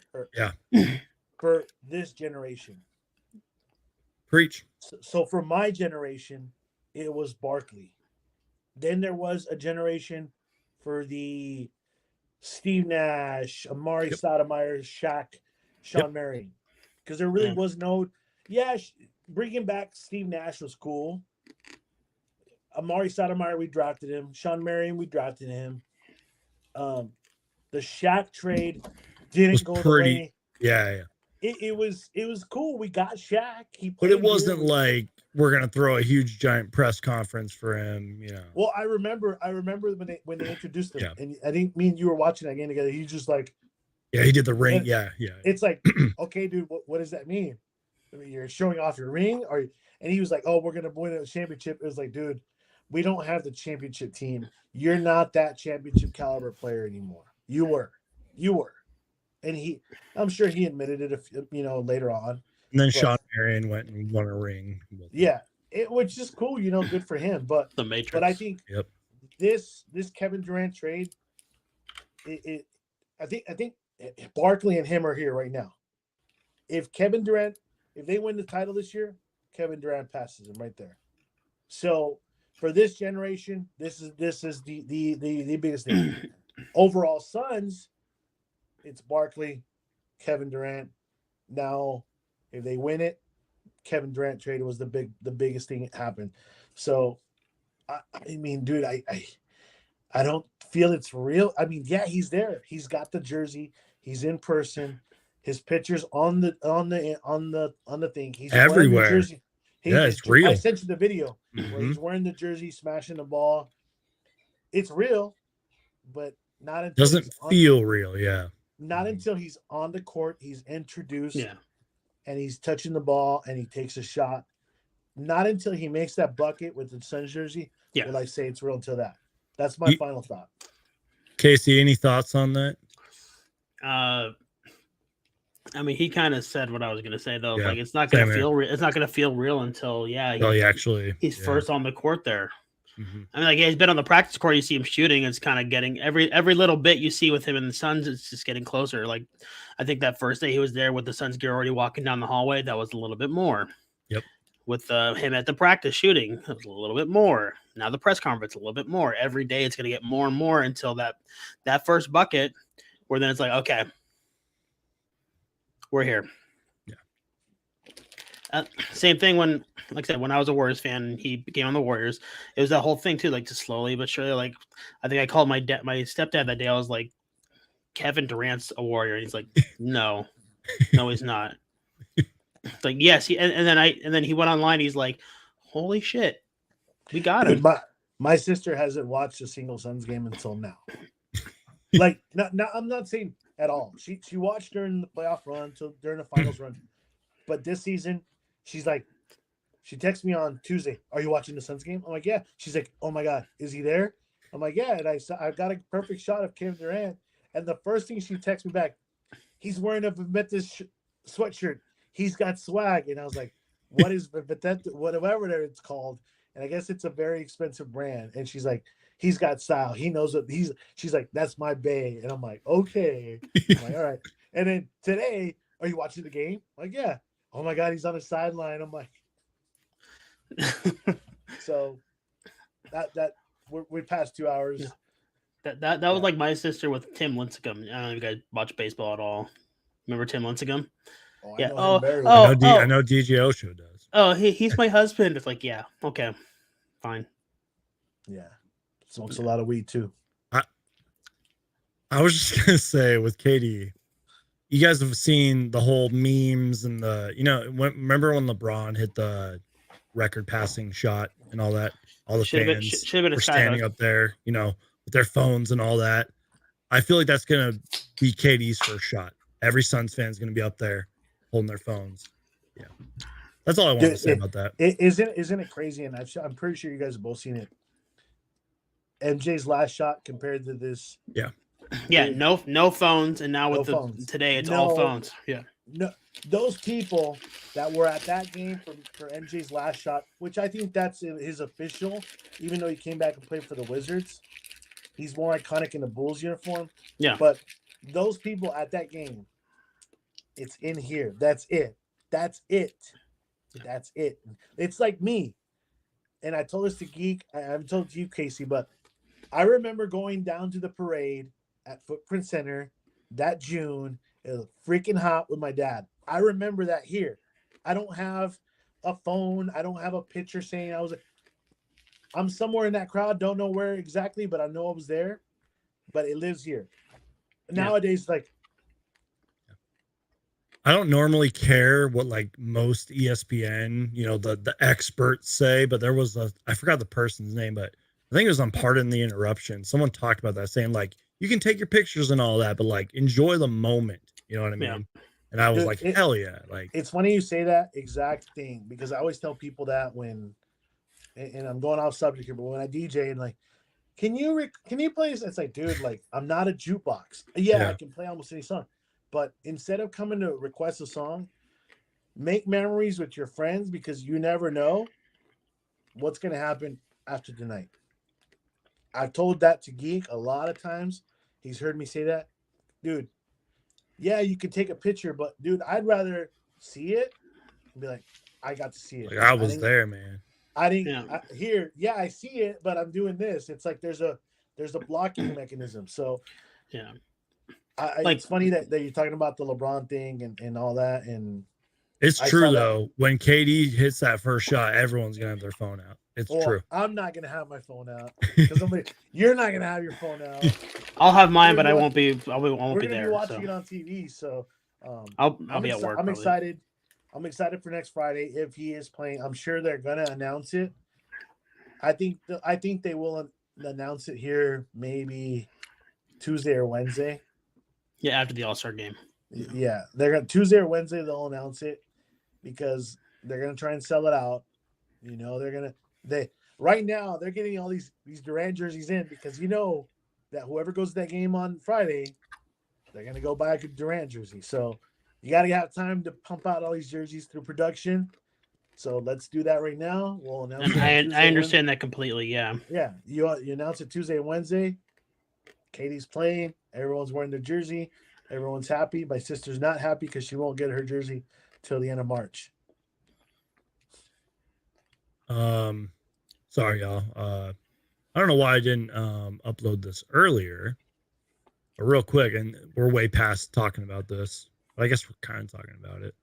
For this generation. Preach. So for my generation, it was Barkley. Then there was a generation for the Steve Nash, Amari Stoudemire, Shaq, Sean Marion. Because there really was no... Yeah, bringing back Steve Nash was cool. Amari Stoudemire, we drafted him. Sean Marion, we drafted him. The Shaq trade didn't go the way... Yeah. It was cool. We got Shaq. But it wasn't like we're gonna throw a huge giant press conference for him, you know. Well, I remember when they introduced him, and I think me and you were watching that game together. He's just like, he did the ring. Yeah. It's like, okay, dude, what does that mean? I mean, you're showing off your ring, and he was like, oh, we're gonna win a championship. It was like, dude, we don't have the championship team. You're not that championship caliber player anymore. You were. And I'm sure he admitted it, later on. And then Sean Marion went and won a ring. Yeah, which is cool, good for him. But the Matrix. But I think this Kevin Durant trade, I think Barkley and him are here right now. If they win the title this year, Kevin Durant passes him right there. So for this generation, this is the biggest thing. Overall, Suns. It's Barkley, Kevin Durant. Now, if they win it, Kevin Durant trade was the biggest thing that happened. So, I mean, dude, I don't feel it's real. I mean, yeah, he's there. He's got the jersey. He's in person. His pictures on the thing. He's everywhere. Wearing the jersey. It's real. I sent you the video where he's wearing the jersey, smashing the ball. It's real, but not until doesn't feel real. Yeah. Not until he's on the court, he's introduced, and he's touching the ball, and he takes a shot. Not until he makes that bucket with the Suns jersey will I say it's real until that. That's my final thought. Casey, any thoughts on that? I mean, he kind of said what I was going to say, though. Like, it's not going to feel real. It's not going to feel real until, he's first on the court there. Mm-hmm. I mean, like he's been on the practice court. You see him shooting. It's kind of getting every little bit you see with him in the Suns. It's just getting closer. Like I think that first day he was there with the Suns gear already walking down the hallway. That was a little bit more. Yep. with him at the practice shooting, it was a little bit more. Now the press conference, a little bit more. Every day it's going to get more and more until that first bucket, where then it's like, okay, we're here. Same thing when, like I said, when I was a Warriors fan, he became on the Warriors. It was that whole thing too, like just slowly but surely. Like I think I called my stepdad that day. I was like, Kevin Durant's a Warrior, and he's like, no, he's not. It's like, yes, and then he went online. He's like, holy shit, we got him. My sister hasn't watched a single Suns game until now. Like, no, I'm not saying at all. She watched during the playoff run, during the finals run, but this season. She's like, she texts me on Tuesday, are you watching the Suns game? I'm like, yeah. She's like, oh my God, is he there? I'm like, yeah. And I got a perfect shot of Kevin Durant. And the first thing she texts me back, he's wearing a Vemetis sweatshirt. He's got swag. And I was like, what is Vemetis, whatever it's called? And I guess it's a very expensive brand. And she's like, he's got style. He knows what she's like, that's my bae. And I'm like, okay. I'm like, all right. And then today, are you watching the game? I'm like, yeah. Oh my God, he's on the sideline. I'm like, so that we passed 2 hours. Yeah. That was like my sister with Tim Lincecum. I don't know if you guys watch baseball at all. Remember Tim Lincecum? Oh, yeah. I know DJ Ocho does. Oh, he's my husband. It's like, yeah, okay, fine. Yeah, smokes a lot of weed too. I was just gonna say with Katie. You guys have seen the whole memes and remember when LeBron hit the record passing shot and all that? All the fans were standing up there, with their phones and all that. I feel like that's going to be KD's first shot. Every Suns fan is going to be up there holding their phones. Yeah. That's all I wanted to say about that. Isn't it crazy? And I'm pretty sure you guys have both seen it. MJ's last shot compared to this. Yeah. Yeah, no phones, and now with today it's all phones. Yeah, no, those people that were at that game for MJ's last shot, which I think that's his official, even though he came back and played for the Wizards, he's more iconic in the Bulls uniform. Yeah, but those people at that game, it's in here. That's it. That's it. That's it. It's like me, and I told this to Geek. I've told it to you, Casey, but I remember going down to the parade at Footprint Center that June. It was freaking hot with my dad. I remember that here. I don't have a phone. I don't have a picture saying I'm somewhere in that crowd. Don't know where exactly, but I know I was there. But it lives here. Nowadays, like, I don't normally care what like most ESPN, the experts say, but there was I forgot the person's name, but I think it was on Pardon the Interruption. Someone talked about that, saying like, you can take your pictures and all that, but like enjoy the moment. You know what I mean? Yeah. And I was hell yeah. Like, it's funny you say that exact thing, because I always tell people that and I'm going off subject here, but when I DJ and like, can you play this? It's like, dude, like, I'm not a jukebox. Yeah, I can play almost any song, but instead of coming to request a song, make memories with your friends, because you never know what's going to happen after tonight. I've told that to Geek a lot of times. He's heard me say that. Dude, yeah, you can take a picture, but dude, I'd rather see it and be like, I got to see it. Like, I was there, man. I didn't I see it, but I'm doing this. It's like there's a blocking mechanism. So yeah. It's funny that you're talking about the LeBron thing and all that. And it's true though. When KD hits that first shot, everyone's gonna have their phone out. It's true. I'm not gonna have my phone out because you're not gonna have your phone out. I'll have mine, but I won't be. I won't be there. We're gonna be watching it on TV, so I'll be at work. I'm excited. I'm excited for next Friday if he is playing. I'm sure they're gonna announce it. I think they will announce it here maybe Tuesday or Wednesday. Yeah, after the All-Star game. Yeah, they're gonna Tuesday or Wednesday they'll announce it, because they're gonna try and sell it out. Right now they're getting all these Durant jerseys in, because that whoever goes to that game on Friday, they're gonna go buy a Durant jersey. So you gotta have time to pump out all these jerseys through production. So let's do that right now. We'll announce it. I understand that completely. Yeah. Yeah. You announce it Tuesday and Wednesday. Katie's playing. Everyone's wearing their jersey. Everyone's happy. My sister's not happy because she won't get her jersey till the end of March. Sorry, y'all. I don't know why I didn't upload this earlier. But real quick, and we're way past talking about this. But I guess we're kind of talking about it.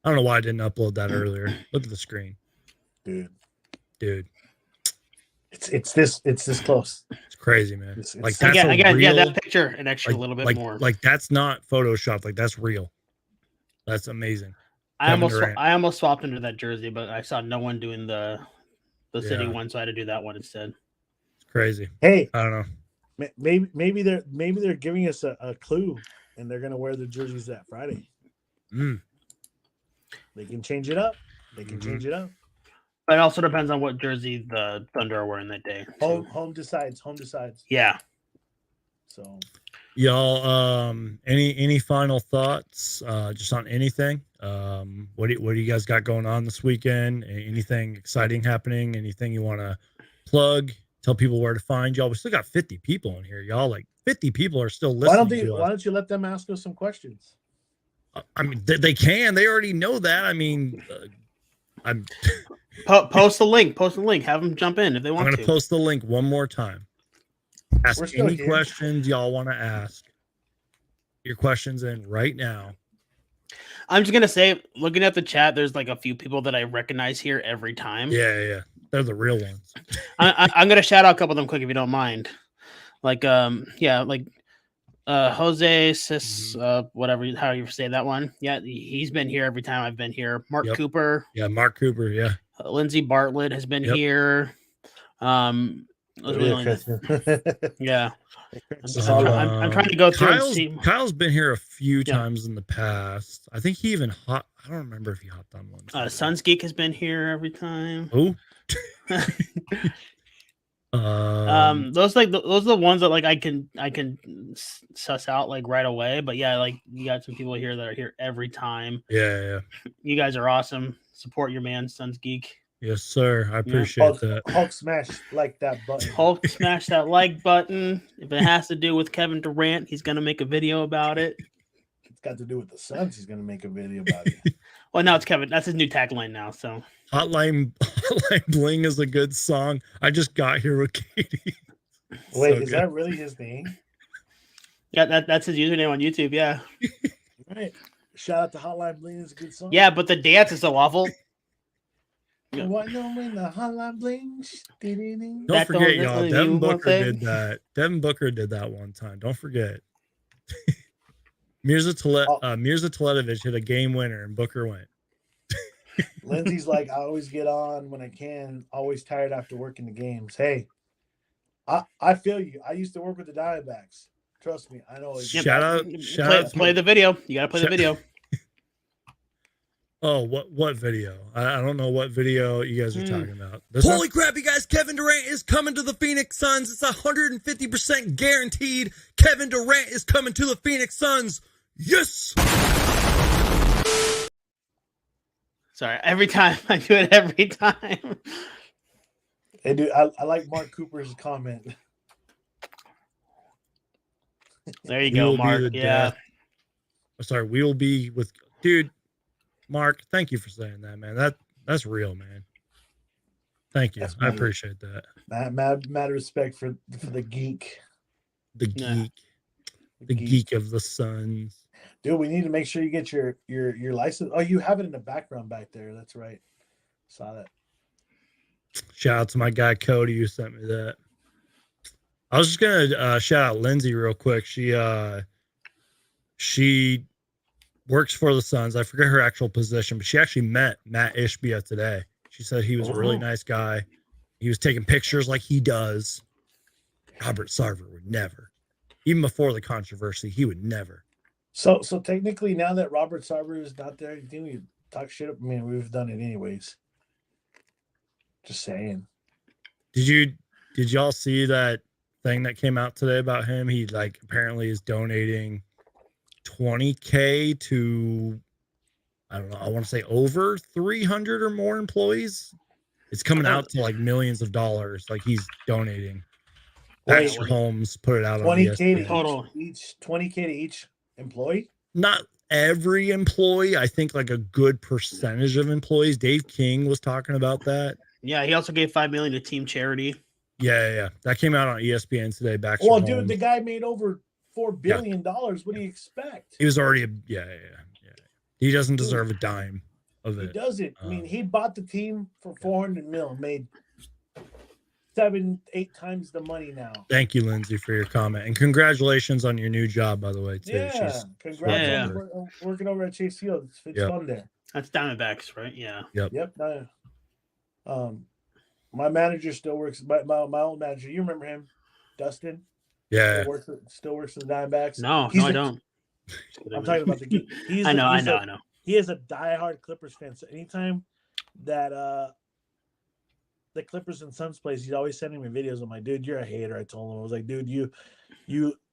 I don't know why I didn't upload that earlier. Look at the screen, dude. It's this close. It's crazy, man. It's like that's again, real, that picture an extra like, little bit more. Like that's not Photoshop. Like that's real. That's amazing. I almost swapped into that jersey, but I saw no one doing the city one, so I had to do that one instead. It's crazy. Hey, I don't know. Maybe they're giving us a clue, and they're gonna wear the jerseys that Friday. They can change it up. But it also depends on what jersey the Thunder are wearing that day. Home decides. Yeah. So, y'all, any final thoughts? Just on anything? What do you guys got going on this weekend? Anything exciting happening? Anything you want to plug? Tell people where to find y'all. We still got 50 people in here, y'all. Like 50 people are still listening. Why don't you let them ask us some questions? I mean, they can. They already know that. I mean, I'm post the link. Have them jump in if they want to. I'm going to post the link one more time. Ask any questions y'all want to ask. Your questions in right now. I'm just gonna say, looking at the chat, there's like a few people that I recognize here every time. Yeah. They're the real ones. I'm gonna shout out a couple of them quick if you don't mind. Like Jose Sis, whatever, how you say that one. Yeah, he's been here every time I've been here. Mark Cooper. Yeah, Mark Cooper. Yeah. Lindsey Bartlett has been here. Yeah. I'm trying to go through and see. Kyle's been here a few times in the past. I think he even I don't remember if he hopped on one. Suns Geek has been here every time. Who? Those are the ones that like I can suss out like right away. But yeah, like you got some people here that are here every time. Yeah. You guys are awesome. Support your man, Suns Geek. Yes, sir. I appreciate that. Hulk smash like that button. Hulk smash that like button. If it has to do with Kevin Durant, he's gonna make a video about it. It's got to do with the Suns. He's gonna make a video about it. Well, now it's Kevin. That's his new tagline now. So Hotline Bling is a good song. I just got here with Katie. Wait, is that really his name? Yeah, that's his username on YouTube. Yeah. Right. Shout out to Hotline Bling is a good song. Yeah, but the dance is so awful. What no when the Hotline Bling? Don't forget, y'all. Devin Booker did that. Devin Booker did that one time. Don't forget. Mirza Teletovic hit a game winner and Booker went. Lindsay's like, I always get on when I can, always tired after working the games. Hey, I feel you. I used to work with the Diamondbacks. Trust me, I know. Shout out. Play the video. You gotta play the video. Oh, what video? I don't know what video you guys are talking about. Holy crap, you guys. Kevin Durant is coming to the Phoenix Suns. It's 150% guaranteed. Kevin Durant is coming to the Phoenix Suns. Yes! Sorry, every time. I do it every time. Hey, dude, I like Mark Cooper's comment. There you go, Mark. Yeah. Sorry, we will be with... Dude, Mark, thank you for saying that, man. That's real, man. Thank you. I appreciate that. Mad respect for the geek. The geek. The geek of the Suns. Dude, we need to make sure you get your license. Oh, you have it in the background back there. That's right. Saw that. Shout out to my guy Cody who sent me that. I was just gonna shout out Lindsay real quick. She works for the Suns. I forget her actual position, but she actually met Matt Ishbia today. She said he was a really nice guy. He was taking pictures like he does. Robert Sarver would never. Even before the controversy, he would never. So technically, now that Robert Sarver is not there, you think we talk shit up? I mean, we've done it anyways. Just saying. Did y'all see that thing that came out today about him? He apparently is donating $20,000 to, I don't know, I want to say over 300 or more employees. It's coming out to millions of dollars. He's donating. Baxter Holmes put it out on $20,000 total each. $20,000 to each employee. Not every employee. I think like a good percentage of employees. Dave King was talking about that. Yeah, he also gave $5 million to team charity. Yeah. That came out on ESPN today. Baxter Well, Holmes. dude, the guy made over $4 billion. What do you expect? He was already yeah. He doesn't deserve a dime of He it. doesn't. I mean, he bought the team for $400 million, made 7-8 times the money now. Thank you, Lindsay, for your comment, and congratulations on your new job, by the way. Too. Yeah, congrats on working over at Chase Field. It's fun there. That's Diamondbacks, right? Yeah. Yep. My manager still works. My old manager, you remember him, Dustin? Yeah. Still works for the Diamondbacks. No, I don't. I'm talking about the. I know. He is a diehard Clippers fan. So anytime that the Clippers and Suns plays, he's always sending me videos. I'm like, dude, you're a hater. I told him. I was like, dude, you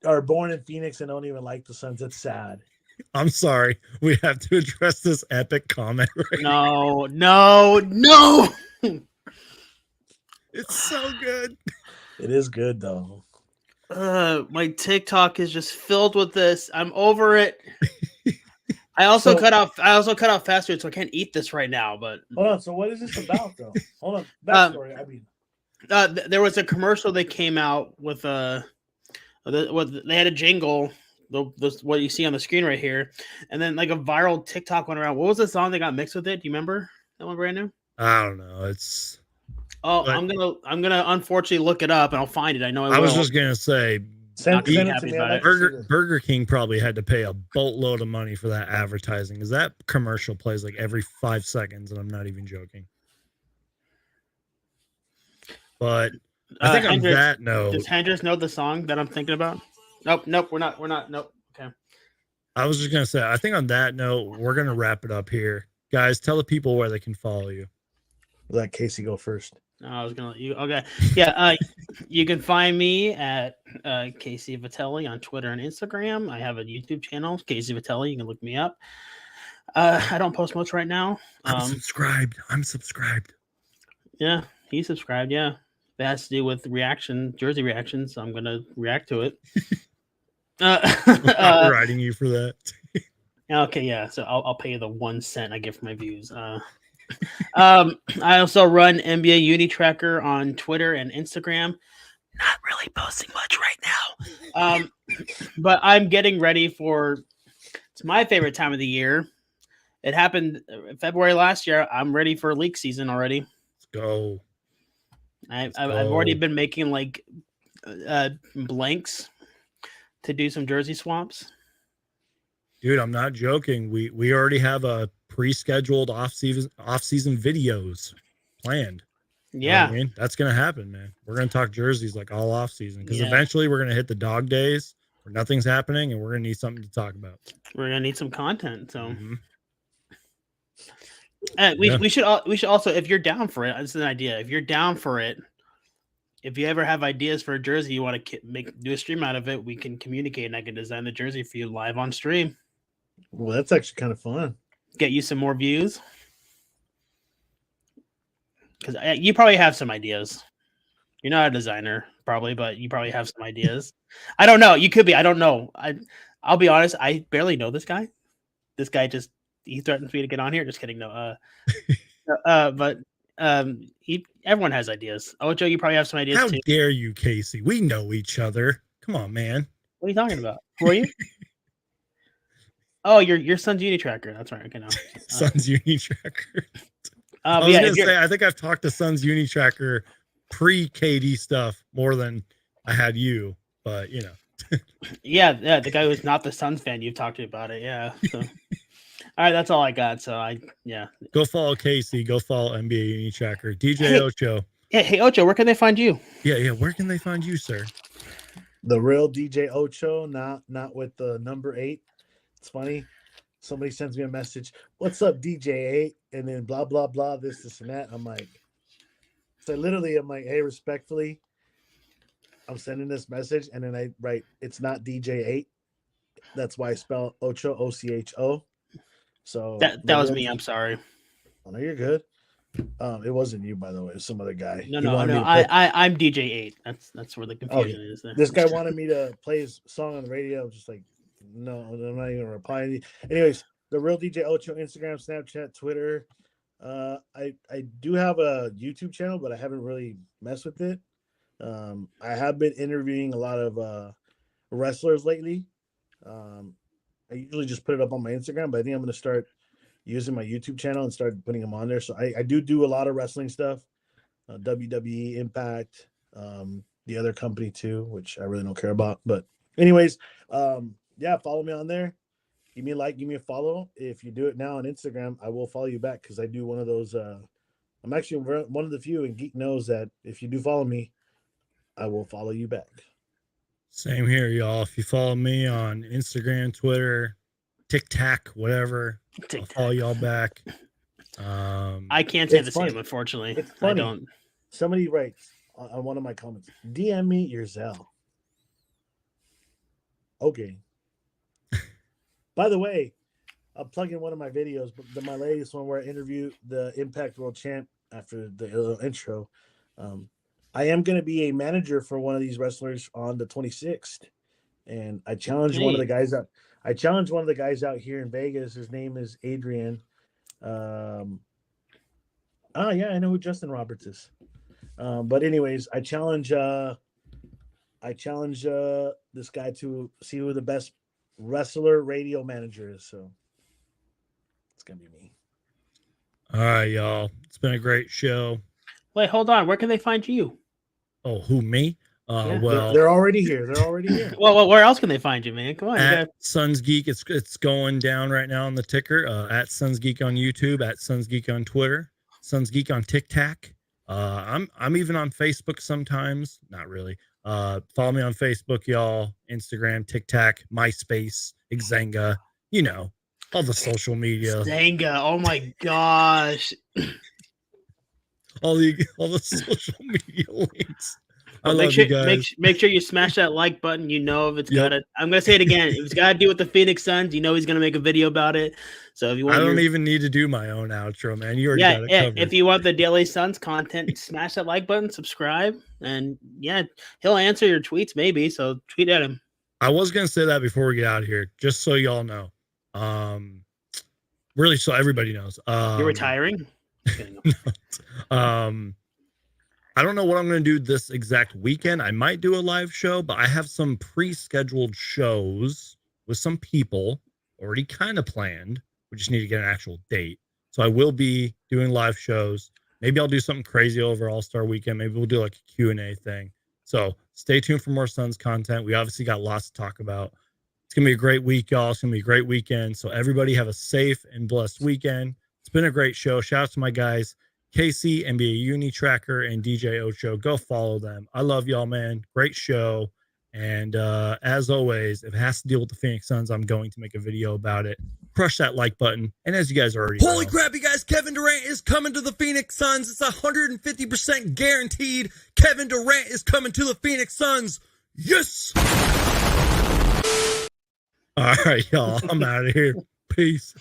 are born in Phoenix and don't even like the Suns. It's sad. I'm sorry. We have to address this epic comment. Right No. It's so good. It is good though. My TikTok is just filled with this. I'm over it. I also cut off fast food, so I can't eat this right now. But hold on. So what is this about, though? Hold on. Backstory. There was a commercial that came out with they had a jingle, what you see on the screen right here, and then like a viral TikTok went around. What was the song that got mixed with it? Do you remember that one, Brandon? I don't know. It's. Oh, I'm gonna unfortunately look it up and I'll find it. I know. I was just gonna say. Burger King probably had to pay a boatload of money for that advertising because that commercial plays like every 5 seconds, and I'm not even joking. But I think on that note, does Hendrix know the song that I'm thinking about? Nope, we're not. Nope. Okay. I was just gonna say, I think on that note, we're gonna wrap it up here, guys. Tell the people where they can follow you. Let Casey go first. No, I was gonna let you. Okay, yeah. You can find me at Casey Vitelli on Twitter and Instagram. I have a YouTube channel, Casey Vitelli. You can look me up. I don't post much right now. I'm subscribed. Yeah, he's subscribed. Yeah, that has to do with jersey reactions. So I'm gonna react to it. I'm writing you for that. Okay, yeah. So I'll pay you the 1 cent I get for my views. I also run NBA Uni Tracker on Twitter and Instagram. Not really posting much right now. But I'm getting ready it's my favorite time of the year. It happened February last year. I'm ready for league season already. Let's go. I've already been making like blanks to do some jersey swaps. Dude, I'm not joking. We already have a pre-scheduled off-season videos planned. Yeah. You know what I mean? That's gonna happen, man. We're gonna talk jerseys like all off-season because eventually we're gonna hit the dog days where nothing's happening and we're gonna need something to talk about. We're gonna need some content. So we should also, if you're down for it, it's an idea. If you're down for it, if you ever have ideas for a jersey you want to do a stream out of it, we can communicate and I can design the jersey for you live on stream. Well, that's actually kind of fun. Get you some more views. Because you probably have some ideas. You're not a designer, probably, but you probably have some ideas. I don't know. You could be. I don't know. I'll be honest. I barely know this guy. This guy he threatens me to get on here. Just kidding. No. But everyone has ideas. Ocho, you probably have some ideas How too. dare you, Casey? We know each other. Come on, man. What are you talking about? Who are you? Oh, your son's Uni Tracker. That's right. Okay, no. Son's Uni Tracker. I was gonna say, I think I've talked to Son's Uni Tracker pre-KD stuff more than I had you, but you know. yeah, the guy who's not the Suns fan, you've talked to about it. Yeah. So. All right, that's all I got. So Go follow Casey. Go follow NBA Uni Tracker. DJ Ocho. Hey, Ocho, where can they find you? Yeah. Where can they find you, sir? The real DJ Ocho, not with the number 8. It's funny. Somebody sends me a message. What's up, DJ 8? And then blah blah blah. This and that. I'm like, I'm like, hey, respectfully, I'm sending this message, and then I write, it's not DJ 8. That's why I spell Ocho, O-C-H-O. So that was me. I'm sorry. Oh, no, you're good. It wasn't you, by the way. It was some other guy. No. I'm DJ 8. That's where the confusion is. There. This guy wanted me to play his song on the radio. Just like, No, I'm not even replying. Anyways, the real DJ Ocho, Instagram, Snapchat, Twitter. I do have a YouTube channel, but I haven't really messed with it. I have been interviewing a lot of wrestlers lately. I usually just put it up on my Instagram, but I think I'm going to start using my YouTube channel and start putting them on there. So I do a lot of wrestling stuff, WWE, Impact, the other company too, which I really don't care about. But anyways, yeah, follow me on there. Give me a like, give me a follow. If you do it now on Instagram, I will follow you back because I do one of those. I'm actually one of the few, and Geek knows that if you do follow me, I will follow you back. Same here, y'all. If you follow me on Instagram, Twitter, TikTok, whatever, I'll follow y'all back. I can't say the same, unfortunately. It's funny. I don't. Somebody writes on one of my comments, DM me your Zelle. Okay. By the way, I'll plug in one of my videos, but my latest one where I interviewed the Impact World Champ after the intro. I am going to be a manager for one of these wrestlers on the 26th, and I challenged one of the guys out. I challenged one of the guys out here in Vegas. His name is Adrian. Yeah, I know who Justin Roberts is. But anyways, I challenge this guy to see who the best wrestler radio manager is. So it's gonna be me. All right, y'all. It's been a great show. Wait, hold on. Where can they find you? Oh, who, me? Yeah. Well, they're already here. They're already here. Well, where else can they find you, man? Come on. At Suns Geek, it's going down right now on the ticker. At Suns Geek on YouTube, at Suns Geek on Twitter, Suns Geek on TikTok. I'm even on Facebook sometimes. Not really. Follow me on Facebook, y'all. Instagram, TikTok, MySpace, Xanga. You know, all the social media. Xanga. Oh my gosh. all the social media links. Well, make sure you smash that like button. You know, if it's got it. I'm gonna say it again. If it's got to do with the Phoenix Suns, you know he's gonna make a video about it. So if you want, I don't even need to do my own outro, man. You already got it covered. If you want the Daily Suns content, smash that like button, subscribe, and he'll answer your tweets maybe. So tweet at him. I was gonna say that before we get out of here, just so y'all know. Really, so everybody knows. You're retiring. I don't know what I'm going to do this exact weekend. I might do a live show, but I have some pre-scheduled shows with some people already kind of planned. We just need to get an actual date. So I will be doing live shows. Maybe I'll do something crazy over All-Star Weekend. Maybe we'll do like a Q&A thing. So stay tuned for more Suns content. We obviously got lots to talk about. It's going to be a great week, y'all. It's going to be a great weekend. So everybody have a safe and blessed weekend. It's been a great show. Shout out to my guys, KC, NBA Uni Tracker, and DJ Ocho. Go follow them. I love y'all, man. Great show. And as always, if it has to deal with the Phoenix Suns, I'm going to make a video about it. Crush that like button. And as you guys already Holy know, crap, you guys, Kevin Durant is coming to the Phoenix Suns. It's 150% guaranteed. Kevin Durant is coming to the Phoenix Suns. Yes! All right, y'all. I'm out of here. Peace.